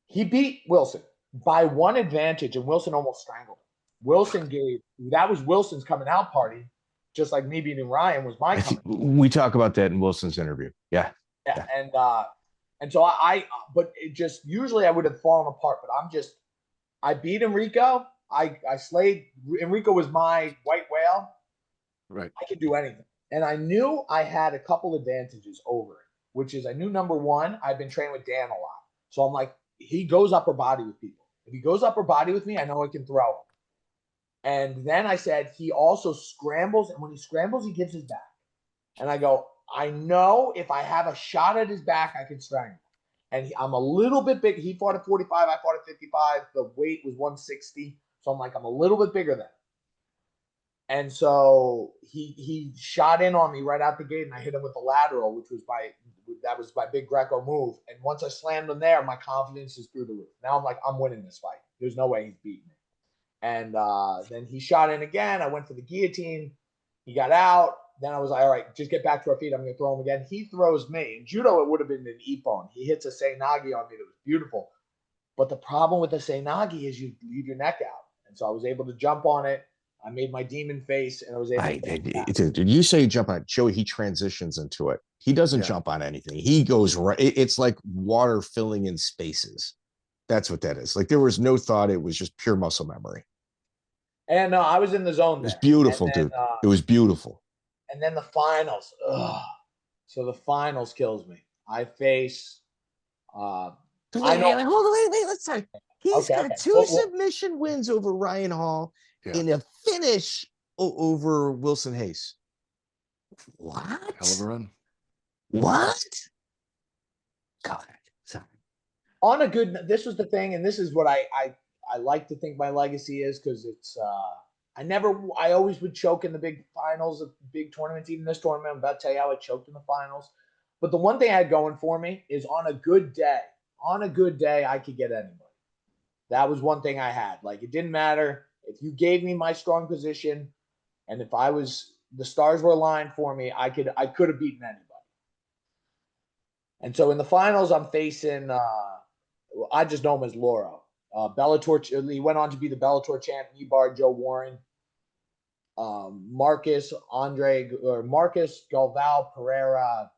He beat Wilson by 1 advantage, and Wilson almost strangled him. That was Wilson's coming out party, just like me beating Ryan was my coming. We talk about that in Wilson's interview. Yeah. And so but it just, usually I would have fallen apart, but I beat Enrico. I slayed. Enrico was my white whale. Right. I could do anything. And I knew I had a couple advantages over it, which is, I knew, number one, I've been training with Dan a lot. So I'm like, he goes upper body with people. If he goes upper body with me, I know I can throw him. And then I said, he also scrambles, and when he scrambles, he gives his back. And I go, I know if I have a shot at his back, I can strangle. And I'm a little bit big. He fought at 45. I fought at 55. The weight was 160. So I'm like, I'm a little bit bigger than him. And so he shot in on me right out the gate, and I hit him with the lateral, which was my big Greco move. And once I slammed him there, my confidence is through the roof. Now I'm like, I'm winning this fight. There's no way he's beating me. And then he shot in again. I went for the guillotine. He got out. Then I was like, all right, just get back to our feet. I'm going to throw him again. He throws me. In judo, it would have been an ippon. He hits a seinagi on me that was beautiful. But the problem with the seinagi is you leave your neck out. And so I was able to jump on it. I made my demon face, and I was able to. Did you say jump on it? Joey, he transitions into it. He doesn't jump on anything. He goes right. It's like water filling in spaces. That's what that is. Like, there was no thought. It was just pure muscle memory. And I was in the zone. It was beautiful, dude. It was beautiful. And then the finals. So the finals kills me. I face. Hold on, wait. Let's talk. He's got 2 submission wins over Ryan Hall in a finish over Wilson Hayes. What? Hell of a run. What? God. Sorry. This was the thing, and this is what I like to think my legacy is, because it's I always would choke in the big finals of big tournaments, even this tournament. I'm about to tell you how I choked in the finals. But the one thing I had going for me is, on a good day, I could get anybody. That was one thing I had. Like, it didn't matter if you gave me my strong position, and if the stars were aligned for me, I could have beaten anybody. And so in the finals, I'm facing, I just know him as Loro. Bellator. He went on to be the Bellator champ. He barred Joe Warren, Marcus Galval Pereira,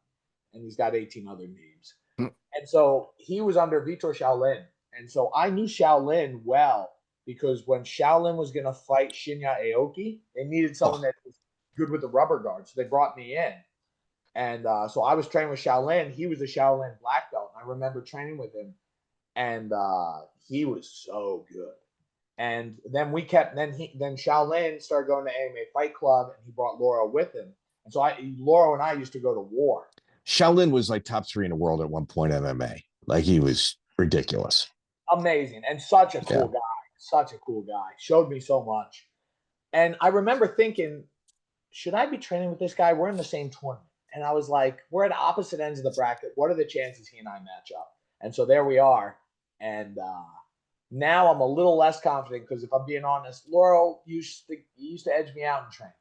and he's got 18 other names. And so he was under Vitor Shaolin. And so I knew Shaolin well, because when Shaolin was going to fight Shinya Aoki, they needed someone that was good with the rubber guard. So they brought me in. And so I was training with Shaolin. He was a Shaolin black belt. And I remember training with him. And he was so good. And then then Shaolin started going to AMA Fight Club, and he brought Laura with him. And so Laura and I used to go to war. Shaolin was like top 3 in the world at one point in MMA. Like, he was ridiculous. Amazing. And such a cool guy. Showed me so much. And I remember thinking, should I be training with this guy? We're in the same tournament. And I was like, we're at opposite ends of the bracket. What are the chances he and I match up? And so there we are. And now I'm a little less confident, because if I'm being honest, Laurel used to edge me out in training.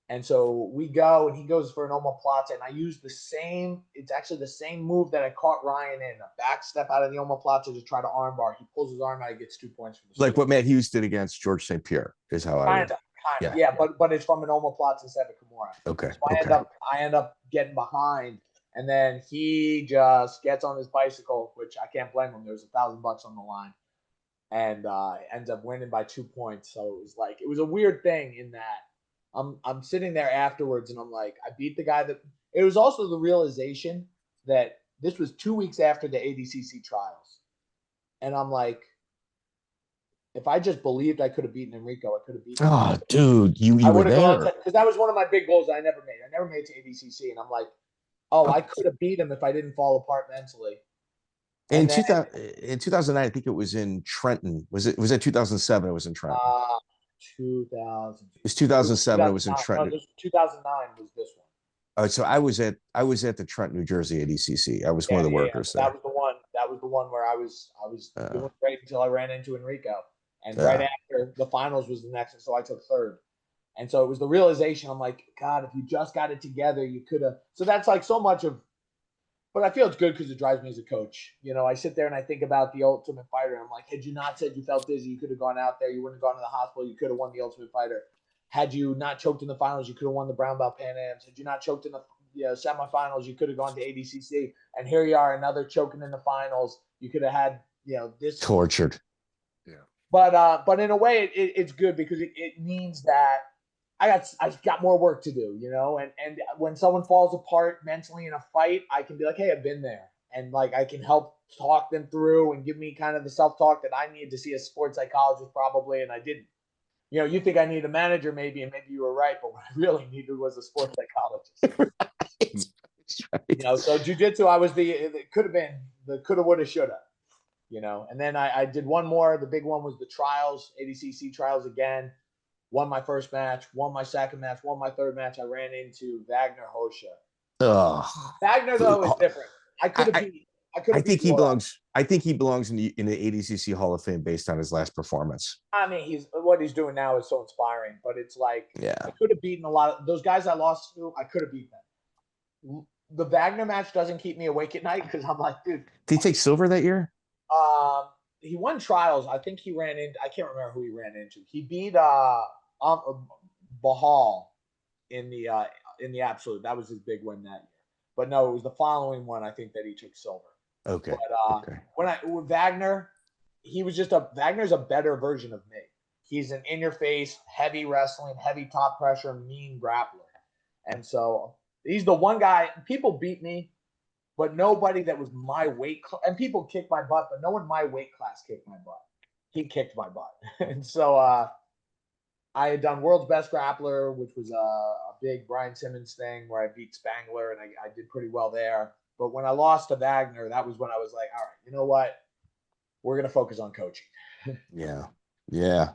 And so we go, and he goes for an omoplata, and I use it's actually the same move that I caught Ryan in, a back step out of the omoplata to try to armbar. He pulls his arm out, he gets 2 points for the Like what Matt Hughes did against George St. Pierre is how I would. Kind of, yeah. But it's from an omoplata instead of a Kimura. Okay. So I end up getting behind, and then he just gets on his bicycle, which I can't blame him. There's $1,000 on the line, and ends up winning by 2 points. So it was a weird thing in that I'm sitting there afterwards, and I'm like, I beat the guy that. It was also the realization that this was 2 weeks after the ADCC trials, and I'm like, if I just believed I could have beaten Enrico, I could have beaten him. Oh, dude, you were there. Because that was one of my big goals I never made. I never made it to ADCC, and I'm like, I could have beat him if I didn't fall apart mentally. In 2009, I think it was in Trenton. Was it 2007? It was in Trenton. 2000. It was 2007. It was in Trenton. No, 2009 was this one. So I was at the Trenton, New Jersey ADCC. I was one of the workers there. That was the one where I was doing great until I ran into Enrico, and right after the finals was the next, so I took third. And so it was the realization. I'm like, God, if you just got it together, you could have. So that's like so much of. But I feel it's good because it drives me as a coach. I sit there and I think about the Ultimate Fighter. I'm like, had you not said you felt dizzy, you could have gone out there. You wouldn't have gone to the hospital. You could have won the Ultimate Fighter. Had you not choked in the finals, you could have won the Brown Belt Pan Ams. Had you not choked in the semifinals, you could have gone to ADCC. And here you are, another choking in the finals. You could have had this tortured. Yeah. But in a way, it's good because it means that I've got more work to do, and when someone falls apart mentally in a fight, I can be like, hey, I've been there. And I can help talk them through and give me kind of the self-talk that I need to see a sports psychologist probably. And I didn't, you think I need a manager maybe, and maybe you were right. But what I really needed was a sports psychologist. Right. So jiu-jitsu, I was it could have been the coulda, woulda, shoulda, and then I did one more. The big one was the trials, ADCC trials again. Won my first match, won my second match, won my third match. I ran into Wagner Hosha. Wagner though is different. I think he belongs. I think he belongs in the ADCC Hall of Fame based on his last performance. I mean, what he's doing now is so inspiring. But it's like, I could have beaten a lot of those guys I lost to. I could have beaten them. The Wagner match doesn't keep me awake at night because I'm like, dude. Did he take silver that year? He won trials. I think he ran into. I can't remember who he ran into. He beat Bahal in the absolute. That was his big win that year. But no, it was the following one. I think that he took silver. Okay. But with Wagner, Wagner's a better version of me. He's an in-your-face, heavy wrestling, heavy top pressure, mean grappler, and so he's the one guy. People beat me. But nobody that was my weight class, and people kicked my butt, but no one in my weight class kicked my butt. He kicked my butt. And so I had done World's Best Grappler, which was a big Brian Simmons thing where I beat Spangler, and I did pretty well there. But when I lost to Wagner, that was when I was like, all right, you know what? We're going to focus on coaching. Yeah.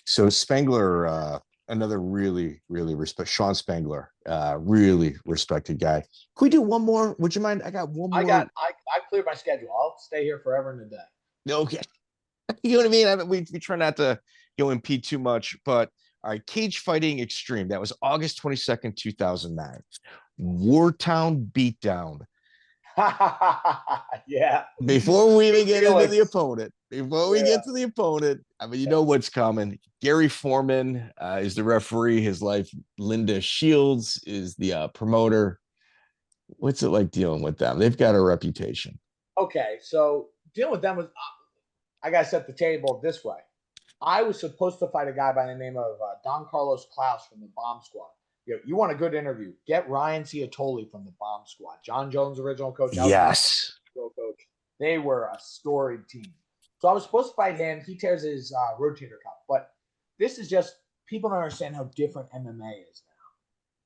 So Spangler, another really, really Shawn Spangler, really respected guy. Can we do one more? Would you mind? I got one more. I cleared my schedule. I'll stay here forever and a day. Okay. You know what I mean? We try not to impede too much, but all right. Cage Fighting Extreme. That was August 22nd, 2009. Wartown Beatdown. Yeah. Before we even get into the opponent, I mean, you know what's coming. Gary Foreman is the referee. His wife, Linda Shields, is the promoter. What's it like dealing with them? They've got a reputation. Okay, so dealing with them was, I got to set the table this way. I was supposed to fight a guy by the name of Don Carlos Klaus from the Bomb Squad. You want a good interview? Get Ryan Ciotoli from the Bomb Squad. John Jones' original coach. Yes. Coach. They were a storied team. So I was supposed to fight him. He tears his rotator cuff. But this is just, people don't understand how different MMA is now.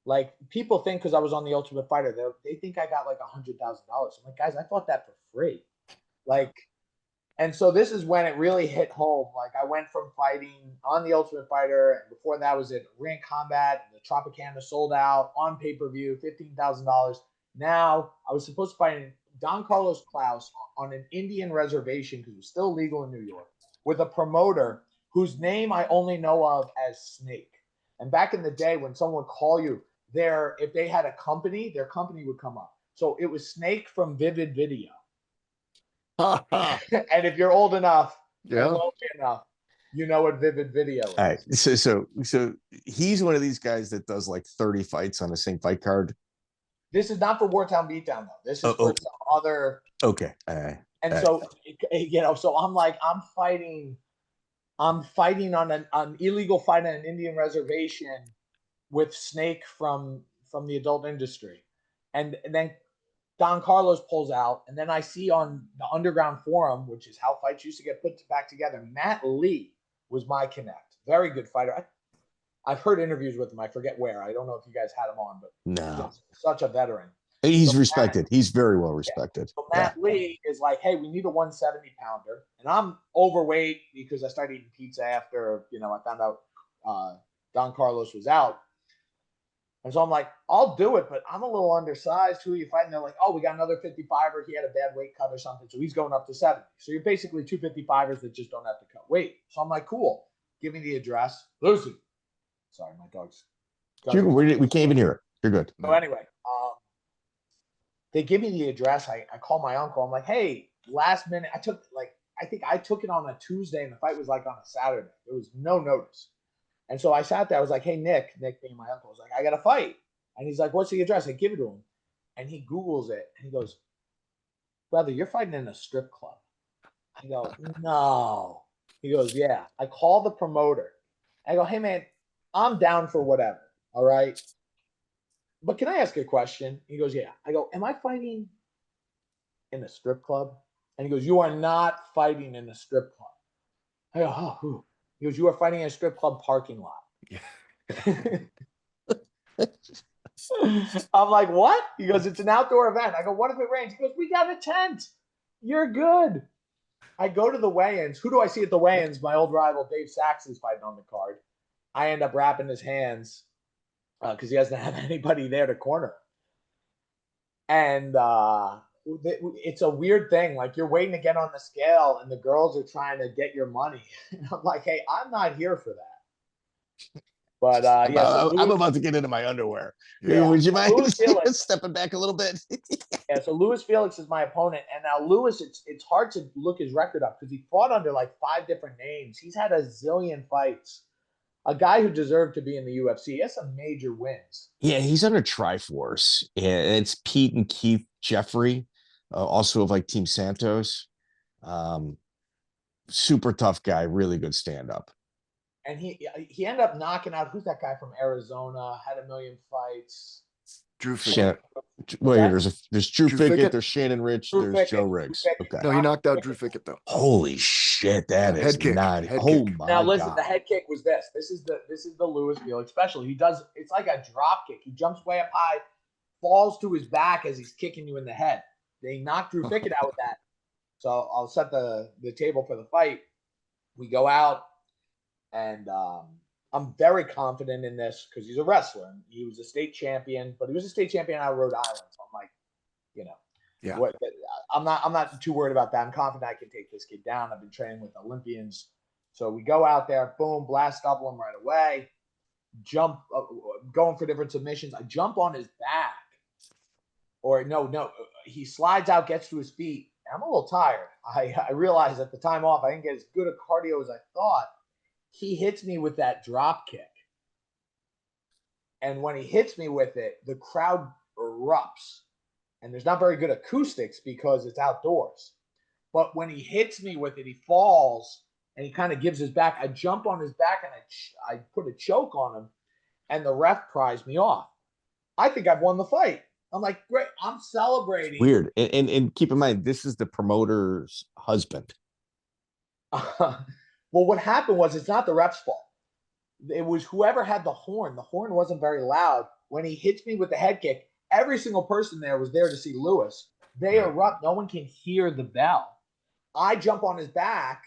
Like, people think because I was on The Ultimate Fighter, they think I got like $100,000. I'm like, guys, I fought that for free. And so this is when it really hit home. Like, I went from fighting on The Ultimate Fighter, and before that was at Ring Combat, the Tropicana sold out, on pay-per-view, $15,000. Now, I was supposed to fight Don Carlos Klaus on an Indian reservation, because it was still legal in New York, with a promoter whose name I only know of as Snake. And back in the day when someone would call you, if they had a company, their company would come up. So it was Snake from Vivid Video. And if you're old enough, and wealthy enough, you know what Vivid Video is. All right. So he's one of these guys that does like 30 fights on the same fight card. This is not for Wartown Beatdown though. This is for some other. Okay. So I'm like, I'm fighting on an illegal fight on an Indian reservation with Snake from the adult industry. And then Don Carlos pulls out, and then I see on the Underground Forum, which is how fights used to get put back together, Matt Lee was my connect. Very good fighter. I've heard interviews with him. I forget where. I don't know if you guys had him on, but no, such a veteran. He's respected. He's very well respected. So Matt Lee is like, hey, we need a 170 pounder. And I'm overweight because I started eating pizza after, I found out Don Carlos was out. And so I'm like, I'll do it, but I'm a little undersized. Who are you fighting? They're like, oh, we got another 55er. He had a bad weight cut or something. So he's going up to 70. So you're basically 2 55ers that just don't have to cut weight. So I'm like, cool. Give me the address. Lucy. Sorry, my dog's. We can't even hear it. You're good. So anyway, they give me the address. I call my uncle. I'm like, hey, last minute. I think I took it on a Tuesday and the fight was like on a Saturday. There was no notice. And so I sat there. I was like, hey, Nick being my uncle, was like, I got to fight. And he's like, what's the address? I give it to him. And he Googles it. And he goes, brother, you're fighting in a strip club. I go, no. He goes, yeah. I call the promoter. I go, hey, man, I'm down for whatever. All right. But can I ask you a question? He goes, yeah. I go, am I fighting in a strip club? And he goes, you are not fighting in a strip club. I go, oh, who? He goes, you are fighting in a strip club parking lot. Yeah. I'm like, what? He goes, it's an outdoor event. I go, what if it rains? He goes, we got a tent. You're good. I go to the weigh-ins. Who do I see at the weigh-ins? My old rival, Dave Sachs, is fighting on the card. I end up wrapping his hands because he doesn't have anybody there to corner. And it's a weird thing. Like, you're waiting to get on the scale and the girls are trying to get your money. And I'm like, hey, I'm not here for that. But I'm about to get into my underwear. Yeah. Would you mind stepping back a little bit? Yeah, so Louis Felix is my opponent. And now Louis, it's hard to look his record up because he fought under like 5 different names. He's had a zillion fights. A guy who deserved to be in the UFC. He has some major wins. Yeah, he's under Triforce. And it's Pete and Keith Jeffrey, also of like Team Santos. Super tough guy, really good stand-up. And he ended up knocking out, who's that guy from Arizona? Had a million fights. Drew Fickett. There's Drew Fickett, there's Shannon Rich, there's Fickett, Joe Riggs. Okay. No, he knocked out Drew Fickett though. Holy shit, that is head kick. Not. Head oh kick. my Now listen, God. the head kick was this. This is the Louis Felix special. He does. It's like a drop kick. He jumps way up high, falls to his back as he's kicking you in the head. They knocked Drew Fickett out with that. So I'll set the table for the fight. We go out. And I'm very confident in this because he's a wrestler. He was a state champion, but he was a state champion out of Rhode Island. So I'm like, I'm not too worried about that. I'm confident I can take this kid down. I've been training with Olympians. So we go out there, boom, blast double him right away. Jump, going for different submissions. I jump on his back. Or no, he slides out, gets to his feet. I'm a little tired. I realized at the time off, I didn't get as good a cardio as I thought. He hits me with that drop kick. And when he hits me with it, the crowd erupts. And there's not very good acoustics because it's outdoors. But when he hits me with it, he falls and he kind of gives his back. I jump on his back and I put a choke on him. And the ref pries me off. I think I've won the fight. I'm like, great. I'm celebrating. Weird. And keep in mind, this is the promoter's husband. Well, what happened was it's not the ref's fault. It was whoever had the horn. The horn wasn't very loud. When he hits me with the head kick, every single person there was there to see Louis. They erupt. No one can hear the bell. I jump on his back.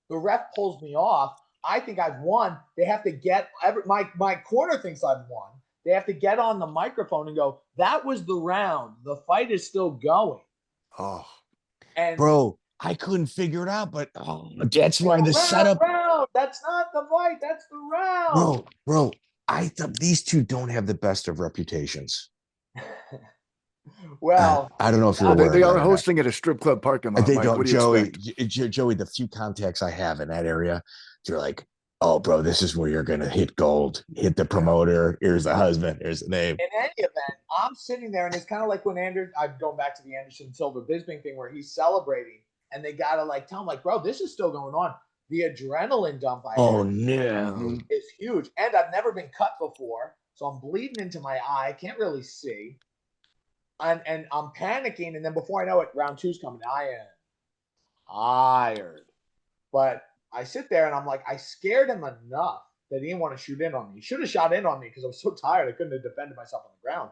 The ref pulls me off. I think I've won. They have to get my corner thinks I've won. They have to get on the microphone and go, that was the round. The fight is still going. Oh. And bro, I couldn't figure it out, but that's why the setup. Round. That's not the fight. That's the round. Bro, These two don't have the best of reputations. Well, I don't know if you're Well, aware they of that are or not. hosting at a strip club parking lot, They Mike. don't, What do you Joey. expect? Joey, the few contacts I have in that area, they're like, "Oh, bro, this is where you're gonna hit gold. Hit the promoter. Here's the husband. Here's the name." in any event, I'm sitting there, and it's kind of like when I'm going back to the Anderson Silva Bisping thing where he's celebrating, and they gotta like tell him like, bro, this is still going on. The adrenaline dump I had No. is huge, and I've never been cut before, so I'm bleeding into my eye. I can't really see, and I'm panicking, and then before I know it, round two's coming. I am tired, but I sit there and I'm like, I scared him enough that he didn't want to shoot in on me. He should have shot in on me because I was so tired I couldn't have defended myself on the ground.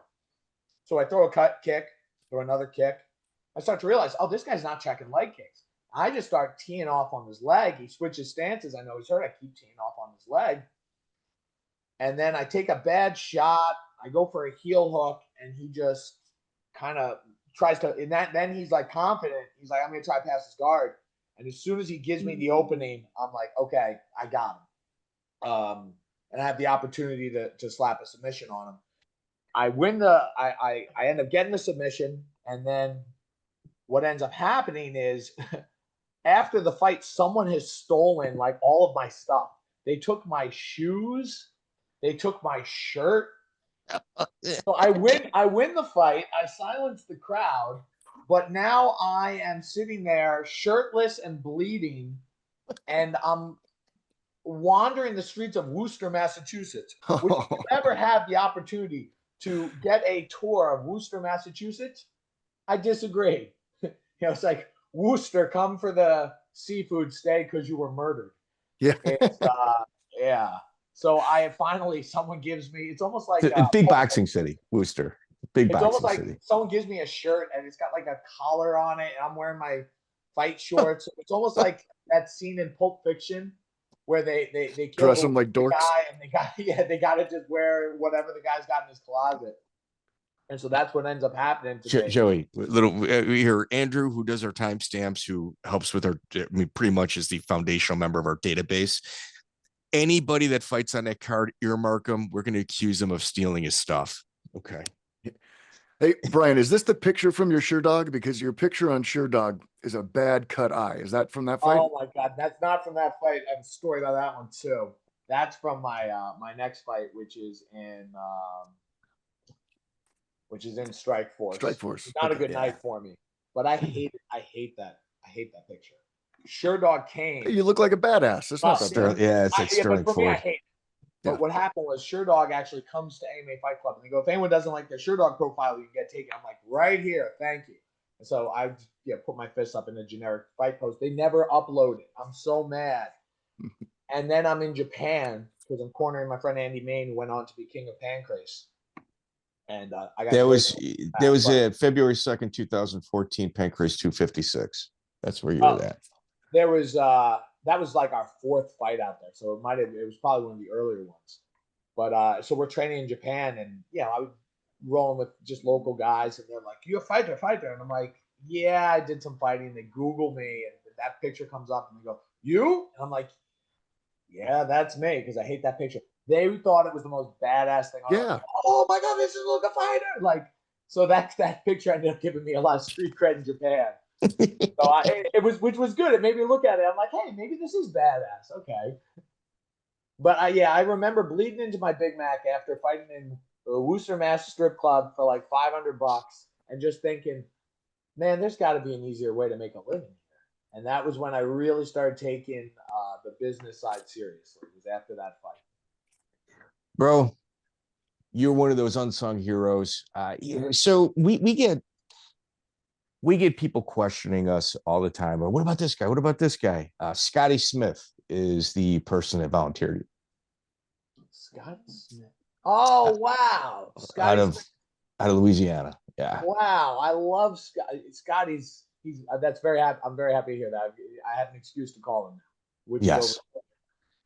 So I throw a kick, throw another kick. I start to realize, oh, this guy's not checking leg kicks. I just start teeing off on his leg. He switches stances. I know he's hurt. I keep teeing off on his leg. And then I take a bad shot. I go for a heel hook, and he just kind of tries to. And then he's like confident. He's like, I'm going to try to pass his guard. And as soon as he gives me the opening, I'm like, okay, I got him. And I have the opportunity to slap a submission on him. I win I end up getting the submission, and then what ends up happening is after the fight, someone has stolen like all of my stuff. They took my shoes, they took my shirt. So I win the fight, I silence the crowd, but now I am sitting there shirtless and bleeding, and I'm wandering the streets of Worcester, Massachusetts. Which if you ever have the opportunity to get a tour of Worcester, Massachusetts, I disagree. It's like, Worcester, come for the seafood, stay because you were murdered. Yeah. It's yeah. So someone gives me, it's almost like a big boxing city, Worcester. Big it's boxing almost like city. someone gives me a shirt and it's got like a collar on it, and I'm wearing my fight shorts. It's almost like that scene in Pulp Fiction where they kill Dress them like dorks. guy, and they got to just wear whatever the guy's got in his closet. And so that's what ends up happening today. Joey, we hear Andrew, who does our timestamps, who helps with pretty much is the foundational member of our database. Anybody that fights on that card, earmark him. We're going to accuse him of stealing his stuff. Okay. Hey, Brian, is this the picture from your Sherdog? Because your picture on Sherdog is a bad cut eye. Is that from that fight? Oh my God, that's not from that fight. I have a story about that one too. That's from my my next fight, which is in Strike Force. Strike Force. It's not a good night for me, but I hate it. I hate that picture. Sherdog came. Hey, you look like a badass. That's not that bad. Yeah, it's like Sterling but for me, I Ford. hate it. But what happened was Sherdog actually comes to AMA Fight Club, and they go, if anyone doesn't like the Sherdog profile, you can get taken. I'm like, right here, thank you. And so I put my fist up in a generic fight post. They never upload it. I'm so mad. And then I'm in Japan because I'm cornering my friend Andy Main, who went on to be King of Pancrase. And I got there was February 2nd, 2014, Pancrase 256. That's where you were at. There was that was like our fourth fight out there, so it was probably one of the earlier ones. But so we're training in Japan, and I was rolling with just local guys, and they're like, "You a fighter?" And I'm like, "Yeah, I did some fighting." They Google me, and that picture comes up, and they go, "You?" And I'm like, "Yeah, that's me," because I hate that picture. They thought it was the most badass thing. Yeah. Oh my God, this is Luca Fighter! Like, so that picture ended up giving me a lot of street cred in Japan. So which was good. It made me look at it. I'm like, hey, maybe this is badass. Okay. But I remember bleeding into my Big Mac after fighting in the Worcester Mass strip club for like $500 and just thinking, man, there's got to be an easier way to make a living here. And that was when I really started taking the business side seriously. It was after that fight. Bro, you're one of those unsung heroes. So we get people questioning us all the time. What about this guy? What about this guy? Scotty Smith is the person that volunteered. Scotty Smith. Oh, wow. Out of Louisiana. Yeah. Wow. I love Scotty. Scotty's. That's very happy. I'm very happy to hear that. I have an excuse to call him now. Yes.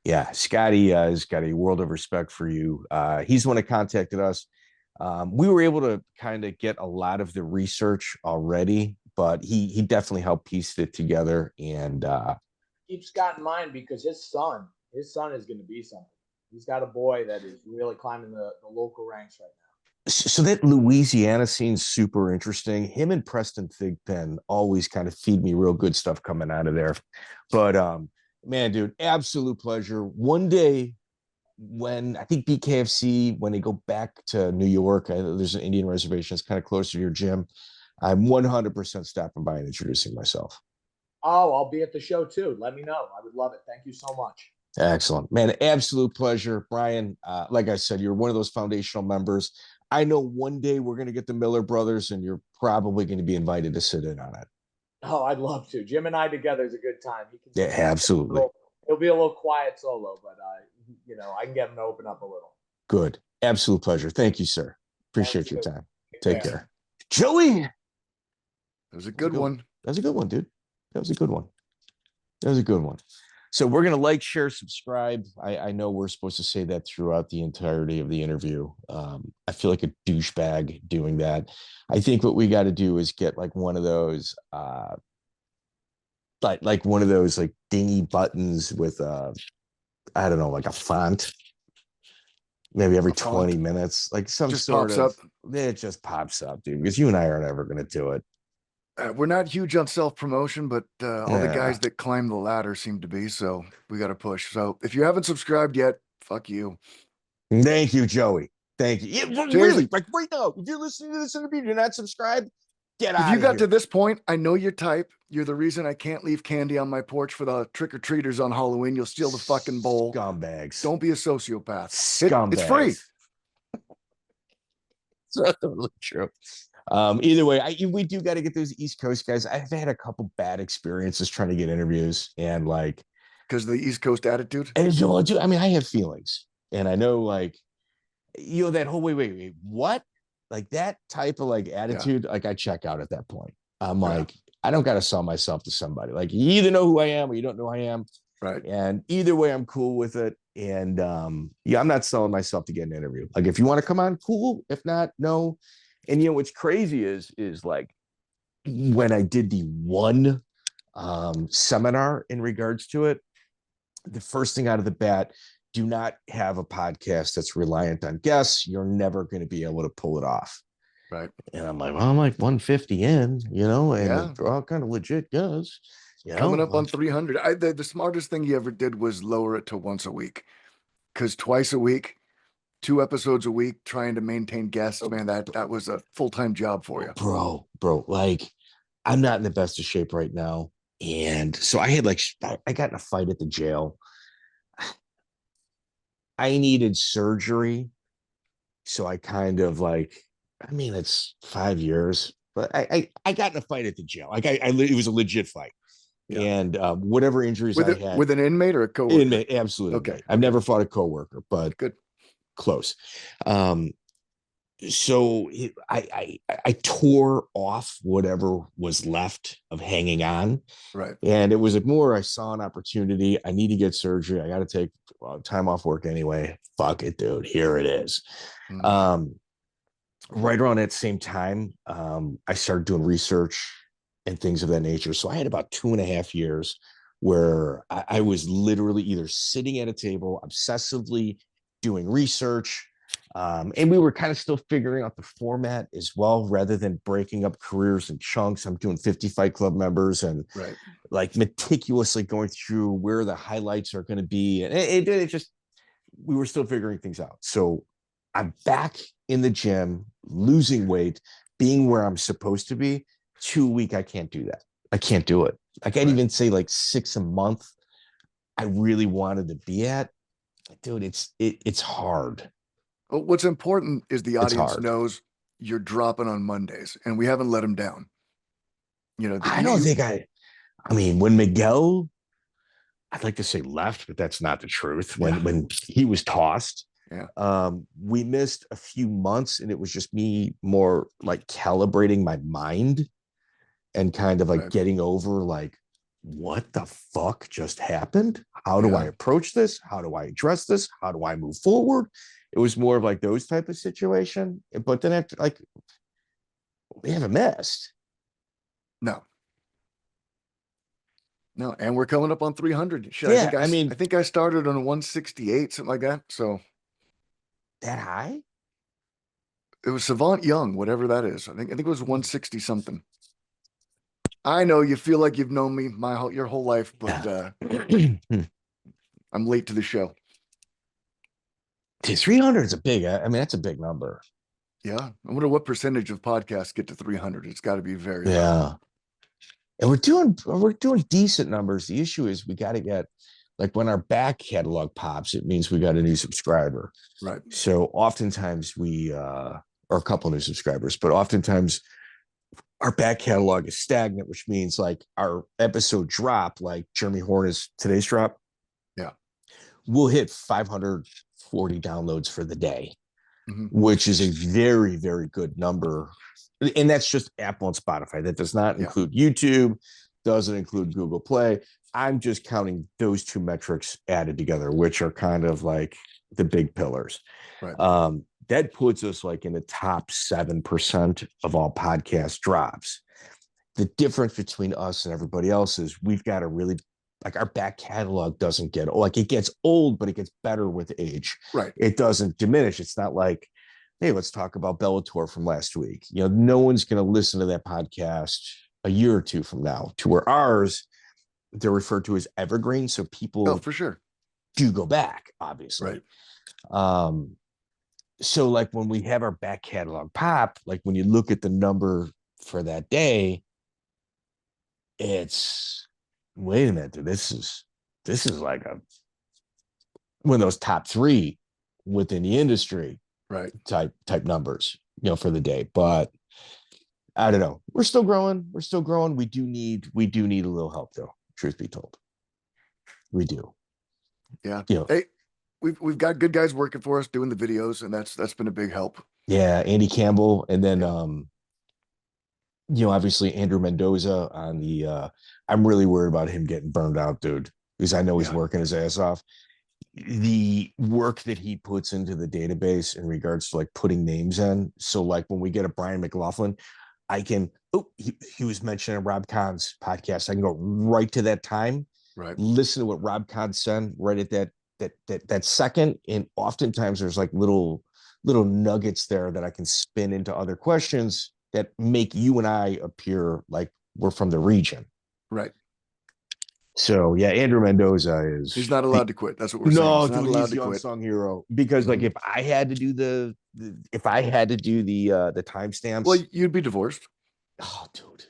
Yeah. Scotty has got a world of respect for you. He's the one that contacted us. We were able to kind of get a lot of the research already, but he definitely helped piece it together. And keep Scott in mind because his son is going to be something. He's got a boy that is really climbing the local ranks right now. So that Louisiana scene's super interesting. Him and Preston Thigpen always kind of feed me real good stuff coming out of there. But man, dude, absolute pleasure. One day when I think BKFC, when they go back to New York, there's an Indian reservation. It's kind of closer to your gym. I'm 100% stopping by and introducing myself. Oh, I'll be at the show too. Let me know. I would love it. Thank you so much. Excellent, man. Absolute pleasure, Brian. Like I said, you're one of those foundational members. I know one day we're going to get the Miller brothers, and you're probably going to be invited to sit in on it. Oh, I'd love to. Jim and I together is a good time. Yeah, absolutely. It'll be a little quiet solo, but I can get him to open up a little. Good. Absolute pleasure. Thank you, sir. Appreciate your time. Take care. Joey. That was a good one. That was a good one, dude. That was a good one. So we're going to like, share, subscribe. I know we're supposed to say that throughout the entirety of the interview. I feel like a douchebag doing that. I think what we got to do is get like one of those, like one of those like dingy buttons with I don't know, like a font. Maybe every 20 minutes, like some just sort pops of. up. It just pops up, dude. Because you and I are never going to do it. We're not huge on self-promotion, but all the guys that climb the ladder seem to be, so we got to push. So if you haven't subscribed yet, fuck you. Thank you, Joey. Thank you. Yeah, really, like right now, if you're listening to this interview, you're not subscribed, get out of here. If you got to this point, I know your type. You're the reason I can't leave candy on my porch for the trick-or-treaters on Halloween. You'll steal the fucking bowl. Scumbags. Don't be a sociopath. Scumbags. It's free. It's totally true. Either way, we do got to get those East Coast guys. I've had a couple bad experiences trying to get interviews, and like because of the East Coast attitude. And I mean, I have feelings, and I know, like, that whole wait, what? Like that type of like attitude, like I check out at that point. I'm like, I don't got to sell myself to somebody. Like, you either know who I am or you don't know who I am. Right. And either way, I'm cool with it. And I'm not selling myself to get an interview. Like, if you want to come on, cool. If not, no. And what's crazy is like when I did the one seminar in regards to it, the first thing out of the bat, do not have a podcast that's reliant on guests. You're never going to be able to pull it off. Right. And I'm like, well, I'm like 150 in, and they're all kind of legit guys. Coming up on 300. The smartest thing you ever did was lower it to once a week. Because twice a week, 2 episodes a week, trying to maintain guests, man, that was a full-time job for you. Bro, like, I'm not in the best of shape right now. And so I had I got in a fight at the jail. I needed surgery. So I kind of it's 5 years, but I got in a fight at the jail. It was a legit fight. Yeah. And whatever injuries I had. With an inmate or a coworker? Inmate, absolutely. Okay. I've never fought a coworker, but good. Close. So I tore off whatever was left of hanging on. Right. And it was I saw an opportunity. I need to get surgery. I got to take time off work anyway. Fuck it, dude. Here it is. Mm-hmm. Right around that same time, I started doing research and things of that nature. So I had about 2.5 years where I was literally either sitting at a table, obsessively doing research, and we were kind of still figuring out the format as well, rather than breaking up careers in chunks. I'm doing 50 Fight Club members and meticulously going through where the highlights are going to be. And it just, we were still figuring things out. So I'm back in the gym, losing weight, being where I'm supposed to be. 2 a week, I can't do that. I can't do it. I can't even say 6 a month. I really wanted to be at. Dude, it's hard. Well, what's important is the audience knows you're dropping on Mondays, and we haven't let them down. I don't think I mean, when Miguel, I'd like to say left, but that's not the truth. When he was tossed, we missed a few months, and it was just me more like calibrating my mind and kind of getting over what the fuck just happened? How do I approach this? How do I address this? How do I move forward? It was more of those type of situation. But then after, we haven't missed. No. No, and we're coming up on 300. Shit, Yeah, I think I started on 168, something like that. So that high? it was Savant Young, whatever that is. I think it was 160 something. I know you feel like you've known me your whole life, but I'm late to the show. 300 is that's a big number. Yeah. I wonder what percentage of podcasts get to 300. It's got to be very low. Yeah. And we're doing decent numbers. The issue is we got to get, like, when our back catalog pops, it means we got a new subscriber. Right. So oftentimes or a couple new subscribers, but oftentimes our back catalog is stagnant, which means like our episode drop, like Jeremy Horner's today's drop. Yeah. We'll hit 540 downloads for the day, mm-hmm. which is a very, very good number. And that's just Apple and Spotify. That does not include YouTube, doesn't include Google Play. I'm just counting those two metrics added together, which are kind of like the big pillars. Right. That puts us like in the top 7% of all podcast drops. The difference between us and everybody else is we've got a really, like, our back catalog doesn't get old. Like, it gets old, but it gets better with age. Right. It doesn't diminish. It's not like, hey, let's talk about Bellator from last week. No one's going to listen to that podcast a year or two from now, to where ours, they're referred to as evergreen. So people for sure do go back, obviously. Right. So like when we have our back catalog pop, like when you look at the number for that day, it's, wait a minute, dude, this is like one of those top 3 within the industry, right? Type numbers, for the day. But I don't know. We're still growing. We do need a little help, though. Truth be told, we do. Yeah. Hey, we've got good guys working for us doing the videos, and that's been a big help. Yeah, Andy Campbell, and then obviously Andrew Mendoza on the. I'm really worried about him getting burned out, dude, because I know he's working his ass off. The work that he puts into the database in regards to like putting names in. So like when we get a Brian McLaughlin, I can. He was mentioning Rob Kahn's podcast. I can go right to that time, right? Listen to what Rob Kahn said right at that second. And oftentimes there's like little nuggets there that I can spin into other questions that make you and I appear like we're from the region. Right. So yeah, Andrew Mendoza he's not allowed to quit. That's what we're saying. No, dude, he's the unsung hero. Because like if I had to do the timestamps, well, you'd be divorced. Oh, dude.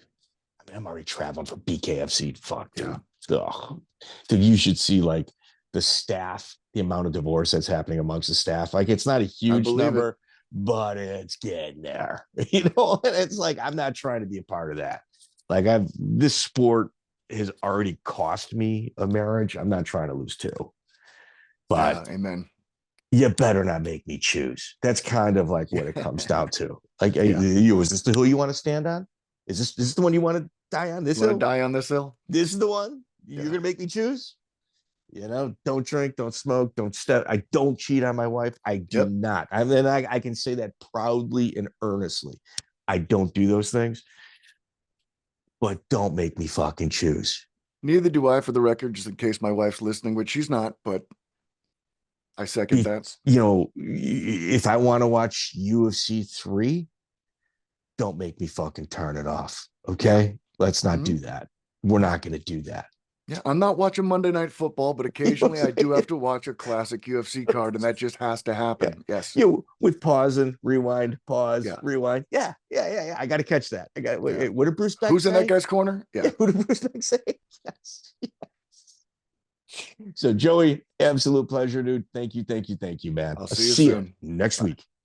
I mean, I'm already traveling for BKFC. Fuck, dude. Yeah. Ugh. Dude, you should see like the staff, the amount of divorce that's happening amongst the staff. Like, it's not a huge number, but it's getting there. And it's like, I'm not trying to be a part of that. Like, this sport has already cost me a marriage. I'm not trying to lose 2. But amen. You better not make me choose. That's kind of like what it comes down to. Like, is this the hill you want to stand on? Is this the one you want to die on? This hill? Die on this hill? This is the one? You're going to make me choose? Don't drink, don't smoke, don't step. I don't cheat on my wife. I do not. I can say that proudly and earnestly. I don't do those things. But don't make me fucking choose. Neither do I, for the record, just in case my wife's listening, which she's not, but I second that. If I want to watch UFC 3, don't make me fucking turn it off. Okay? Let's not do that. We're not going to do that. Yeah, I'm not watching Monday Night Football, but occasionally I do have to watch a classic UFC card, and that just has to happen. Yeah. Yes. With pause and rewind, rewind. Yeah. I got to catch that. Wait, what did Bruce Beck Who's say? in that guy's corner? Yeah. What did Bruce Beck say? Yes. So, Joey, absolute pleasure, dude. Thank you, man. I'll see you soon. Next week.